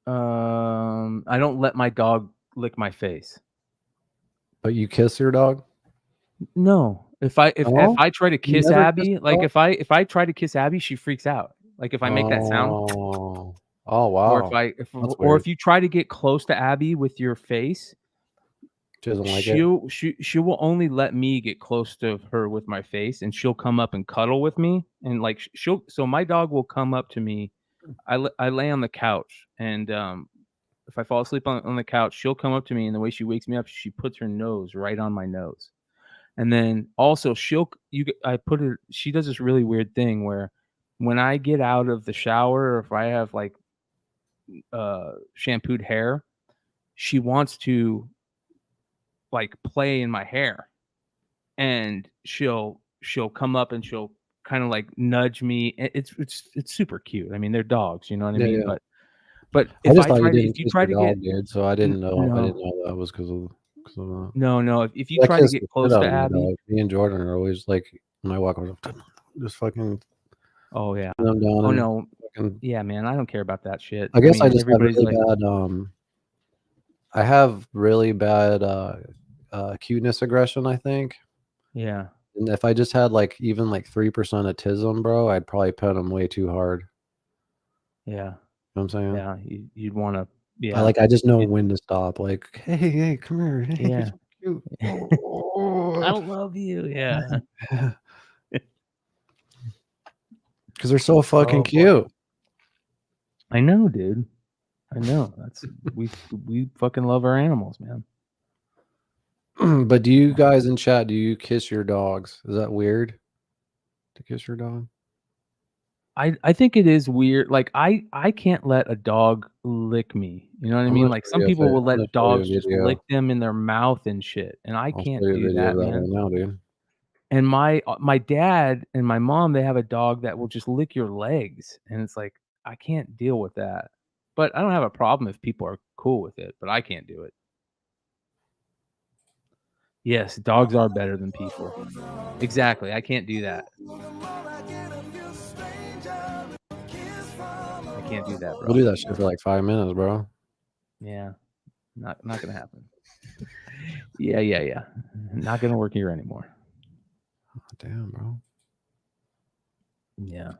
I don't let my dog lick my face. But you kiss your dog? No. If I try to kiss Abby, if I try to kiss Abby, she freaks out. Like if I make that sound. Oh wow. Or if you try to get close to Abby with your face, she doesn't like she will only let me get close to her with my face, and she'll come up and cuddle with me, and so my dog will come up to me. I lay on the couch, and if I fall asleep on the couch, she'll come up to me, and the way she wakes me up, she puts her nose right on my nose. And then also she does this really weird thing where when I get out of the shower, or if I have shampooed hair, she wants to play in my hair, and she'll come up and she'll kind of nudge me. It's super cute. I mean, they're dogs, you know what I mean? Yeah. But I if just I thought try you didn't if you kiss try your to dog, get, dude, so I didn't know. no. I didn't know that was because of. No. If you try to get close to Abby, me and Jordan are always like, when I walk over, just fucking. Oh yeah. Them down Oh and no. fucking, Yeah, man. I don't care about that shit. I guess I just have everybody's really like, bad. I have really bad cuteness aggression, I think. Yeah. And if I just had like even like 3% autism, bro, I'd probably pet him way too hard. Yeah. You know what I'm saying? Yeah. You'd want to. Yeah. I just know when to stop. Like, hey, come here. Hey, Yeah. cute. I love you. Yeah. Because they're so fucking Oh, cute. boy. I know, dude. I know. That's we fucking love our animals, man. But do you guys in chat, do you kiss your dogs? Is that weird to kiss your dog? I think it is weird. Like I can't let a dog lick me. You know what I I'm mean? gonna Like show some you people will I'm gonna let show you a dogs just video. lick them in their mouth and shit, and I I'll can't show you a do video that, of that man. right now, dude. And my dad and my mom, they have a dog that will just lick your legs, and it's like I can't deal with that. But I don't have a problem if people are cool with it, but I can't do it. Yes, dogs are better than people. Exactly. I can't do that. I can't do that, bro. We'll do that shit for like 5 minutes, bro. Yeah. Not gonna happen. Yeah. Not gonna work here anymore. Oh, damn, bro. Yeah.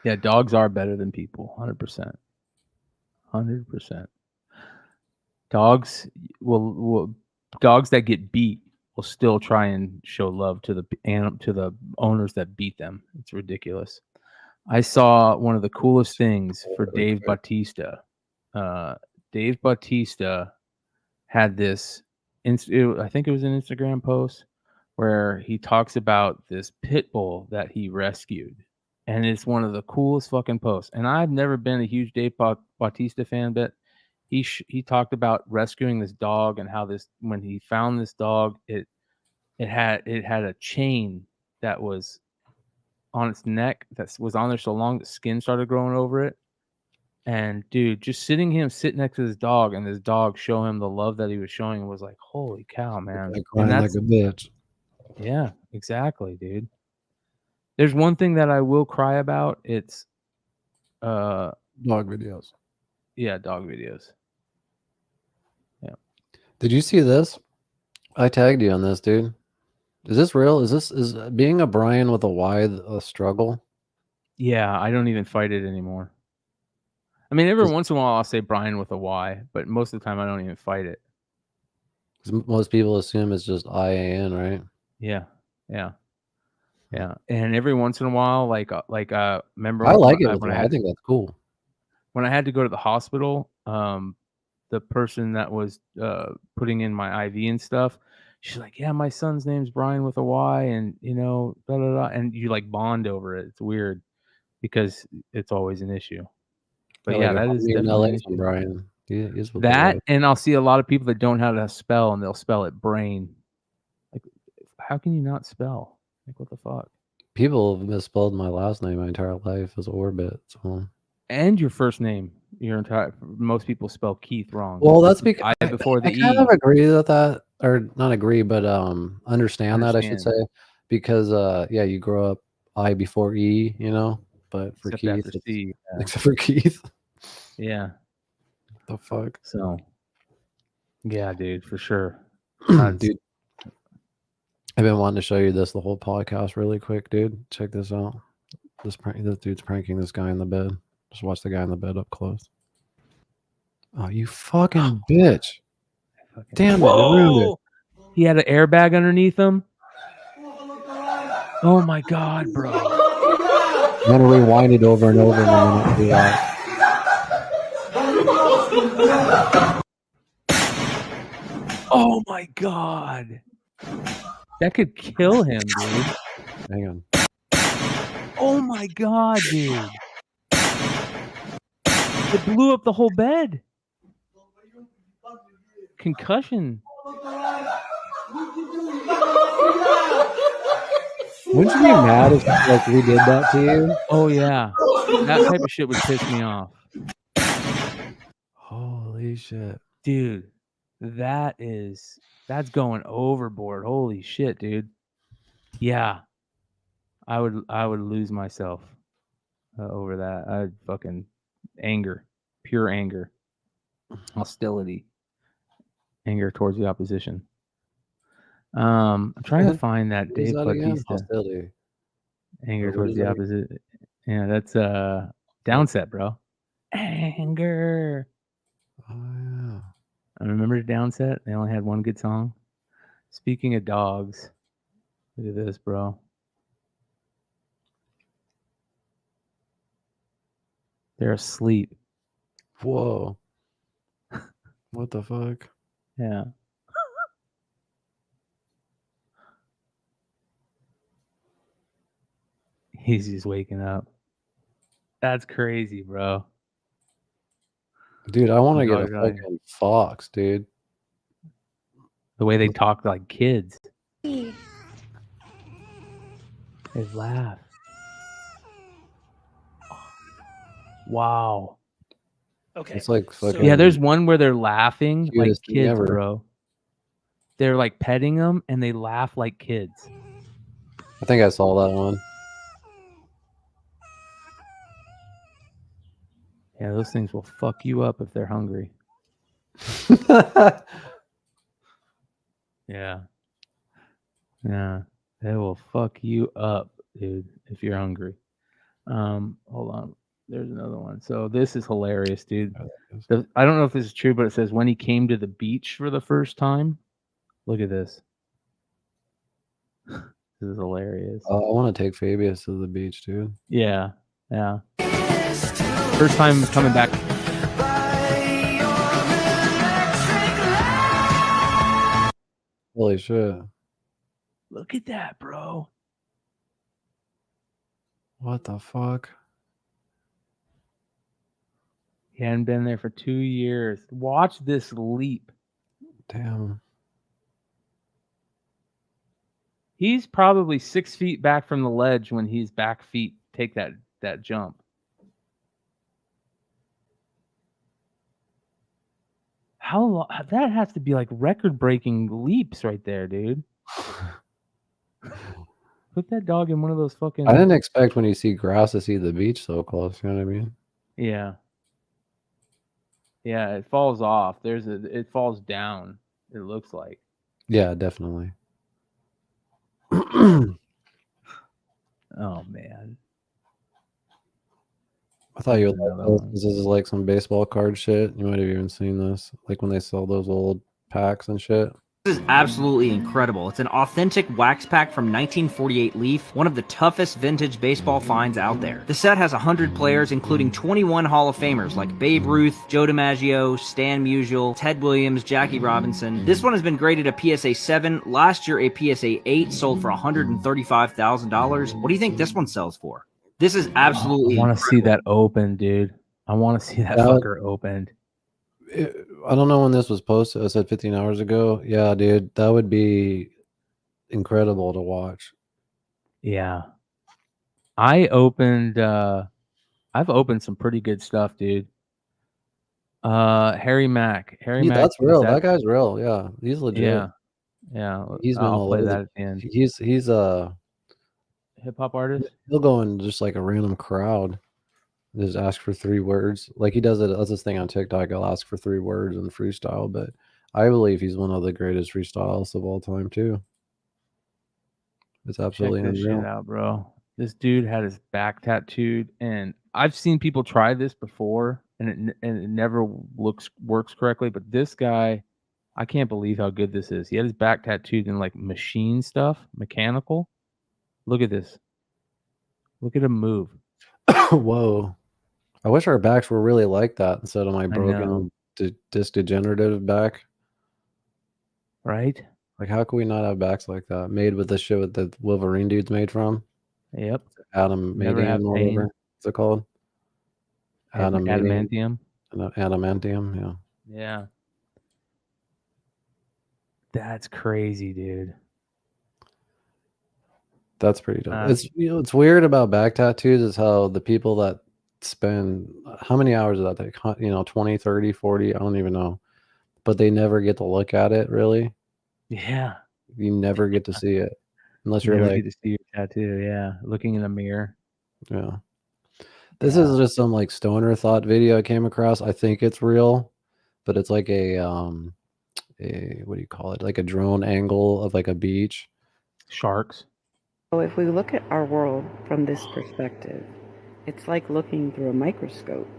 Yeah, dogs are better than people. 100%. 100%. Dogs dogs that get beat will still try and show love to the owners that beat them. It's ridiculous. I saw one of the coolest things for Dave Bautista. Dave Bautista had this, I think it was an Instagram post where he talks about this pit bull that he rescued. And it's one of the coolest fucking posts. And I've never been a huge Dave Bautista fan, but he talked about rescuing this dog and how when he found this dog, it had a chain that was on its neck that was on there so long the skin started growing over it. And dude, just sit next to this dog and this dog show him the love that he was showing was like, holy cow, man. Like crying like a bitch. Yeah, exactly, dude. There's one thing that I will cry about. It's dog videos. Yeah, dog videos. Yeah. Did you see this? I tagged you on this, dude. Is this real? Is being a Bryan with a Y a struggle? Yeah, I don't even fight it anymore. I mean, every once in a while I'll say Bryan with a Y, but most of the time I don't even fight it. Because most people assume it's just IAN, right? Yeah. And every once in a while, remember I like it. I think that's cool. When I had to go to the hospital, the person that was putting in my IV and stuff, she's like, "Yeah, my son's name's Bryan with a Y, and da da da," and you like bond over it. It's weird because it's always an issue. But yeah, that is definitely an issue. Bryan. And I'll see a lot of people that don't know how to spell, and they'll spell it brain. Like, how can you not spell? Like, what the fuck? People have misspelled my last name my entire life as Orbit. So. And your first name, most people spell Keith wrong. Well, that's because I before the I kind of agree with that, or not agree, but understand that, I should say, because yeah, you grow up I before E, but for Except Keith, C, except for Keith. Yeah. The fuck. So. Yeah, dude, for sure. Dude, I've been wanting to show you this the whole podcast really quick, dude. Check this out. This dude's pranking this guy in the bed. Just watch the guy in the bed up close. Oh, you fucking bitch. Damn it, you ruined it. He had an airbag underneath him. Oh my god, bro. I'm gonna rewind it over and over in a minute. Oh my god. That could kill him, dude. Hang on. Oh my god, dude. It blew up the whole bed. Concussion. Wouldn't you be mad if we did that to you? Oh yeah. That type of shit would piss me off. Holy shit. Dude. That's going overboard. Holy shit, dude. Yeah. I would lose myself over that. I'd fucking anger, pure anger, hostility, anger towards the opposition. I'm trying to find that What is Dave that again? Bautista. Hostility. Anger Or what towards is the that? opposite. Yeah, that's Downset, bro. Anger. Oh yeah. I remember Downset. They only had one good song. Speaking of dogs, look at this, bro. They're asleep. Whoa. What the fuck? Yeah. He's just waking up. That's crazy, bro. Dude, I want to get a Dog dying. fucking fox, dude. The way they talk like kids. They laugh. Wow. Okay. It's like fucking. Yeah, there's one where they're laughing like cutest thing kids, ever. bro. They're like petting them and they laugh like kids. I think I saw that one. Yeah, those things will fuck you up if they're hungry. Yeah. Yeah. They will fuck you up, dude, if you're hungry. Hold on. There's another one. So this is hilarious, dude. I don't know if this is true, but it says when he came to the beach for the first time. Look at this. This is hilarious. I want to take Fabius to the beach, dude. Yeah. Yeah. First time coming back. Holy shit. Look at that, bro. What the fuck? He hadn't been there for 2 years. Watch this leap. Damn. He's probably 6 feet back from the ledge when his back feet take that jump. How long? That has to be like record-breaking leaps right there, dude. Put that dog in one of those fucking. I didn't expect when you see grass to see the beach so close. You know what I mean? Yeah. Yeah, it falls off. It falls down. It looks like. Yeah, definitely. Oh man. I thought you would like this. This is like some baseball card shit. You might have even seen this, like when they sell those old packs and shit. This is absolutely incredible. It's an authentic wax pack from 1948 Leaf, one of the toughest vintage baseball finds out there. The set has 100 players, including 21 Hall of Famers like Babe Ruth, Joe DiMaggio, Stan Musial, Ted Williams, Jackie Robinson. This one has been graded a PSA 7. Last year, a PSA 8 sold for $135,000. What do you think this one sells for? This is absolutely I want to see that open, dude. I want to see that fucker opened. I don't know when this was posted. I said 15 hours ago. Yeah, dude, that would be incredible to watch. Yeah. I've opened some pretty good stuff, dude. Harry Mack. Harry Mack. That's real. That guy's real. Yeah. He's legit. Yeah. Yeah. He's been I'll all play over that at the end. He's a hip-hop artist. He'll go in just like a random crowd. Just ask for 3 words. Like he does it. That's his thing on TikTok. I'll ask for 3 words and freestyle. But I believe he's one of the greatest freestylists of all time too. It's absolutely Check this unreal. shit out, bro. This dude had his back tattooed, and I've seen people try this before, and it never works correctly. But this guy, I can't believe how good this is. He had his back tattooed in like machine stuff, mechanical. Look at this. Look at him move. Whoa. I wish our backs were really like that instead of my broken disc degenerative back. Right? Like, how could we not have backs like that? Made with the shit with the Wolverine dude's made from? Yep. Adamantium, or whatever. What's it called? Adamantium. Adamantium, yeah. Yeah. That's crazy, dude. That's pretty dope. It's weird about back tattoos is how the people that spend how many hours does that take? 20, 30, 40, I don't even know. but they never get to look at it really. Yeah. You never get to see it unless You you're never like, get to see your tattoo. Yeah. Looking in the mirror. yeah. This is just some like stoner thought video I came across. I think it's real, but it's like a what do you call it? Like a drone angle of like a beach. Sharks. So if we look at our world from this perspective, it's like looking through a microscope.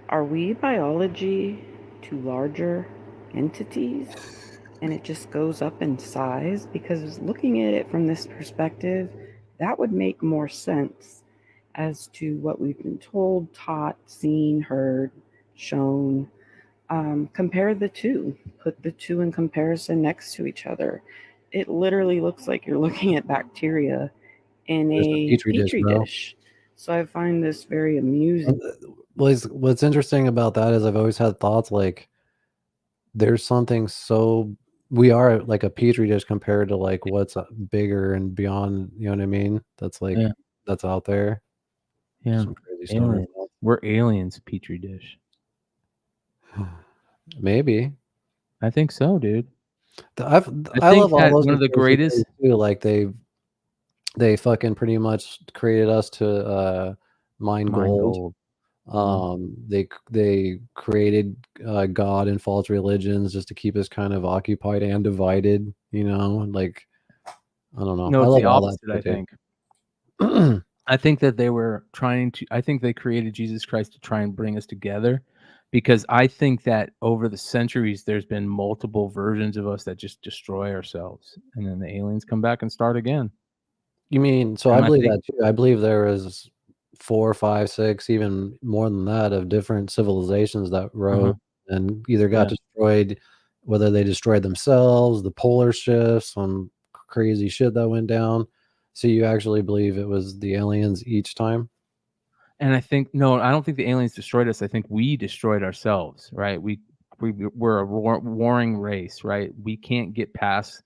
Are we biology to larger entities? And it just goes up in size? Because looking at it from this perspective, that would make more sense as to what we've been told, taught, seen, heard, shown. Compare the two. Put the two in comparison next to each other. It literally looks like you're looking at bacteria in Just a Petri petri bro. dish. So I find this very amusing. What's interesting about that is I've always had thoughts like there's something so we are like a petri dish compared to like what's bigger and beyond, you know what I mean? That's like that's out there. Yeah. Some crazy stuff. Aliens. We're aliens, petri dish. Maybe. I think so, dude. I think love all that those one of the conspiracy greatest theories, too. Like they fucking pretty much created us to mine gold. They created God and false religions just to keep us kind of occupied and divided, you know, like I don't know. No, I it's love the all opposite, that I shit. think. I think that they were trying to I think they created Jesus Christ to try and bring us together, because I think that over the centuries there's been multiple versions of us that just destroy ourselves, and then the aliens come back and start again. You mean so And I I believe think that too. I believe there was 4, 5, 6, even more than that of different civilizations that rose and either got Yeah. destroyed, whether they destroyed themselves, the polar shifts, some crazy shit that went down. So you actually believe it was the aliens each time? And I think no, I don't think the aliens destroyed us. I think we destroyed ourselves, right? We're a warring race, right? We can't get past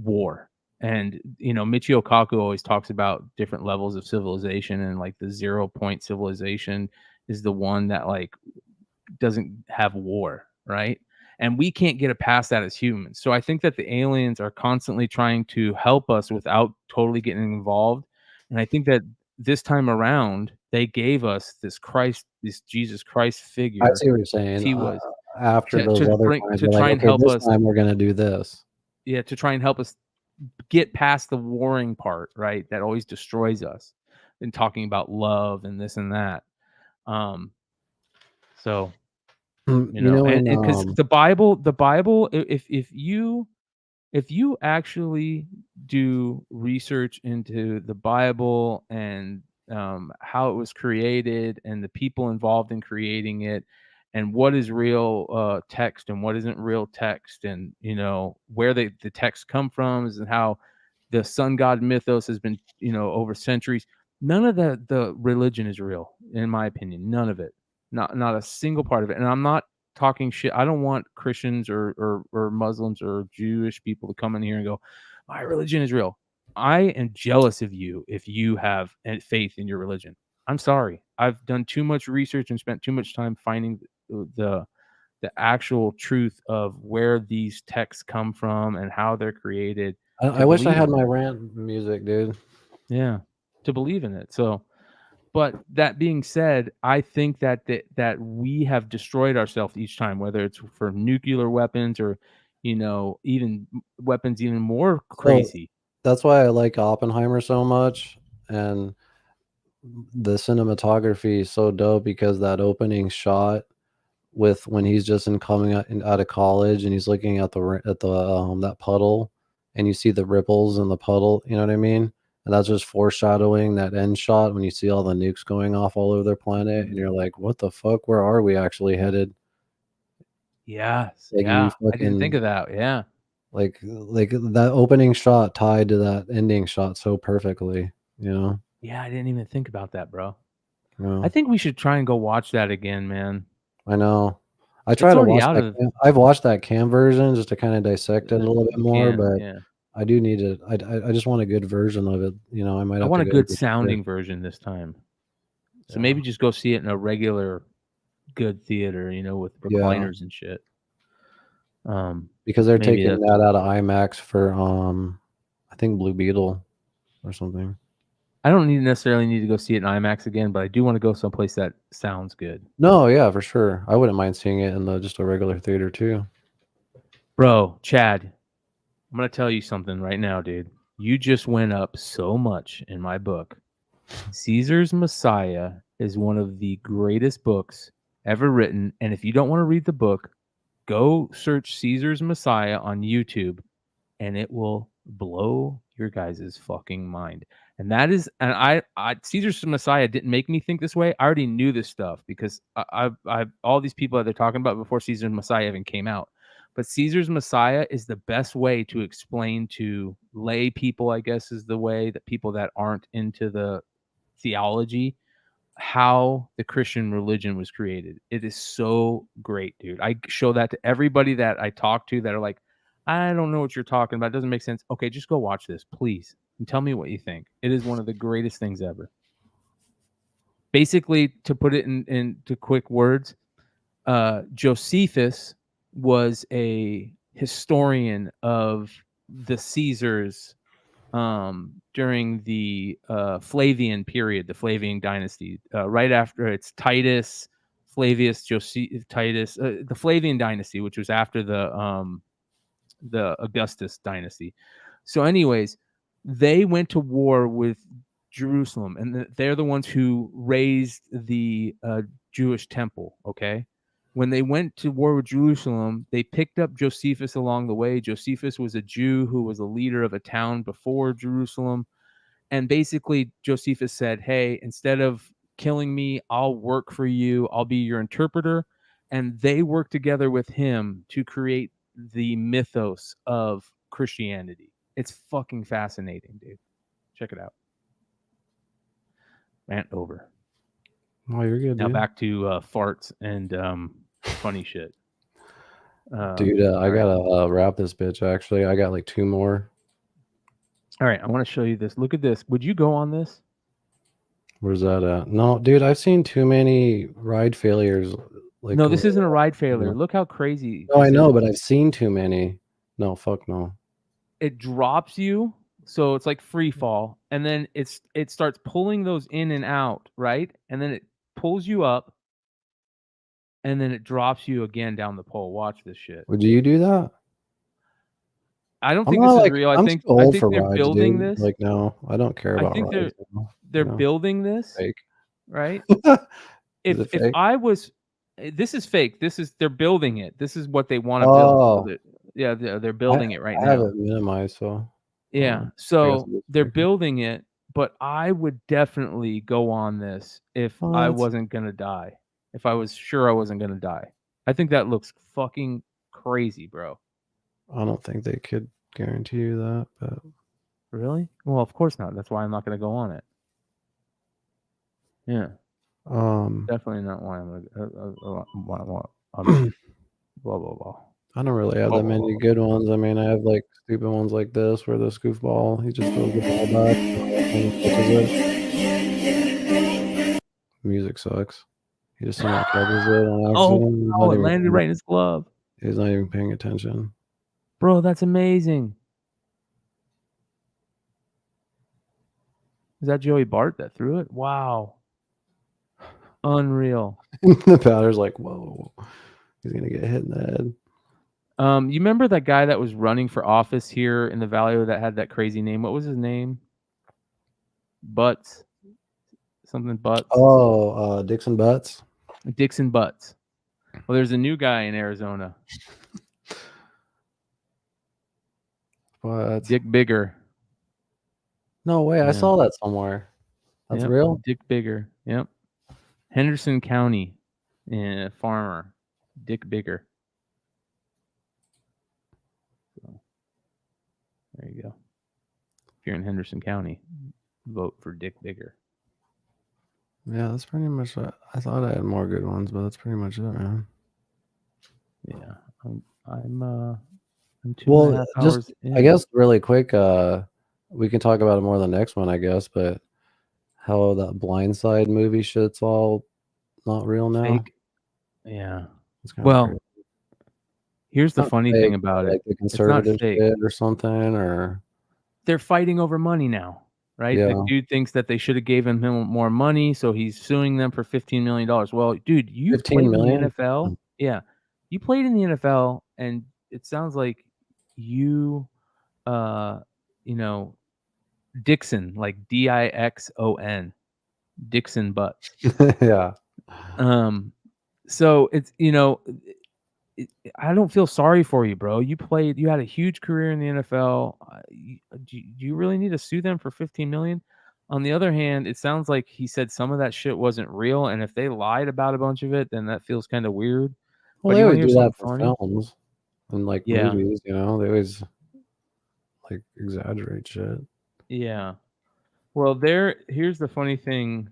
war. And you know, Michio Kaku always talks about different levels of civilization, and like the 0 point civilization is the one that like doesn't have war, right? And we can't get past that as humans. So I think that the aliens are constantly trying to help us without totally getting involved. And I think that this time around, they gave us this Jesus Christ figure. I see what you're saying. He was After those other times, to they're try like, and okay, help this us. time we're gonna do this. Yeah, to try and help us get past the warring part, right? That always destroys us. And talking about love and this and that. So you know, and because the Bible, if you actually do research into the Bible and how it was created and the people involved in creating it, and what is real text and what isn't real text, and you know where the texts come from, and how the sun god mythos has been, you know, over centuries. None of the religion is real, in my opinion. None of it. Not a single part of it. And I'm not talking shit. I don't want Christians or Muslims or Jewish people to come in here and go, my religion is real. I am jealous of you if you have faith in your religion. I'm sorry. I've done too much research and spent too much time finding the actual truth of where these texts come from and how they're created. I wish I had my rant music, dude. Yeah, to believe in it. So, but that being said, I think that that we have destroyed ourselves each time, whether it's for nuclear weapons or, you know, even weapons even more crazy. So that's why I like Oppenheimer so much, and the cinematography is so dope because that opening shot with when he's just coming out of college and he's looking at the that puddle, and you see the ripples in the puddle, you know what I mean? And that's just foreshadowing that end shot when you see all the nukes going off all over their planet, and you're like, what the fuck? Where are we actually headed? Yes. Like, Yeah. you I didn't think of that. Yeah. Like that opening shot tied to that ending shot so perfectly, you know? Yeah, I didn't even think about that, bro. Yeah. I think we should try and go watch that again, man. I know. I It's try to already watch out that. of- I've watched that cam version just to kind of dissect it a little bit You more, can, but yeah. I do need to. I just want a good version of it. You know, I might I have want to a go good get sounding it. version this time. So maybe just go see it in a regular good theater, you know, with Yeah. recliners and shit. Because they're maybe taking that's- that out of IMAX for I think Blue Beetle or something. I don't necessarily need to go see it in IMAX again, but I do want to go someplace that sounds good. No, yeah, for sure. I wouldn't mind seeing it in just a regular theater too. Bro, Chad, I'm gonna tell you something right now, dude. You just went up so much in my book. Caesar's Messiah is one of the greatest books ever written. And if you don't want to read the book, go search Caesar's Messiah on YouTube and it will blow your guys' fucking mind. And that is, and I Caesar's Messiah didn't make me think this way. I already knew this stuff because I all these people that they're talking about before Caesar's Messiah even came out. But Caesar's Messiah is the best way to explain to lay people, I guess, is the way that people that aren't into the theology, how the Christian religion was created. It is so great, dude. I show that to everybody that I talk to that are like, I don't know what you're talking about. It doesn't make sense. Okay, just go watch this, please, and tell me what you think. It is one of the greatest things ever. Basically, to put it into quick words, Josephus was a historian of the Caesars during the Flavian period, the Flavian dynasty, right after it's Titus, Flavius, Titus, the Flavian dynasty, which was after the Augustus dynasty. So anyways, they went to war with Jerusalem, and they're the ones who raised the Jewish temple, okay? When they went to war with Jerusalem, they picked up Josephus along the way. Josephus was a Jew who was a leader of a town before Jerusalem. And basically, Josephus said, hey, instead of killing me, I'll work for you. I'll be your interpreter. And they worked together with him to create the mythos of Christianity. It's fucking fascinating, dude. Check it out. Rant over. Oh, you're good, Now dude. back to farts and funny shit. Dude, I gotta wrap this bitch. Actually, I got like 2 more. All right, I want to show you this. Look at this. Would you go on this? Where's that at? No, dude, I've seen too many ride failures. Like, no, this isn't a ride failure. Look how crazy. No, I this know, is. but I've seen too many. No, fuck no. It drops you, so it's like free fall, and then it starts pulling those in and out, right? And then it pulls you up, and then it drops you again down the pole. Watch this shit. Would you do that? I don't I'm think not, this is like, real. I'm I think too old they're for rides, building dude. this. Like, no, I don't care about I think rides. they're you know? building this, Fake. right? Is it if fake? I was, this is fake. They're building it. This is what they want to Oh. build. Yeah, they're building it right I now. have it minimized, so Yeah, I guess so it is they're fake. building it, but I would definitely go on this if I What? wasn't gonna die. If I was sure I wasn't gonna die. I think that looks fucking crazy, bro. I don't think they could guarantee you that, but Really? Well, of course not. That's why I'm not gonna go on it. Yeah. Definitely not why I'm blah blah blah. I don't really have that many good ones. I mean, I have like stupid ones like this where this goofball, he just throws the ball back and catches it. Music sucks. He just somehow catches it on accident. He's not it even landed paying- right in his glove. He's not even paying attention. Bro, that's amazing. Is that Joey Bart that threw it? Wow. Unreal. The batter's like, whoa, he's gonna get hit in the head. You remember that guy that was running for office here in the Valley that had that crazy name? What was his name? Butts. Something Butts. Oh, Dixon Butts. Dixon Butts. Well, there's a new guy in Arizona. What? Dick Bigger. No way, I saw that somewhere. That's Yep, real? Dick Bigger. Yep. Henderson County. Farmer. Dick Bigger. So, there you go. If you're in Henderson County, vote for Dick Bigger. Yeah, that's pretty much it. I thought I had more good ones, but that's pretty much it, man. Yeah. I'm 2.5 Well, hours just in. I guess really quick, we can talk about it more in the next one, I guess, but how that Blindside movie shit's all not real now. Fake. Yeah. It's kinda Well, crazy. Here's the Not funny fake, thing about like it. the It's not conservative fake. shit or something, or They're fighting over money now, right? The yeah. dude thinks that they should have gave him more money, so he's suing them for $15 million. Well, dude, you've 15 played in the million? NFL. Yeah. You played in the NFL, and it sounds like you, you know, Dixon, like Dixon, Dixon Butts. Yeah. So it's, I don't feel sorry for you, bro. You had a huge career in the NFL. Do you really need to sue them for 15 million? On the other hand, it sounds like he said some of that shit wasn't real, and if they lied about a bunch of it, then that feels kind of weird. Well, But they you want always to hear do that something for funny? films and like Yeah. movies, They always like exaggerate shit. Yeah. Well, here's the funny thing.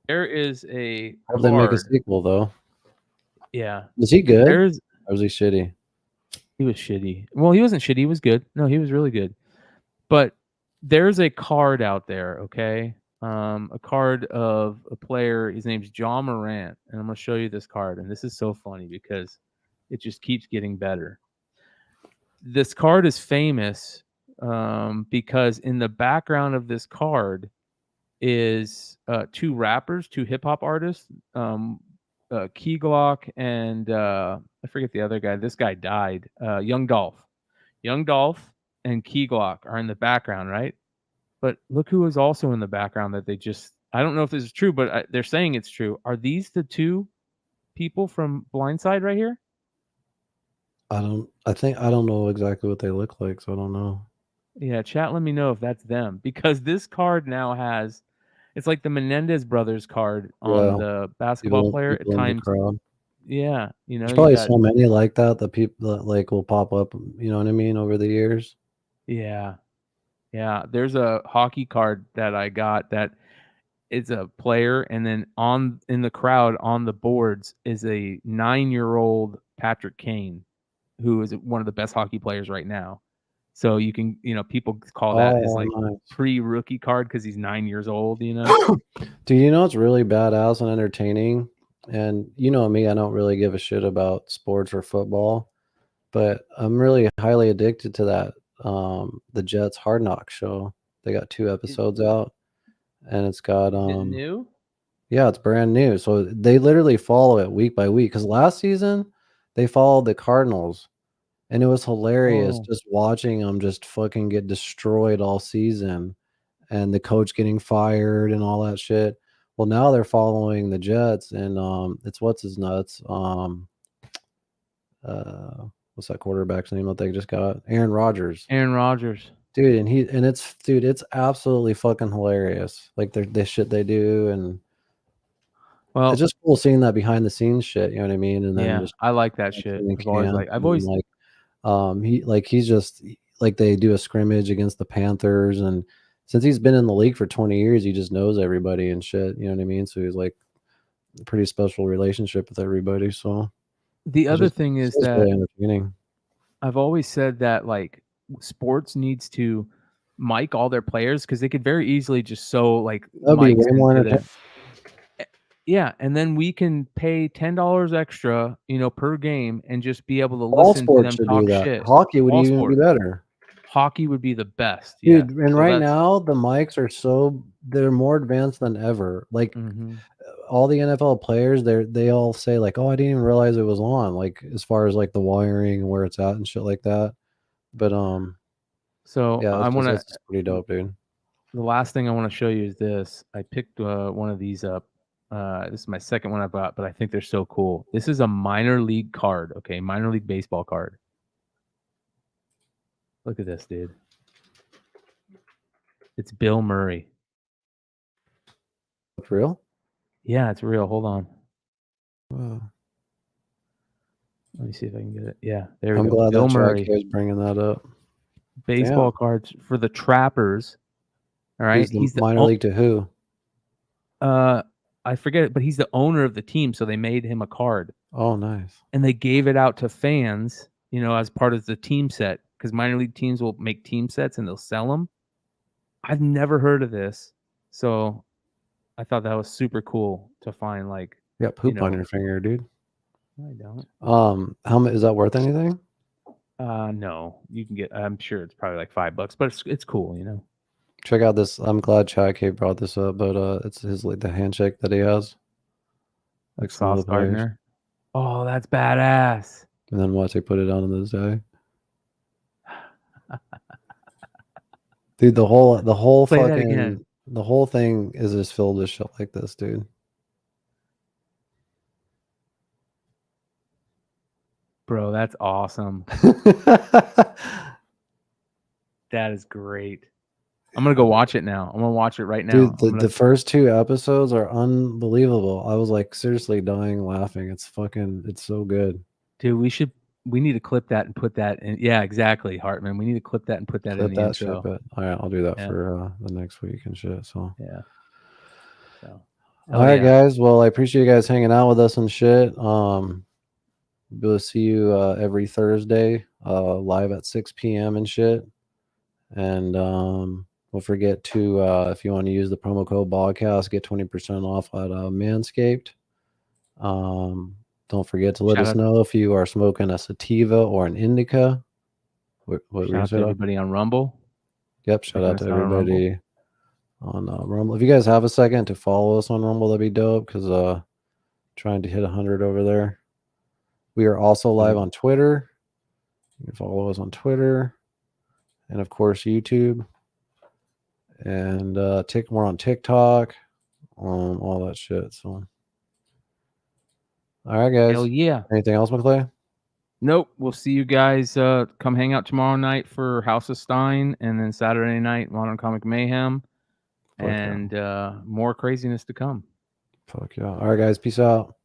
There is a Hope they make a card. sequel though. Yeah. Was he good? Or was he shitty? He was shitty. Well, he wasn't shitty. He was good. No, he was really good. But there's a card out there, okay? A card of a player. His name's John Morant, and I'm gonna show you this card. And this is so funny because it just keeps getting better. This card is famous because in the background of this card is two rappers, two hip hop artists, Key Glock and I forget the other guy. This guy died. Young Dolph. Young Dolph and Key Glock are in the background, right? But look who is also in the background that they just, I don't know if this is true, but they're saying it's true. Are these the two people from Blindside right here? I don't know exactly what they look like, so I don't know. Yeah, chat, let me know if that's them, because this card now has, it's like the Menendez brothers card on the basketball player at people in the times. crowd. Yeah, There's probably so many like that people that like will pop up, you know what I mean, over the years. Yeah. Yeah, there's a hockey card that I got that is a player, and then in the crowd on the boards is a 9-year-old Patrick Kane, who is one of the best hockey players right now. So you can, people call that his like nice. pre-rookie card because he's 9 years old, Do you know it's really badass and entertaining? And you know me, I don't really give a shit about sports or football, but I'm really highly addicted to that. The Jets Hard Knocks show. They got 2 episodes out, and it's got Is it new? Yeah, it's brand new. So they literally follow it week by week. Because last season they followed the Cardinals, and it was hilarious just watching them just fucking get destroyed all season, and the coach getting fired and all that shit. Well, now they're following the Jets, and it's what's his nuts. What's that quarterback's name that they just got? Aaron Rodgers. Aaron Rodgers. Dude, it's absolutely fucking hilarious. Like the shit they do, and it's just cool seeing that behind the scenes shit, you know what I mean? And then Yeah, just I like that shit. he's just like they do a scrimmage against the Panthers, and since he's been in the league for 20 years, he just knows everybody and shit, you know what I mean? So he's like a pretty special relationship with everybody. So the other thing is that really entertaining. I've always said that like sports needs to mic all their players because they could very easily just like that'd be way more entertaining. Yeah, and then we can pay $10 extra, per game, and just be able to listen to them talk shit. Hockey would even be better. Hockey would be the best, dude. Yeah. And right now the mics are they're more advanced than ever. Like all the NFL players, they all say like, "Oh, I didn't even realize it was on." Like as far as like the wiring and where it's at and shit like that. But so yeah, I want to. It's pretty dope, dude. The last thing I want to show you is this. I picked one of these up. This is my second one I bought, but I think they're so cool. This is a minor league card, okay? Minor league baseball card. Look at this, dude. It's Bill Murray. It's real? Yeah, it's real. Hold on. Wow. Let me see if I can get it. Yeah, there we I'm go. glad Bill that Murray is bringing that up. Baseball cards for the Trappers. All right. He's the minor league to who? I forget it, but he's the owner of the team, so they made him a card. Oh, nice. And they gave it out to fans, as part of the team set, because minor league teams will make team sets and they'll sell them. I've never heard of this, so I thought that was super cool to find. Like, poop on your finger, dude. I don't. How much is that worth anything? No, you can get. I'm sure it's probably like $5, but it's cool, you know. Check out this. I'm glad Chad K brought this up, but it's his like the handshake that he has. Like some of Sauce the players. Gardner. Oh, that's badass. And then watch they put it on in this day. Dude, the whole Play that fucking again. the whole thing is just filled with shit like this, dude. Bro, that's awesome. That is great. I'm gonna go watch it now. I'm gonna watch it right now. Dude, the first 2 episodes are unbelievable. I was like seriously dying laughing. It's so good. Dude, we need to clip that and put that in. Yeah, exactly, Hartman. We need to clip that and put that in the intro. Ship it. All right, I'll do that Yeah. for the next week and shit. So yeah. So all right, guys. Well, I appreciate you guys hanging out with us and shit. We'll see you every Thursday, live at 6 p.m. and shit. And don't forget to if you want to use the promo code Bogcast, get 20% off at Manscaped. Don't forget to let us know if you are smoking a sativa or an indica. What shout out to everybody on Rumble. Yep, shout out to everybody on Rumble. If you guys have a second to follow us on Rumble, that'd be dope, because trying to hit 100 over there. We are also live on Twitter. You can follow us on Twitter, and of course YouTube, and we're on TikTok, all that shit. So, all right, guys. Hell yeah. Anything else, McClay? Nope. We'll see you guys. Come hang out tomorrow night for House of Stein, and then Saturday night Modern Comic Mayhem, and more craziness to come. Fuck yeah. All right, guys. Peace out.